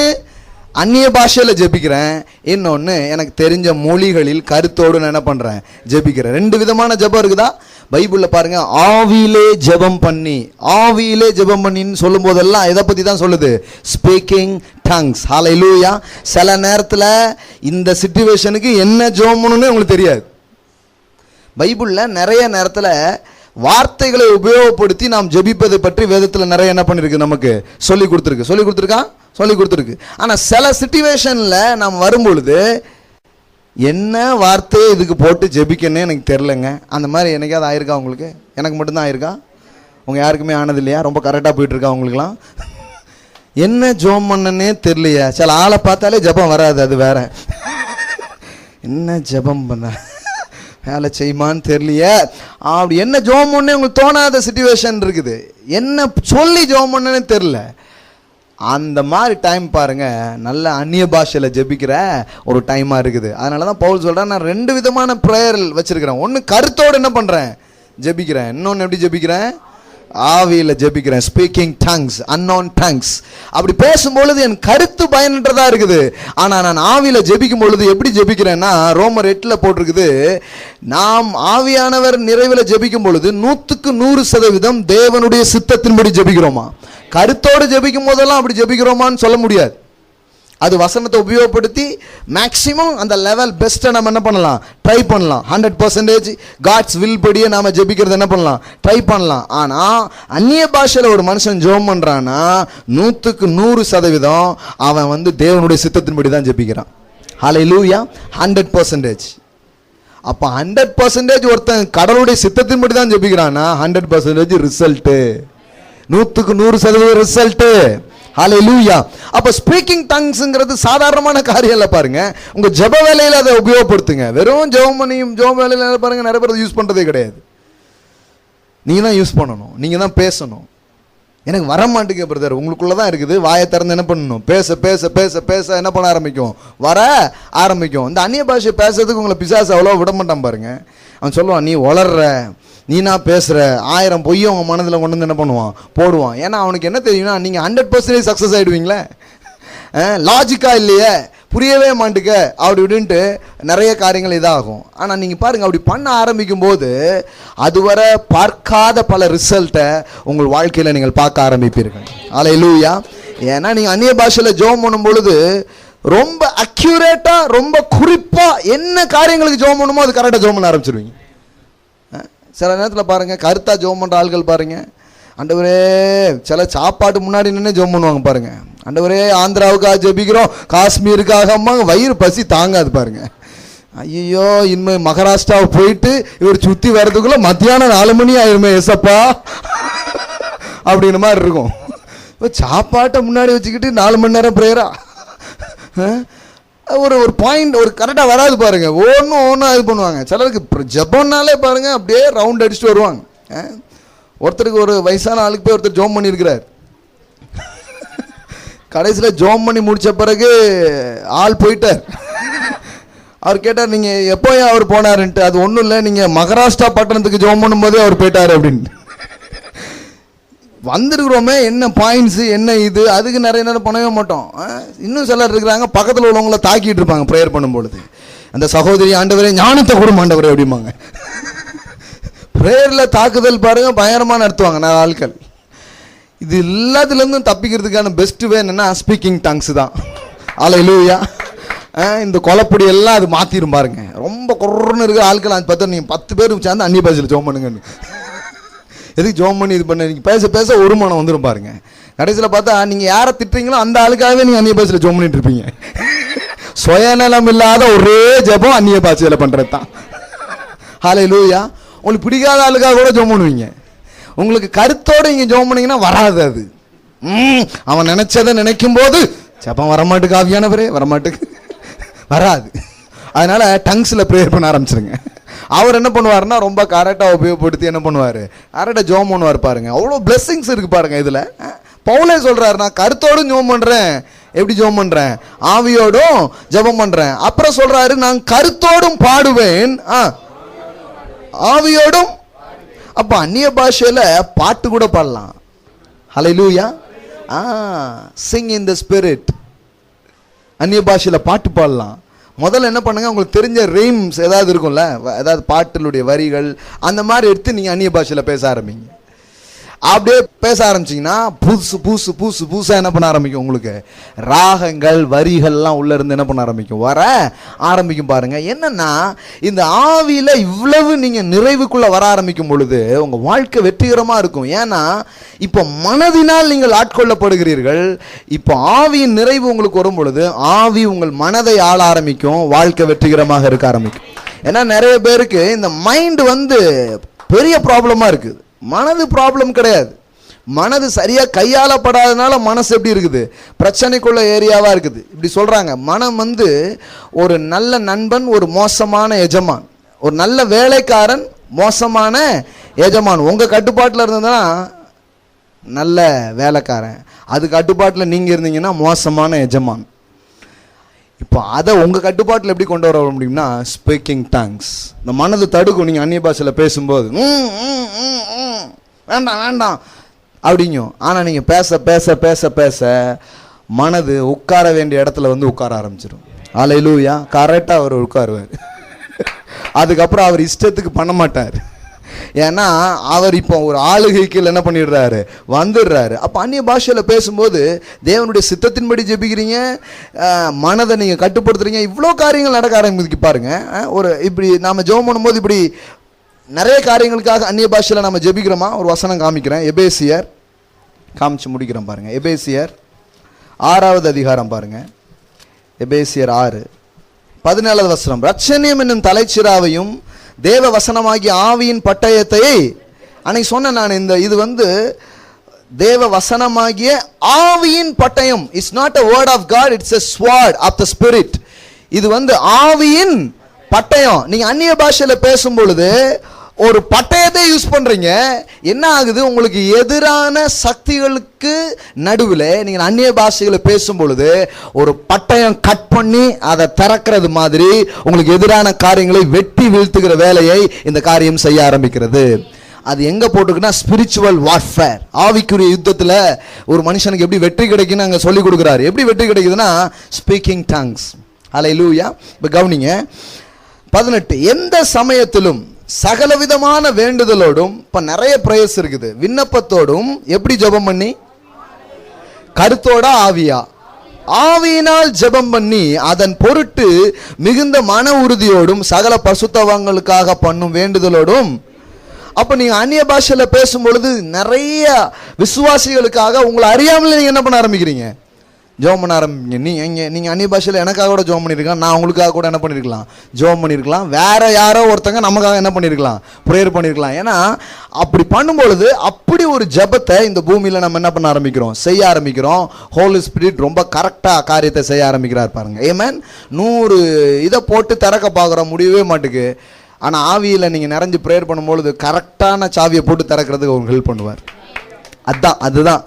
அந்நிய பாஷையில் ஜெபிக்கிறேன், இன்னொன்று எனக்கு தெரிஞ்ச மொழிகளில் கருத்தோடு நான் என்ன பண்ணுறேன், ஜெபிக்கிறேன். 2 விதமான ஜெபம் இருக்குதா பைபிளில் பாருங்க. ஆவியிலே ஜெபம் பண்ணி, ஆவியிலே ஜெபம் பண்ணின்னு சொல்லும் போதெல்லாம் எதை பற்றி தான் சொல்லுது, ஸ்பீக்கிங் டங்ஸ். ஹல்லேலூயா. சில நேரத்தில் இந்த சிச்சுவேஷனுக்கு என்ன ஜெபம் பண்ணணும்னு உங்களுக்கு தெரியாது. பைபிளில் நிறைய நேரத்தில் வார்த்தைகளை உபயோகப்படுத்தி நாம் ஜெபிப்பதை பற்றி வேதத்தில் நிறைய என்ன பண்ணிருக்கு, நமக்கு சொல்லி கொடுத்துருக்கு. ஆனால் சில சிச்சுவேஷனில் நாம் வரும்பொழுது என்ன வார்த்தையை இதுக்கு போட்டு ஜெபிக்கணும்னு எனக்கு தெரிலங்க. அந்த மாதிரி என்னைக்காவது ஆயிருக்கா உங்களுக்கு? எனக்கு மட்டும்தான் ஆயிருக்கா? உங்கள் யாருக்குமே ஆனது இல்லையா? ரொம்ப கரெக்டாக போயிட்டுருக்கா உங்களுக்குலாம்? என்ன ஜெபம் பண்ணனே தெரியலையா? சில ஆளை பார்த்தாலே ஜெபம் வராது, அது வேற. என்ன ஜெபம் பண்ண வேலை செய்யுமான்னு தெரியலையே, அப்படி என்ன ஜெபம் பண்ணே உங்களுக்கு தோணாத சிச்சுவேஷன் இருக்குது. என்ன சொல்லி ஜெபம் பண்ணனே தெரில. அந்த மாதிரி டைம் பாருங்க, நல்ல அந்நிய பாஷையில் ஜெபிக்கிற ஒரு டைமாக இருக்குது. அதனால தான் பவுல் சொல்கிறேன், நான் 2 விதமான ப்ரேயர் வச்சுருக்கிறேன். ஒன்று கருத்தோடு என்ன பண்ணுறேன், ஜெபிக்கிறேன். இன்னொன்று எப்படி ஜெபிக்கிறேன், ஆவியில் ஜெபிக்கிறேன். Speaking tongues, unknown tongues. அப்படி பேசும்பொழுது என் கருத்து பயனற்றதாக இருக்குது. ஆனால் நான் ஆவியில் ஜெபிக்கும் பொழுது எப்படி ஜெபிக்கிறேன்னா, ரோமர் 8 போட்டிருக்குது, நாம் ஆவியானவர் நிறைவில் ஜெபிக்கும் பொழுது 100% தேவனுடைய சித்தத்தின்படி ஜெபிக்கிறோமா. கருத்தோடு ஜெபிக்கும் போதெல்லாம் அப்படி ஜெபிக்கிறோமான்னு சொல்ல முடியாது. அது வசனத்தை உபயோகப்படுத்தி மேக்சிமம் அந்த லெவல் பெஸ்ட்டை நம்ம என்ன பண்ணலாம், ட்ரை பண்ணலாம். 100% காட்ஸ் வில் படியே நாம் ஜெபிக்கிறது என்ன பண்ணலாம், ட்ரை பண்ணலாம். ஆனால் அந்நிய பாஷையில் ஒரு மனுஷன் ஜெபம் பண்ணுறான்னா 100% அவன் தேவனுடைய சித்தத்தின்படி தான் ஜெபிக்கிறான். ஹல்லேலூயா. 100%. அப்போ 100% ஒருத்தன் கடவுளுடைய சித்தத்தின்படி தான் ஜெபிக்கிறான்னா 100% ரிசல்ட்டு, 100% ரிசல்ட்டு. ஹல்லேலூயா. அப்ப ஸ்பீக்கிங் டங்ஸ்ங்கிறது சாதாரணமான காரியம் இல்ல பாருங்க. உங்க ஜெப வேலையில அதை உபயோகப்படுத்துங்க. வெறும் ஜெப வேலையில பாருங்க நிறைய பேர் யூஸ் பண்றதே கிடையாது. நீங்க தான் யூஸ் பண்ணணும், நீங்க தான் பேசணும். எனக்கு வர மாட்டேங்க பிரதர், உங்களுக்குள்ள தான் இருக்குது. வாயை திறந்து என்ன பண்ணணும், பேச பேச பேச பேச என்ன பண்ண ஆரம்பிக்கும், வர ஆரம்பிக்கும். இந்த அந்நிய பாஷை பேசுறதுக்கு உங்களை பிசாசு அவ்வளோ விட மாட்டான் பாருங்க. அவன் சொல்லுவான், நீ வளர்ற, நீ நான் பேசுகிற, 1000 பொய்யை உங்கள் மனதில் கொண்டு வந்து என்ன பண்ணுவான், போடுவான். ஏன்னா அவனுக்கு என்ன தெரியும்னா, நீங்கள் 100% சக்ஸஸ் ஆகிடுவீங்களே, லாஜிக்காக இல்லையே, புரியவே மாட்டுக்க அப்படி இப்படின்ட்டு நிறைய காரியங்கள் இதாகும். ஆனால் நீங்கள் பாருங்கள், அப்படி பண்ண ஆரம்பிக்கும் போது அதுவரை பார்க்காத பல ரிசல்ட்டை உங்கள் வாழ்க்கையில் நீங்கள் பார்க்க ஆரம்பிப்பீர்கள். ஹல்லேலூயா. ஏன்னா நீங்கள் அந்நிய பாஷையில் ஜெபம் பண்ணும் பொழுது ரொம்ப அக்யூரேட்டாக, ரொம்ப குறிப்பாக என்ன காரியங்களுக்கு ஜெபம் பண்ணுமோ அது கரெக்டாக ஜெபம் பண்ண ஆரம்பிச்சிருவீங்க. சில நேரத்தில் பாருங்கள், கருத்தாக ஜெபம் பண்ணுற ஆட்கள் பாருங்கள், ஆண்டவரே சில சாப்பாட்டு முன்னாடி நின்று ஜெபம் பண்ணுவாங்க பாருங்கள். ஆண்டவரே ஆந்திராவுக்காக ஜெபிக்கிறோம், காஷ்மீருக்காக, வயிறு பசி தாங்காது பாருங்கள். ஐயோ இனிமே மகாராஷ்டிராவை போயிட்டு இவர் சுற்றி வர்றதுக்குள்ளே மத்தியானம் 4 மணி ஆயிருமே எசப்பா அப்படின்ற மாதிரி இருக்கும். இப்போ சாப்பாட்டை முன்னாடி வச்சுக்கிட்டு 4 மணி நேரம் ப்ரேயரா, ஒரு பாயிண்ட் ஒரு கரெக்டாக வராது பாருங்க. ஒன்றும் இது பண்ணுவாங்க. சிலருக்கு ஜெபம்னாலே பாருங்க அப்படியே ரவுண்ட் அடிச்சுட்டு வருவாங்க. ஒருத்தருக்கு ஒரு வயசான ஆளுக்கு போய் ஒருத்தர் ஜோம் பண்ணியிருக்கிறார். கடைசியில் ஜோம் பண்ணி முடித்த பிறகு ஆள் போயிட்டார். அவர் கேட்டார், நீங்கள் எப்போ அவர் போனாருன்ட்டு. அது ஒன்றும் இல்லை, நீங்கள் மகாராஷ்டிரா பட்டணத்துக்கு ஜோம் பண்ணும்போதே அவர் போயிட்டார் அப்படின்னு. வந்திருக்கிறோமே, என்ன பாயிண்ட்ஸு, என்ன இது, அதுக்கு நிறைய நேரம் பண்ணவே மாட்டோம். இன்னும் சிலர் இருக்கிறாங்க, பக்கத்தில் உள்ளவங்கள தாக்கிட்டு இருப்பாங்க ப்ரேயர் பண்ணும்பொழுது. அந்த சகோதரி, ஆண்டவரே ஞானத்தை கொடுமா ஆண்டவரே அப்படிம்பாங்க. ப்ரேயரில் தாக்குதல் பாருங்க பயங்கரமாக நடத்துவாங்க நான் ஆட்கள். இது எல்லாத்துலேருந்தும் தப்பிக்கிறதுக்கான பெஸ்ட் வே என்னன்னா ஸ்பீக்கிங் டங்ஸ் தான். அல்லேலூயா. இந்த கொலைப்பொடி எல்லாம் அது மாற்றிடும் பாருங்க. ரொம்ப குறன்னு இருக்கிற ஆட்கள் அது பார்த்தா நீங்கள் 10 பேர் சேர்ந்து அந்நிய பாஷையில் ஜோம் பண்ணுங்கன்னு. எதுக்கு ஜோம் பண்ணி இது பண்ண, நீங்கள் பேச பேச ஒரு மனம் வந்துடும் பாருங்க. கடைசியில் பார்த்தா நீங்கள் யாரை திட்டுறீங்களோ அந்த ஆளுக்காகவே நீங்கள் அந்நிய பாஷையில் ஜோம் பண்ணிட்டு இருப்பீங்க. சுயநலம் இல்லாத ஒரே ஜெபம் அந்நிய பாஷையில் பண்ணுறது தான். அல்லேலூயா. உங்களுக்கு பிடிக்காத ஆளுக்காக கூட ஜோம் பண்ணுவீங்க. உங்களுக்கு கருத்தோடு இங்கே ஜோம் பண்ணீங்கன்னா வராது அது. அவன் நினைச்சதை நினைக்கும் போது ஜெபம் வரமாட்டுக்கு, ஆவியானவரே வரமாட்டுக்கு, வராது. அதனால டங்ஸில் ப்ரேயர் பண்ண ஆரம்பிச்சிருங்க. அவர் என்ன பண்ணுவாருன்னா ரொம்ப கரெக்டாக உபயோகப்படுத்தி என்ன பண்ணுவார், கரெக்டாக ஜோம் பண்ணுவார் பாருங்க. அவ்வளோ பிளெஸ்ஸிங்ஸ் இருக்கு பாருங்க இதில். பவுலே சொல்றாரு, நான் கருத்தோடும் ஜோம் பண்ணுறேன். எப்படி ஜோம் பண்ணுறேன்? ஆவியோடும் ஜெபம் பண்ணுறேன். அப்புறம் சொல்றாரு, நான் கருத்தோடும் பாடுவேன், ஆவியோடும். அப்ப அந்நிய பாஷையில பாட்டு கூட பாடலாம். ஹல்லேலூயா. சிங் இன் தி ஸ்பிரிட். அந்நிய பாஷையில பாட்டு பாடலாம். முதல்ல என்ன பண்ணுங்க, உங்களுக்கு தெரிஞ்ச ரீம்ஸ் ஏதாவது இருக்கும்ல, ஏதாவது பாட்டிலுடைய வரிகள் அந்த மாதிரி எடுத்து நீங்க அந்நிய பாஷையில பேச ஆரம்பிங்க. அப்படியே பேச ஆரம்பிச்சிங்கன்னா புதுசு புதுசு புதுசு புதுசாக என்ன பண்ண ஆரம்பிக்கும், உங்களுக்கு ராகங்கள் வரிகள்லாம் உள்ளே இருந்து என்ன பண்ண ஆரம்பிக்கும், வர ஆரம்பிக்கும் பாருங்க. என்னன்னா இந்த ஆவியில் இவ்வளவு நீங்கள் நிறைவுக்குள்ளே வர ஆரம்பிக்கும் பொழுது உங்கள் வாழ்க்கை வெற்றிகரமாக இருக்கும். ஏன்னா இப்போ மனதினால் நீங்கள் ஆட்கொள்ளப்படுகிறீர்கள். இப்போ ஆவியின் நிறைவு உங்களுக்கு வரும் பொழுது ஆவி உங்கள் மனதை ஆள ஆரம்பிக்கும், வாழ்க்கை வெற்றிகரமாக இருக்க ஆரம்பிக்கும். ஏன்னா நிறைய பேருக்கு இந்த மைண்டு பெரிய ப்ராப்ளமாக இருக்குது. மனது ப்ராப்ளம் கிடையாது. மனது சரியாக கையாளப்படாதனால மனசு எப்படி இருக்குது, பிரச்சனைக்குள்ள ஏரியாவாக இருக்குது. இப்படி சொல்கிறாங்க, மனம் ஒரு நல்ல நண்பன், ஒரு மோசமான எஜமான், ஒரு நல்ல வேலைக்காரன், மோசமான எஜமான். உங்கள் கட்டுப்பாட்டில் இருந்ததுன்னா நல்ல வேலைக்காரன், அது கட்டுப்பாட்டில் நீங்கள் இருந்தீங்கன்னா மோசமான எஜமான். இப்போ அதை உங்கள் கட்டுப்பாட்டில் எப்படி கொண்டு வர முடியும்னா ஸ்பீக்கிங் டங்ஸ். இந்த மனது தடுக்கும். நீங்கள் அந்நிய பாஷையில் பேசும்போது வேண்டாம் வேண்டாம் அப்படிங்கும். ஆனால் நீங்கள் பேச பேச பேச பேச மனது உட்கார வேண்டிய இடத்துல உட்கார ஆரம்பிச்சிடும். அல்லேலூயா. கரெக்டாக அவர் உட்காருவார். அதுக்கப்புறம் அவர் இஷ்டத்துக்கு பண்ண மாட்டார். ஏன்னா அவர் இப்போ ஒரு ஆளுகைக்கு என்ன பண்ணிடுறாரு, வந்துடுறாரு. அப்போ அந்நிய பாஷையில் பேசும்போது தேவனுடைய சித்தத்தின்படி ஜெபிக்கிறீங்க, மனதை நீங்கள் கட்டுப்படுத்துறீங்க, இவ்வளோ காரியங்கள் நடக்க ஆரம்பிக்கு பாருங்க. இப்படி நாம் ஜெபம் பண்ணும்போது இப்படி நிறைய காரியங்களுக்காக அந்நிய பாஷையில் நம்ம ஜெபிக்கிறோமா. ஒரு வசனம் காமிக்கிறேன், எபேசியர் காமிச்சு முடிக்கிறோம் பாருங்க. எபேசியர் 6வது அதிகாரம் பாருங்க. எபேசியர் 6:17 வசனம். ரட்சணியம் என்னும் தலைச்சிராவையும் தேவ வசனமாகிய ஆவியின் பட்டயத்தை அன்னைக்கு சொன்னேன் நான். இது தேவ வசனமாகிய ஆவியின் பட்டயம். It's not a word of God, it's a sword of the spirit. இது ஆவியின் பட்டயம். நீங்க அந்நிய பாஷையில பேசும் பொழுது ஒரு பட்டயத்தை யூஸ் பண்றீங்க. என்ன ஆகுது, உங்களுக்கு எதிரான சக்திகளுக்கு நடுவில் நீங்கள் அந்நிய பாஷைகளை பேசும் பொழுது ஒரு பட்டயம் கட் பண்ணி அதை திறக்கிறது மாதிரி உங்களுக்கு எதிரான காரியங்களை வெட்டி வீழ்த்துகிற வேலையை இந்த காரியம் செய்ய ஆரம்பிக்கிறது. அது எங்க போட்டுக்குன்னா ஸ்பிரிச்சுவல் வார்ஃபேர். ஆவிக்குரிய யுத்தத்தில் ஒரு மனுஷனுக்கு எப்படி வெற்றி கிடைக்குன்னு அங்கே சொல்லி கொடுக்குறாரு. எப்படி வெற்றி கிடைக்குதுன்னா ஸ்பீக்கிங் டங்ஸ். ஹல்லேலூயா. இப்போ கவனிங்க 18. எந்த சமயத்திலும் சகலவிதமான வேண்டுதலோடும், இப்ப நிறைய பிரேயர்ஸ் இருக்குது, விண்ணப்பத்தோடும் எப்படி ஜெபம் பண்ணி, கருத்தோட ஆவியா, ஆவியினால் ஜெபம் பண்ணி அதன் பொருட்டு மிகுந்த மன உறுதியோடும் சகல பரிசுத்தவான்களுக்காக பண்ணும் வேண்டுதலோடும். அப்ப நீங்க அந்நிய பாஷையில பேசும் பொழுது நிறைய விசுவாசிகளுக்காக உங்களை அறியாமலே நீங்க என்ன பண்ண ஆரம்பிக்கிறீங்க, ஜெபம் பண்ண ஆரம்பிங்க. நீங்கள் அந்நிய பாஷையில் எனக்காக கூட ஜெபம் பண்ணியிருக்கலாம், நான் உங்களுக்காக கூட என்ன பண்ணியிருக்கலாம், ஜெபம் பண்ணியிருக்கலாம். வேற யாரோ ஒருத்தங்க நமக்காக என்ன பண்ணியிருக்கலாம், ப்ரேயர் பண்ணியிருக்கலாம். ஏன்னா அப்படி பண்ணும்பொழுது அப்படி ஒரு ஜெபத்தை இந்த பூமியில் நம்ம என்ன பண்ண ஆரம்பிக்கிறோம், செய்ய ஆரம்பிக்கிறோம். ஹோலி ஸ்பிரிட் ரொம்ப கரெக்டாக காரியத்தை செய்ய ஆரம்பிக்கிறார் பாருங்க. ஏமேன். 100 இதை போட்டு திறக்க பார்க்குறோம், முடியவே மாட்டுக்கு. ஆனால் ஆவியில் நீங்கள் நிறைஞ்சு ப்ரேயர் பண்ணும்பொழுது கரெக்டான சாவியை போட்டு திறக்கிறதுக்கு அவங்க ஹெல்ப் பண்ணுவார். அதுதான்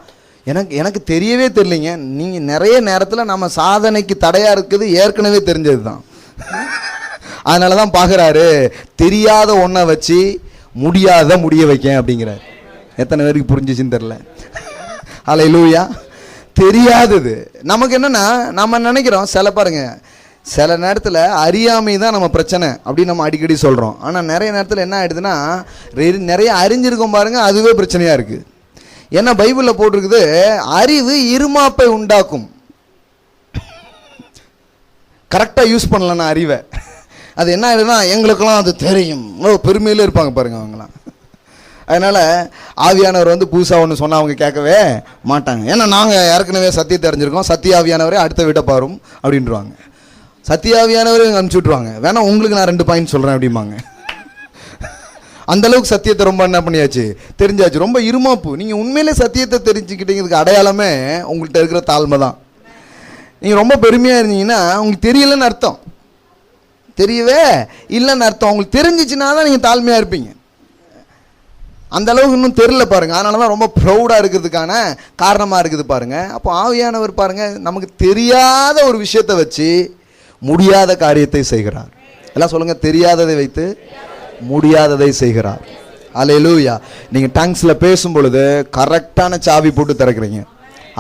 எனக்கு தெரியவே தெரியலைங்க. நீங்கள் நிறைய நேரத்தில் நம்ம சாதனைக்கு தடையாக இருக்குது ஏற்கனவே தெரிஞ்சது தான். அதனால தான் பார்க்குறாரு, தெரியாத ஒன்றை வச்சு முடிய வைக்க அப்படிங்கிறார். எத்தனை பேருக்கு புரிஞ்சிச்சுன்னு தெரில. அல்லேலூயா. தெரியாதது நமக்கு என்னென்னா நம்ம நினைக்கிறோம், சில நேரத்தில் அறியாமை தான் நம்ம பிரச்சனை அப்படின்னு நம்ம அடிக்கடி சொல்கிறோம். ஆனால் நிறைய நேரத்தில் என்ன ஆகிடுதுன்னா நிறைய அறிஞ்சிருக்கோம் பாருங்கள், அதுவே பிரச்சனையாக இருக்குது. ஏன்னா பைபிள்ல போட்டிருக்குது, அறிவு இருமாப்பை உண்டாக்கும். கரெக்டா யூஸ் பண்ணலன்னா அறிவை, அது என்ன ஆயிடுதுன்னா எங்களுக்கெல்லாம் அது தெரியும், பெருமையில இருப்பாங்க பாருங்க அவங்களாம். அதனால ஆவியானவர் வந்து புதுசாக ஒன்று சொன்னால் அவங்க கேட்கவே மாட்டாங்க. ஏன்னா நாங்கள் ஏற்கனவே சத்தியத்தை அறிஞ்சிருக்கோம், சத்திய ஆவியானவரே அடுத்த விட பாரும் அப்படின்றாங்க. சத்திய ஆவியானவரே அனுப்பிச்சி விட்ருவாங்க, வேணா உங்களுக்கு நான் 2 பாயிண்ட் சொல்கிறேன் அப்படிம்பாங்க. அந்த அளவுக்கு சத்தியத்தை ரொம்ப என்ன பண்ணியாச்சு, தெரிஞ்சாச்சு. ரொம்ப இருமாப்பு. நீங்கள் உண்மையிலே சத்தியத்தை தெரிஞ்சுக்கிட்டீங்கிறதுக்கு அடையாளமே உங்கள்கிட்ட இருக்கிற தாழ்மை தான். நீங்கள் ரொம்ப பெருமையாக இருந்தீங்கன்னா உங்களுக்கு தெரியலன்னு அர்த்தம், தெரியவே இல்லைன்னு அர்த்தம். உங்களுக்கு தெரிஞ்சிச்சுன்னா தான் நீங்கள் தாழ்மையாக இருப்பீங்க. அந்த அளவுக்கு இன்னும் தெரியல பாருங்க. அதனால தான் ரொம்ப ப்ரௌடாக இருக்கிறதுக்கான காரணமாக இருக்குது பாருங்க. அப்போ ஆவியானவர் பாருங்க நமக்கு தெரியாத ஒரு விஷயத்தை வச்சு முடியாத காரியத்தை செய்கிறார். எல்லாம் சொல்லுங்க, தெரியாததை வைத்து முடியாததை செய்கிறார். அல்லேலூயா. நீங்கள் டங்ஸில் பேசும் பொழுது கரெக்டான சாவி போட்டு திறக்கிறீங்க.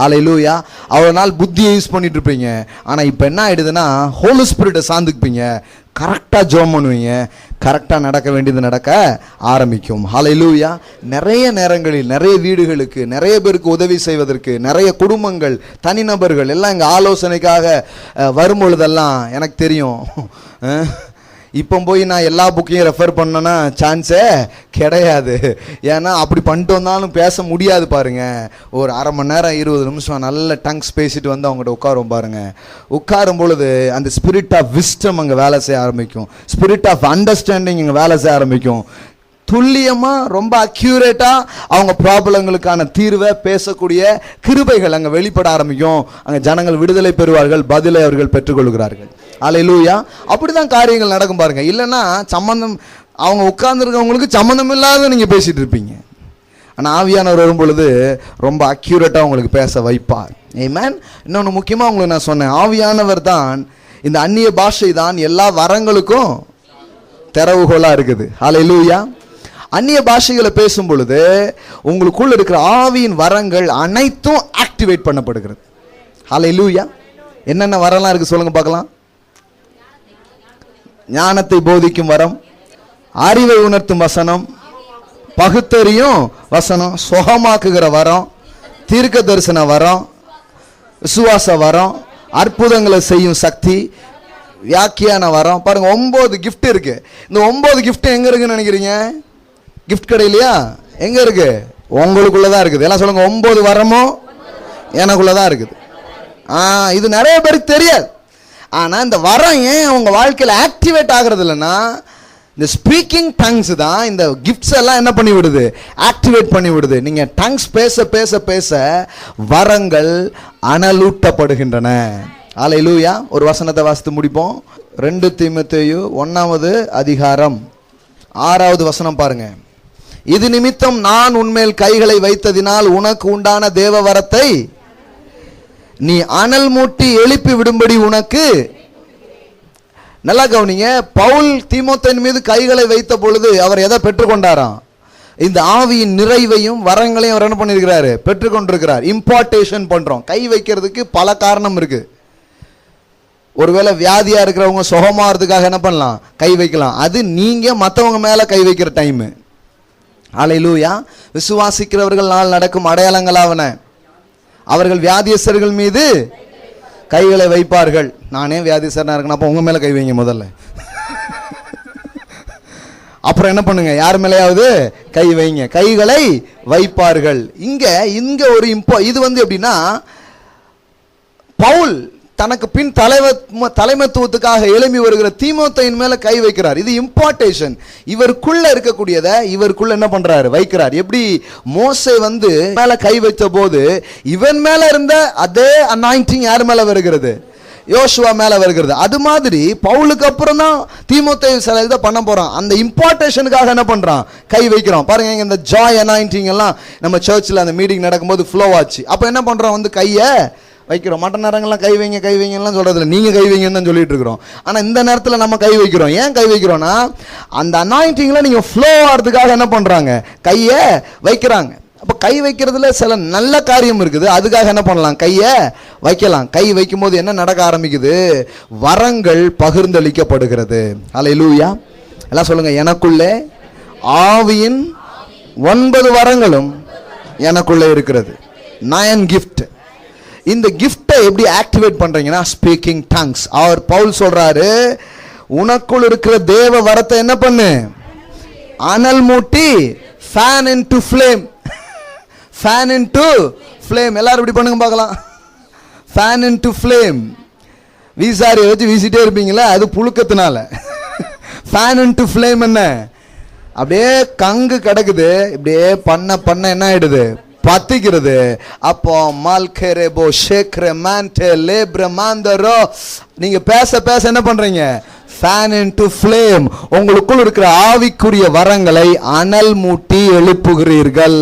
அல்லேலூயா. அவ்வளோ நாள் புத்தியை யூஸ் பண்ணிட்டு இருப்பீங்க, ஆனால் இப்போ என்ன ஆகிடுதுன்னா ஹோலி ஸ்பிரிட்டை சார்ந்துக்குப்பீங்க, கரெக்டாக ஜோம் பண்ணுவீங்க, கரெக்டாக நடக்க வேண்டியது நடக்க ஆரம்பிக்கும். அல்லேலூயா. நிறைய நேரங்களில் நிறைய வீடுகளுக்கு நிறைய பேருக்கு உதவி செய்வதற்கு நிறைய குடும்பங்கள் தனிநபர்கள் எல்லாம் எங்கள் ஆலோசனைக்காக வரும்பொழுதெல்லாம் எனக்கு தெரியும், இப்போ போய் நான் எல்லா புக்கையும் ரெஃபர் பண்ணேன்னா சான்ஸே கிடையாது. ஏன்னா அப்படி பண்ணிட்டு வந்தாலும் பேச முடியாது பாருங்க. ஒரு அரை மணி நேரம் 20 நிமிஷம் நல்ல டங்ஸ் பேசிட்டு வந்து அவங்ககிட்ட உட்காரும் பாருங்க. உட்காரும் பொழுது அந்த ஸ்பிரிட் ஆஃப் விஸ்டம் அங்கே வேலை செய்ய ஆரம்பிக்கும், ஸ்பிரிட் ஆஃப் அண்டர்ஸ்டாண்டிங் இங்கே வேலை செய்ய ஆரம்பிக்கும். துல்லியமாக ரொம்ப அக்யூரேட்டாக அவங்க ப்ராப்ளங்களுக்கான தீர்வை பேசக்கூடிய கிருபைகள் அங்கே வெளிப்பட ஆரம்பிக்கும். அங்கே ஜனங்கள் விடுதலை பெறுவார்கள், பதிலை அவர்கள் பெற்றுக்கொள்கிறார்கள். அல்லேலூயா. அப்படி தான் காரியங்கள் நடக்கும் பாருங்க. இல்லைன்னா சம்மந்தம், அவங்க உட்கார்ந்துருக்கவங்களுக்கு சம்மந்தம் இல்லாத நீங்கள் பேசிகிட்டு இருப்பீங்க. ஆனால் ஆவியானவர் வரும் பொழுது ரொம்ப அக்யூரேட்டாக உங்களுக்கு பேச வைப்பார். ஆமென். இன்னொன்று முக்கியமாக உங்களுக்கு நான் சொன்னேன், ஆவியானவர் தான், இந்த அந்நிய பாஷை தான் எல்லா வரங்களுக்கும் திறவுகோலாக இருக்குது. அல்லேலூயா. அந்நிய பாஷைகளை பேசும் பொழுது உங்களுக்குள்ள இருக்கிற ஆவியின் வரங்கள் அனைத்தும் ஆக்டிவேட் பண்ணப்படுகிறது. அல்லேலூயா. என்னென்ன வரலாம் இருக்கு சொல்லுங்க பார்க்கலாம். ஞானத்தை போதிக்கும் வரம், அறிவை உணர்த்தும் வசனம், பகுத்தறியும் வசனம், சுகமாக்குகிற வரம், தீர்க்க தரிசன வரம், விசுவாச வரம், அற்புதங்களை செய்யும் சக்தி, வியாக்கியான வரம். பாருங்க 9 கிஃப்ட் இருக்கு. இந்த 9 கிஃப்ட் எங்க இருக்குன்னு நினைக்கிறீங்க? கிஃப்ட் கடையிலையா? எங்க இருக்கு? உங்களுக்குள்ளதான் இருக்குது. எல்லாம் சொல்லுங்க, 9 வரமும் எனக்குள்ளதான் இருக்குது. இது நிறைய பேருக்கு தெரியாது. ஆனா இந்த வரம் ஏன் உங்க வாழ்க்கையில ஆக்டிவேட் ஆகிறது இல்லைன்னா, இந்த ஸ்பீக்கிங் டங்ஸ் தான் இந்த கிஃப்ட்ஸ் எல்லாம் என்ன பண்ணி விடுது, ஆக்டிவேட் பண்ணி விடுது. நீங்க டங்ஸ் பேச பேச பேச வரங்கள் அனலூட்டப்படுகின்றன. அல்லேலூயா. ஒரு வசனத்தை வாசித்து முடிப்போம். 2 தீமோத்தேயு 1:6 வசனம் பாருங்க. இது நிமித்தம் நான் உன்மேல் கைகளை வைத்ததினால் உனக்கு உண்டான தேவ வரத்தை நீ அனல் மூட்டி எழுப்பி விடும்படி உனக்கு. நல்லா கவனிங்க. பவுல் தீமோத்தேயின் மீது கைகளை வைத்த பொழுது அவர் எதை பெற்றுக்கொண்டாராம்? இந்த ஆவியின் நிறைவையும் வரங்களையும் அவர் என்ன பண்ணியிருக்கிறாரு? பெற்றுக்கொண்டிருக்கிறார். இம்பார்ட்டேஷன் பண்றோம். கை வைக்கிறதுக்கு பல காரணம் இருக்கு. ஒருவேளை வியாதியா இருக்கிறவங்க சுகமாகிறதுக்காக என்ன பண்ணலாம்? கை வைக்கலாம். அது நீங்க மற்றவங்க மேல கை வைக்கிற டைம். அல்லேலூயா. விசுவாசிக்கிறவர்கள் நாள் நடக்கும் அடையாளங்களாவன, அவர்கள் வியாதியஸ்தர்கள் மீது கைகளை வைப்பார்கள். நானே வியாதியஸ்தரனா இருக்கேன், அப்போ உங்க மேல கை வைங்க முதல்ல. அப்புறம் என்ன பண்ணுங்க, யார் மேலேயாவது கை வைங்க. கைகளை வைப்பார்கள். இங்க ஒரு இது எப்படின்னா, பவுல் தனக்கு பின் தலைமைத்துவத்துக்காக எழும்பி வருகிற தீமோத்தேயின் மேல கை வைக்கிறார். இது இம்பார்ட்டேஷன். இவருக்குள்ள இருக்கக்கூடியதை இவருக்குள்ள என்ன பண்றாரு? வைக்கிறார். எப்படி மோசே மேல கை வைத்த போது இவன் மேல இருந்த அதே அனாயிண்டிங் யார் மேல வருகிறது? யோசுவா மேல வருகிறது. அது மாதிரி பவுலுக்கு அப்புறம் தான் தீமோத்தேயு சில இதை பண்ண போறான். அந்த இம்பார்ட்டேஷனுக்காக என்ன பண்றான்? கை வைக்கிறான். பாருங்க, இந்த ஜாய் அனாயிண்டிங் எல்லாம் நம்ம சர்ச்சில் அந்த மீட்டிங் நடக்கும்போது ஃப்ளோ ஆச்சு. அப்ப என்ன பண்றோம்? கையை வைக்கிறோம். மற்ற நேரங்கள்லாம் கை வைங்க கை வைங்கலாம் சொல்றது இல்லை, நீங்க கை வைங்கன்னு தான் சொல்லிட்டு இருக்கிறோம். ஆனா இந்த நேரத்தில் நம்ம கை வைக்கிறோம். ஏன் கை வைக்கிறோம்னா, அந்த அனாயிண்டிங்ல நீங்க ஃப்ளோ ஆகிறதுக்காக என்ன பண்றாங்க? கையை வைக்கிறாங்க. அப்ப கை வைக்கிறதுல சில நல்ல காரியம் இருக்குது. அதுக்காக என்ன பண்ணலாம்? கையை வைக்கலாம். கை வைக்கும் போது என்ன நடக்க ஆரம்பிக்குது? வரங்கள் பகிர்ந்தளிக்கப்படுகிறது. அல்லேலூயா. எல்லாம் சொல்லுங்க, எனக்குள்ளே ஆவியின் 9 வரங்களும் எனக்குள்ள இருக்கிறது. 9 gift. இந்த கிஃப்டை எப்படி ஆக்டிவேட் பண்றீங்கன்னா ஸ்பீக்கிங் டங்ஸ். அவர் பவுல் சொல்றாரு, உனக்குள் இருக்கிற தேவ வரத்தை என்ன பண்ணு, அனல் மூட்டி, fan into flame. Fan into flame. எல்லாரும் இப்படி பண்ணுங்க பார்க்கலாம். Fan into flame. வீசாரியை வச்சு வீசிட்டே இருப்பீங்களா, அது புழுக்கத்தினால. ஃபேன் இன்டு ஃப்ளேம் என்ன, அப்படியே கங்கு கிடக்குது, இப்படியே பண்ண பண்ண என்ன ஆயிடுது, பத்திக்கிறது. அப்போ மால்கரேபோ ஷேக்ரே மான்டே லேப்ரே மாந்தரோ, நீங்க பேச பேச என்ன பண்றீங்க, ஃபேன் இன்டு ஃப்ளேம். உங்களுக்குள் இருக்கிற ஆவிக்குரிய வரங்களை அனல் மூட்டி எழுப்புகிறீர்கள்.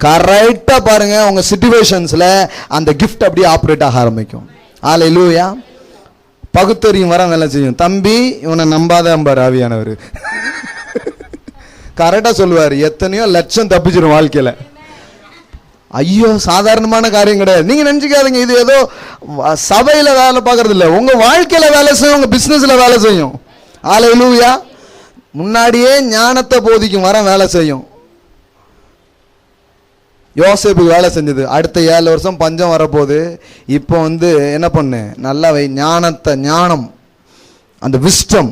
கரெக்டா பாருங்க, உங்க சிச்சுவேஷன்ஸ்ல அந்த கிஃப்ட் அப்படியே ஆப்ரேட் ஆக ஆரம்பிக்கும். ஹல்லேலூயா. பகுத்தறியும் வரம் வேலை செய்யும். தம்பி இவனை நம்பாத அம்பார் ஆவியானவர். கரெக்டா சொல்லுவார். எத்தனையோ லட்சம் தப்பிச்சிடும் வாழ்க்கையில. ஐயோ சாதாரணமான காரியம் கிடையாது. நீங்க நினைச்சுக்காதீங்க இது ஏதோ சபையில வேலை பார்க்கறது இல்லை, உங்க வாழ்க்கையில வேலை செய்யும், உங்க பிசினஸ்ல வேலை செய்யும். ஹல்லேலூயா. முன்னாடியே ஞானத்தை போதிக்கும் வரம் வேலை செய்யும். யோசேப்புக்கு வேலை செஞ்சது. அடுத்த 7 வருஷம் பஞ்சம் வரப்போகுது. இப்போ என்ன பண்ணு, நல்லா ஞானம், அந்த விஸ்டம்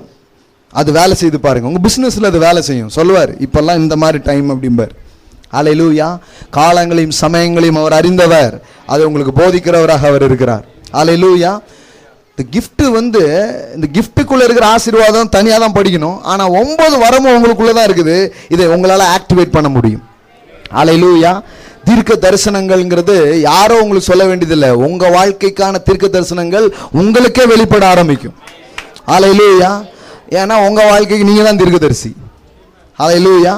அது வேலை செய்து பாருங்க. உங்க பிசினஸ்ல அது வேலை செய்யும். சொல்லுவார், இப்பெல்லாம் இந்த மாதிரி டைம் அப்படிம்பார். ஹல்லேலூயா. காலங்களையும் சமயங்களையும் அவர் அறிந்தவர். அதை உங்களுக்கு போதிக்கிறவராக அவர் இருக்கிறார். ஹல்லேலூயா. இந்த கிஃப்ட் இந்த கிஃப்ட்டுக்குள்ள இருக்கிற ஆசீர்வாதம் தனியாக தான் படிக்கணும். ஆனால் 9 வரமும் உங்களுக்குள்ள தான் இருக்குது. இதை உங்களால் ஆக்டிவேட் பண்ண முடியும். ஹல்லேலூயா. தீர்க்க தரிசனங்கள்ங்கிறது யாரோ உங்களுக்கு சொல்ல வேண்டியதில்லை. உங்க வாழ்க்கைக்கான தீர்க்க தரிசனங்கள் உங்களுக்கே வெளிப்பட ஆரம்பிக்கும். ஹல்லேலூயா. ஏன்னா உங்க வாழ்க்கைக்கு நீங்க தான் தீர்க்கதரிசி. ஹல்லேலூயா.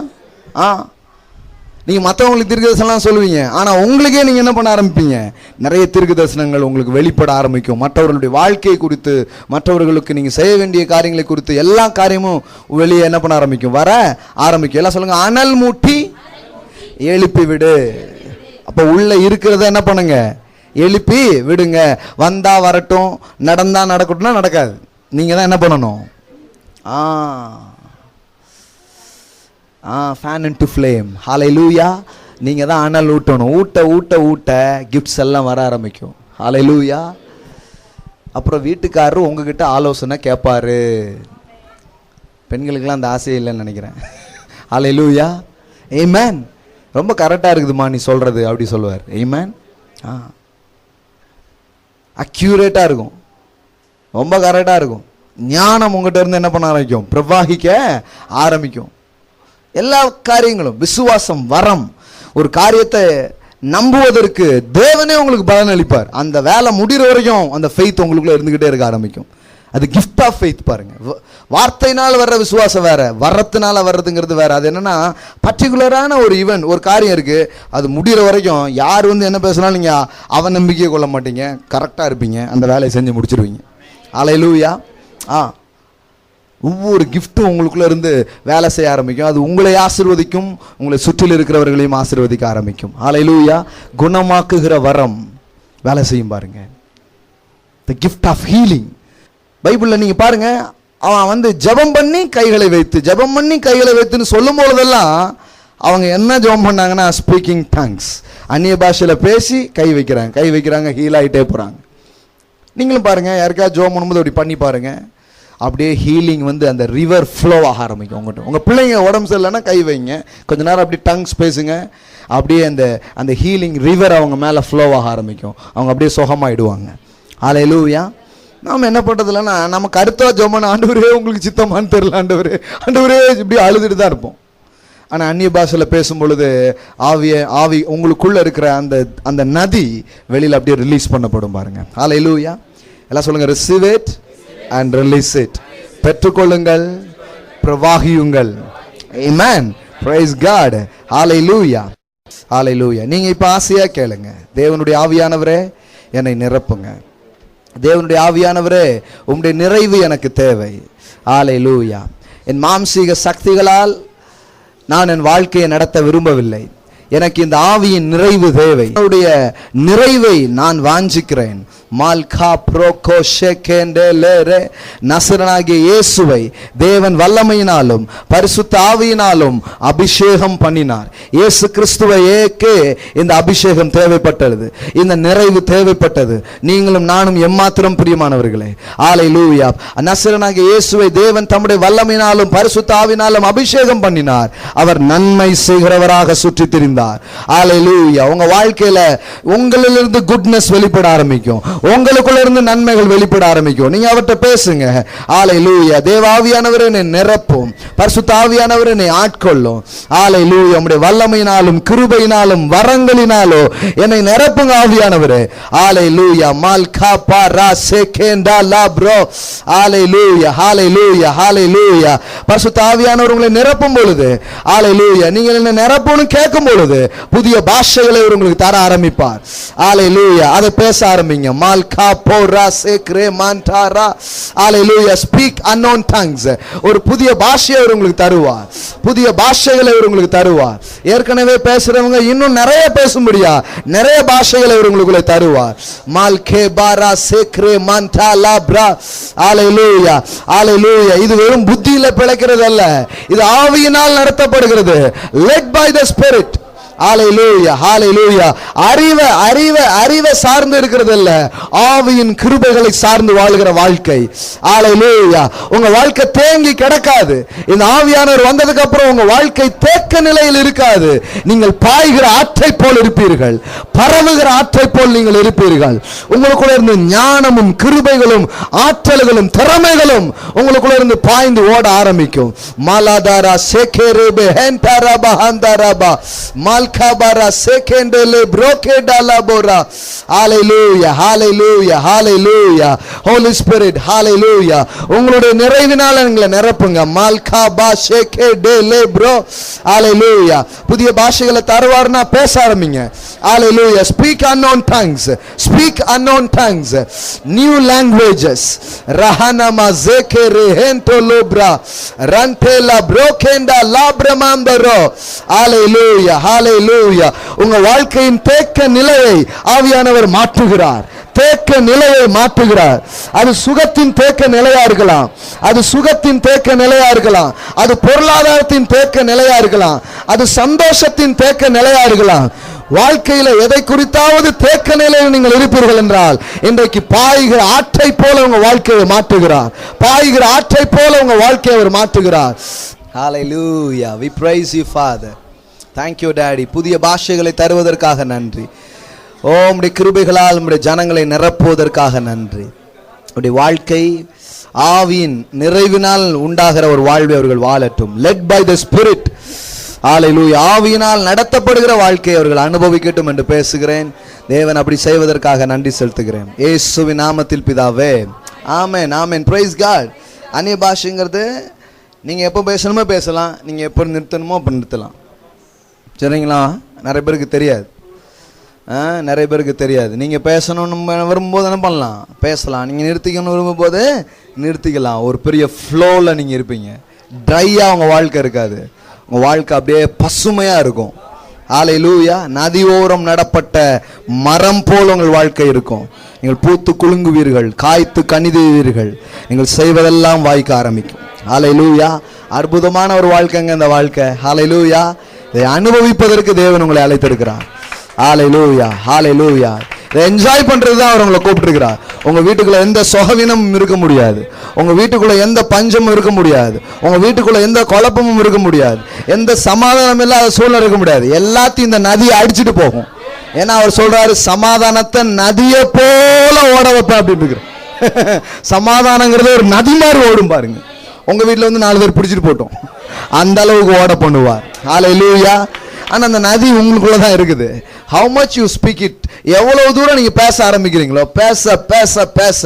நீங்க மற்றவங்களுக்கு தீர்க்க தரிசனம் சொல்லுவீங்க, ஆனா உங்களுக்கே நீங்க என்ன பண்ண ஆரம்பிப்பீங்க, நிறைய தீர்க்க தரிசனங்கள் உங்களுக்கு வெளிப்பட ஆரம்பிக்கும். மற்றவர்களுடைய வாழ்க்கை குறித்து, மற்றவர்களுக்கு நீங்க செய்ய வேண்டிய காரியங்களை குறித்து எல்லா காரியமும் வெளியே என்ன பண்ண ஆரம்பிக்கும், வர ஆரம்பிக்கும். எல்லாம் சொல்லுங்க, அனல் மூட்டி எழுப்பி விடு. அப்ப உள்ள இருக்கிறத என்ன பண்ணுங்க, எழுப்பி விடுங்க. வந்தா வரட்டும், நடந்தா நடக்கட்டும்னா நடக்காது. நீங்க தான் என்ன பண்ணணும், ஃபேன் இன்டு ஃப்ளேம். ஹல்லேலூயா. நீங்க தான் அனல் ஊட்டணும். ஊட்ட ஊட்ட ஊட்ட கிஃப்ட்ஸ் எல்லாம் வர ஆரம்பிக்கும். ஹல்லேலூயா. அப்புறம் வீட்டுக்காரரு உங்ககிட்ட ஆலோசனை கேட்பாரு. பெண்களுக்கெல்லாம் அந்த ஆசையே இல்லைன்னு நினைக்கிறேன். ஹல்லேலூயா. ஆமென். ரொம்ப கரெக்டாக இருக்குதுமா நீ சொல்றது அப்படி சொல்லுவார். ஆமென். அக்யூரேட்டாக இருக்கும், ரொம்ப கரெக்டாக இருக்கும். ஞானம் உங்ககிட்ட இருந்து என்ன பண்ண ஆரம்பிக்கும், பிரவாகிக்க ஆரம்பிக்கும். எல்லா காரியங்களும் விசுவாசம், வரம், ஒரு காரியத்தை நம்புவதற்கு தேவனே உங்களுக்கு பலன் அளிப்பார். அந்த வேலை முடிகிற வரைக்கும் அந்த ஃபெய்த் உங்களுக்குள்ள இருந்துகிட்டே இருக்க ஆரம்பிக்கும். அது கிஃப்ட் ஆஃப் ஃபெய்த். பாருங்க, வார்த்தையினால் வர்ற விசுவாசம் வேற, வரத்தினால வர்றதுங்கிறது வேற. அது என்னன்னா பர்டிகுலரான ஒரு ஈவெண்ட், ஒரு காரியம் இருக்கு, அது முடிகிற வரைக்கும் யார் என்ன பேசினாலும் நீங்க அவன் நம்பிக்கையை கொள்ள மாட்டீங்க, கரெக்டா இருப்பீங்க, அந்த வேலையை செஞ்சு முடிச்சிருவீங்க. ஹல்லேலூயா. ஒவ்வொரு கிஃப்ட்டும் உங்களுக்குள்ள இருந்து வேலை செய்ய ஆரம்பிக்கும். அது உங்களை ஆசீர்வதிக்கும், உங்களை சுற்றில் இருக்கிறவர்களையும் ஆசீர்வதிக்க ஆரம்பிக்கும். ஹல்லேலூயா. குணமாக்குகிற வரம் வேலை செய்யும். பாருங்க, தி கிஃப்ட் ஆஃப் ஹீலிங். பைபிள்ல நீங்க பாருங்க, அவன் ஜெபம் பண்ணி கைகளை வைத்து, ஜெபம் பண்ணி கைகளை வைத்துன்னு சொல்லும் பொழுதெல்லாம் அவங்க என்ன ஜெபம் பண்ணாங்கன்னா ஸ்பீக்கிங் டங்ஸ், அந்நிய பாஷையில பேசி கை வைக்கிறாங்க, ஹீல் ஆகிட்டே போறாங்க. நீங்களும் பாருங்க, யாருக்காவது ஜெபம் பண்ணும்போது அப்படி பண்ணி பாருங்க, அப்படியே ஹீலிங் அந்த ரிவர் ஃப்ளோ ஆக ஆரம்பிக்கும். உங்கள்கிட்ட உங்கள் பிள்ளைங்க உடம்பு சரியில்லைன்னா கை வைங்க, கொஞ்ச நேரம் அப்படி டங்ஸ் பேசுங்க, அப்படியே அந்த ஹீலிங் ரிவர் அவங்க மேலே ஃப்ளோ ஆக ஆரம்பிக்கும். அவங்க அப்படியே சுகமாயிடுவாங்க. ஹல்லேலூயா. நாம் என்ன பண்ணுறதில்லன்னா, நம்ம கருத்தாக ஜெபம், ஆண்டவரே உங்களுக்கு சித்தமானு தெரியல, ஆண்டவரே இப்படி அழுதுட்டு தான் இருப்போம். ஆனால் அந்நிய பாஷையில் பேசும் பொழுது ஆவி உங்களுக்குள்ள இருக்கிற அந்த நதி வெளியில் அப்படியே ரிலீஸ் பண்ணப்படும். பாருங்க. ஹல்லேலூயா. எல்லாம் சொல்லுங்க, receive it and release it. பெற்றுக்கொள்ளுங்கள், பிரவாகியுங்கள். Amen. Praise God. Hallelujah. Hallelujah. நீங்க இப்ப ஆசையா கேளுங்க, தேவனுடைய ஆவியானவரே என்னை நிரப்புங்க, தேவனுடைய ஆவியானவரே உம்முடைய நிறைவு எனக்கு தேவை. ஹல்லேலூயா. என் மாம்சீக சக்திகளால் நான் என் வாழ்க்கையை நடத்த விரும்பவில்லை. எனக்கு இந்த ஆவியின் நிறைவு தேவை. என்னுடைய நிறைவை நான் வாஞ்சிக்கிறேன். மால்கா ப்ரோகோ ஷெகெண்டெலேரே. நசரனாகிய இயேசுவை தேவன் வல்லமையினாலும் பரிசுத்த ஆவியினாலும் அபிஷேகம் பண்ணினார். இயேசு கிறிஸ்துவையே இந்த அபிஷேகம் தேவைப்பட்டது, இந்த நிறைவு தேவைப்பட்டது. நீங்களும் நானும் எம்மாத்திரம் பிரியமானவர்களே. ஹல்லேலூயா. நசரனாகிய இயேசுவை தேவன் தம்முடைய வல்லமையினாலும் பரிசுத்த ஆவியினாலும் அபிஷேகம் பண்ணினார். அவர் நன்மை செய்கிறவராக சுற்றி திரிந்தார். ஹல்லேலூயா. உங்க வாழ்க்கையில உங்களிலிருந்து குட்னஸ் வெளிப்பட ஆரம்பிக்கும், உங்களுக்குள்ள இருந்து நன்மைகள் வெளிப்பட ஆரம்பிக்கும். நீங்க அவர்கிட்ட பேசுங்க. ஹல்லேலூயா. தேவ ஆவியானவர் என்னை நிரப்பும், பரிசுத்த ஆவியானவர் என்னை ஆட்கொள்ளும். ஹல்லேலூயா. உம்முடைய வல்லமையினாலும் கிருபையினாலும் வரங்களினாலோ என்னை நிரப்புங்க ஆவியானவரே. ஹல்லேலூயா. மால்கா பாரா செகேண்டா லாப்ரோ. ஹல்லேலூயா. ஹல்லேலூயா. ஹல்லேலூயா. பரிசுத்த ஆவியானவர் உங்களை நிரப்பும் பொழுது, ஹல்லேலூயா, நீங்கள் என்ன நிரப்புன்னு கேட்கும் பொழுது புதிய பாஷைகளை உங்களுக்கு தர ஆரம்பிப்பார். ஹல்லேலூயா. அதை பேச ஆரம்பிங்க. மால்கா போரா சேக்ரே மான்டாரா. ஹல்லேலூயா. Speak unknown tongues. ஒரு புதிய பாஷையை உங்களுக்கு தருவார், புதிய பாஷைகளை உங்களுக்கு தருவார். ஏற்கனவே பேசுறவங்க இன்னும் நிறைய பேசும்படியா நிறைய பாஷைகளை உங்களுக்குள்ள தருவார். மால்கே பாரா சேக்ரே மான்டா லாப்ரா. ஹல்லேலூயா. ஹல்லேலூயா. இது வெறும் புத்தியில பிழைக்கிறது அல்ல, இது ஆவியினால் நடத்தப்படுகிறது. led by the spirit. ஹல்லேலூயா. ஹல்லேலூயா. அறிவை சார்ந்து இருக்கிறது அல்ல, ஆவியின் கிருபைகளை சார்ந்து வாழ்கிற வாழ்க்கை. ஹல்லேலூயா. உங்க வாழ்க்கை தேங்கி கிடக்காது. இந்த ஆவியானவர் வந்ததுக்கு அப்புறம் உங்க வாழ்க்கை தேக்க நிலையில் இருக்காது. நீங்கள் பாய்கிற ஆற்றை போல் இருப்பீர்கள், பரவுகிற ஆற்றை போல் நீங்கள் இருப்பீர்கள். உங்களுக்குள்ள இருந்து ஞானமும் கிருபைகளும் ஆற்றல்களும் திறமைகளும் உங்களுக்குள்ள இருந்து பாய்ந்து ஓட ஆரம்பிக்கும். மாலாதாரா சேகேரேபே ஹென்டாராபா ஹந்தாராபா மல் kabara sekendele brokeda labora. Hallelujah. Hallelujah. Hallelujah. Holy Spirit. Hallelujah. உங்களுடைய நிறைவினால் எங்களை நிரப்புங்க. மால்கா பா செகேடலே ப்ரோ. Hallelujah. புதிய பாஷைகளை தருவார்னா பேச ஆரம்பிங்க. Hallelujah. Speak unknown tongues. Speak unknown tongues. New languages. Rahana mazeke rehento lobra. Rantela brokenda labramandaro. Hallelujah. Hallelujah. உங்க வாழ்க்கையின் தேக்க நிலையை ஆவியானவர் மாற்றுகிறார். தேக்க நிலையை மாற்றுகிறார். அது சுகத்தின் தேக்க நிலையா இருக்கலாம், அது சுகத்தின் தேக்க நிலையா இருக்கலாம், அது பொருளாதாரத்தின் தேக்க நிலையா இருக்கலாம், அது சந்தோஷத்தின் தேக்க நிலையா இருக்கலாம். வாழ்க்கையில எதை குறித்தாவது தேக்க நிலையில் நீங்கள் இருப்பீர்கள் என்றால் இன்றைக்கு பாய்கிற ஆற்றை போல உங்க வாழ்க்கையை மாற்றுகிறார். பாய்கிற ஆற்றை போல உங்க வாழ்க்கையை அவர் மாற்றுகிறார். Hallelujah. We praise you, Father. Thank you, Daddy. புதிய பாஷைகளை தருவதற்காக நன்றி. ஓ, உம்முடைய கிருபைகளால் உம்முடைய ஜனங்களை நிரப்புவதற்காக நன்றி. உம்முடைய வாழ்க்கை ஆவியின் நிறைவினால் உண்டாகிற ஒரு வாழ்வை அவர்கள் வாழட்டும். led by the spirit. ஹல்லேலூயா. ஆவியினால் நடத்தப்படுகிற வாழ்க்கையை அவர்கள் அனுபவிக்கட்டும் என்று பேசுகிறேன். தேவன் அப்படி செய்வதற்காக நன்றி செலுத்துகிறேன். இயேசுவின் நாமத்தில் பிதாவே. ஆமென். ஆமென். praise God. அந்நிய பாஷைங்கிறது நீங்க எப்போ பேசணுமோ பேசலாம், நீங்க எப்போ நிறுத்தணுமோ அப்போ நிறுத்தலாம். சரிங்களா? நிறைய பேருக்கு தெரியாது, நிறைய பேருக்கு தெரியாது. நீங்கள் பேசணும்னு விரும்பும்போது என்ன பண்ணலாம், பேசலாம். நீங்கள் நிறுத்திக்கணும்னு விரும்பும்போது நிறுத்திக்கலாம். ஒரு பெரிய ஃப்ளோவில் நீங்கள் இருப்பீங்க. ட்ரையாக உங்கள் வாழ்க்கை இருக்காது, உங்கள் வாழ்க்கை அப்படியே பசுமையாக இருக்கும். ஹல்லேலூயா. நதியோரம் நடப்பட்ட மரம் போல் உங்கள் வாழ்க்கை இருக்கும். நீங்கள் பூத்து குலுங்குவீர்கள், காய்த்து கனிதுவீர்கள், நீங்கள் செய்வதெல்லாம் வாய்க்க ஆரம்பிக்கும். ஹல்லேலூயா. அற்புதமான ஒரு வாழ்க்கைங்க இந்த வாழ்க்கை. ஹல்லேலூயா. இதை அனுபவிப்பதற்கு தேவன் உங்களை அழைத்திருக்கிறார். ஹல்லேலூயா. ஹல்லேலூயா. இதை என்ஜாய் பண்றது தான் அவர் உங்களை கூப்பிட்டுருக்கிறார். உங்க வீட்டுக்குள்ள எந்த சொகவீனமும் இருக்க முடியாது, உங்க வீட்டுக்குள்ள எந்த பஞ்சமும் இருக்க முடியாது, உங்க வீட்டுக்குள்ள எந்த குழப்பமும் இருக்க முடியாது, எந்த சமாதானம் இல்லாத சூழ்நிலை இருக்க முடியாது. எல்லாத்தையும் இந்த நதியை அடிச்சுட்டு போகும். ஏன்னா அவர் சொல்றாரு, சமாதானத்தை நதியை போல ஓட வைப்பேன் அப்படின்னு இருக்கிறார். சமாதானங்கிறது ஒரு நதி மாதிரி ஓடும் பாருங்க. உங்க வீட்டுல வந்து 4 பேர் பிடிச்சிட்டு போட்டோம், அந்த அளவுக்கு ஓட பண்ணுவார். ஹல்லேலூயா. ஆனா அந்த நதி உங்களுக்குள்ளதான் இருக்குது. How much you speak it. எவ்வளவு தூரம் நீங்க பேச ஆரம்பிக்கிறீங்களோ, பேச பேச பேச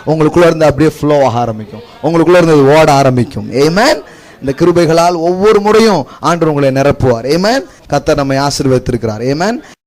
உங்களுக்குள்ள இருந்து அப்படியே ஃப்ளோ ஆக ஆரம்பிக்கும், உங்களுக்குள்ள இருந்து ஓட ஆரம்பிக்கும். ஆமென். இந்த கிருபைகளால் ஒவ்வொரு முறையும் ஆண்டவர் உங்களை நிரப்புவார். ஆமென். கர்த்தர் நம்மை ஆசீர்வதித்திருக்கிறார். ஆமென்.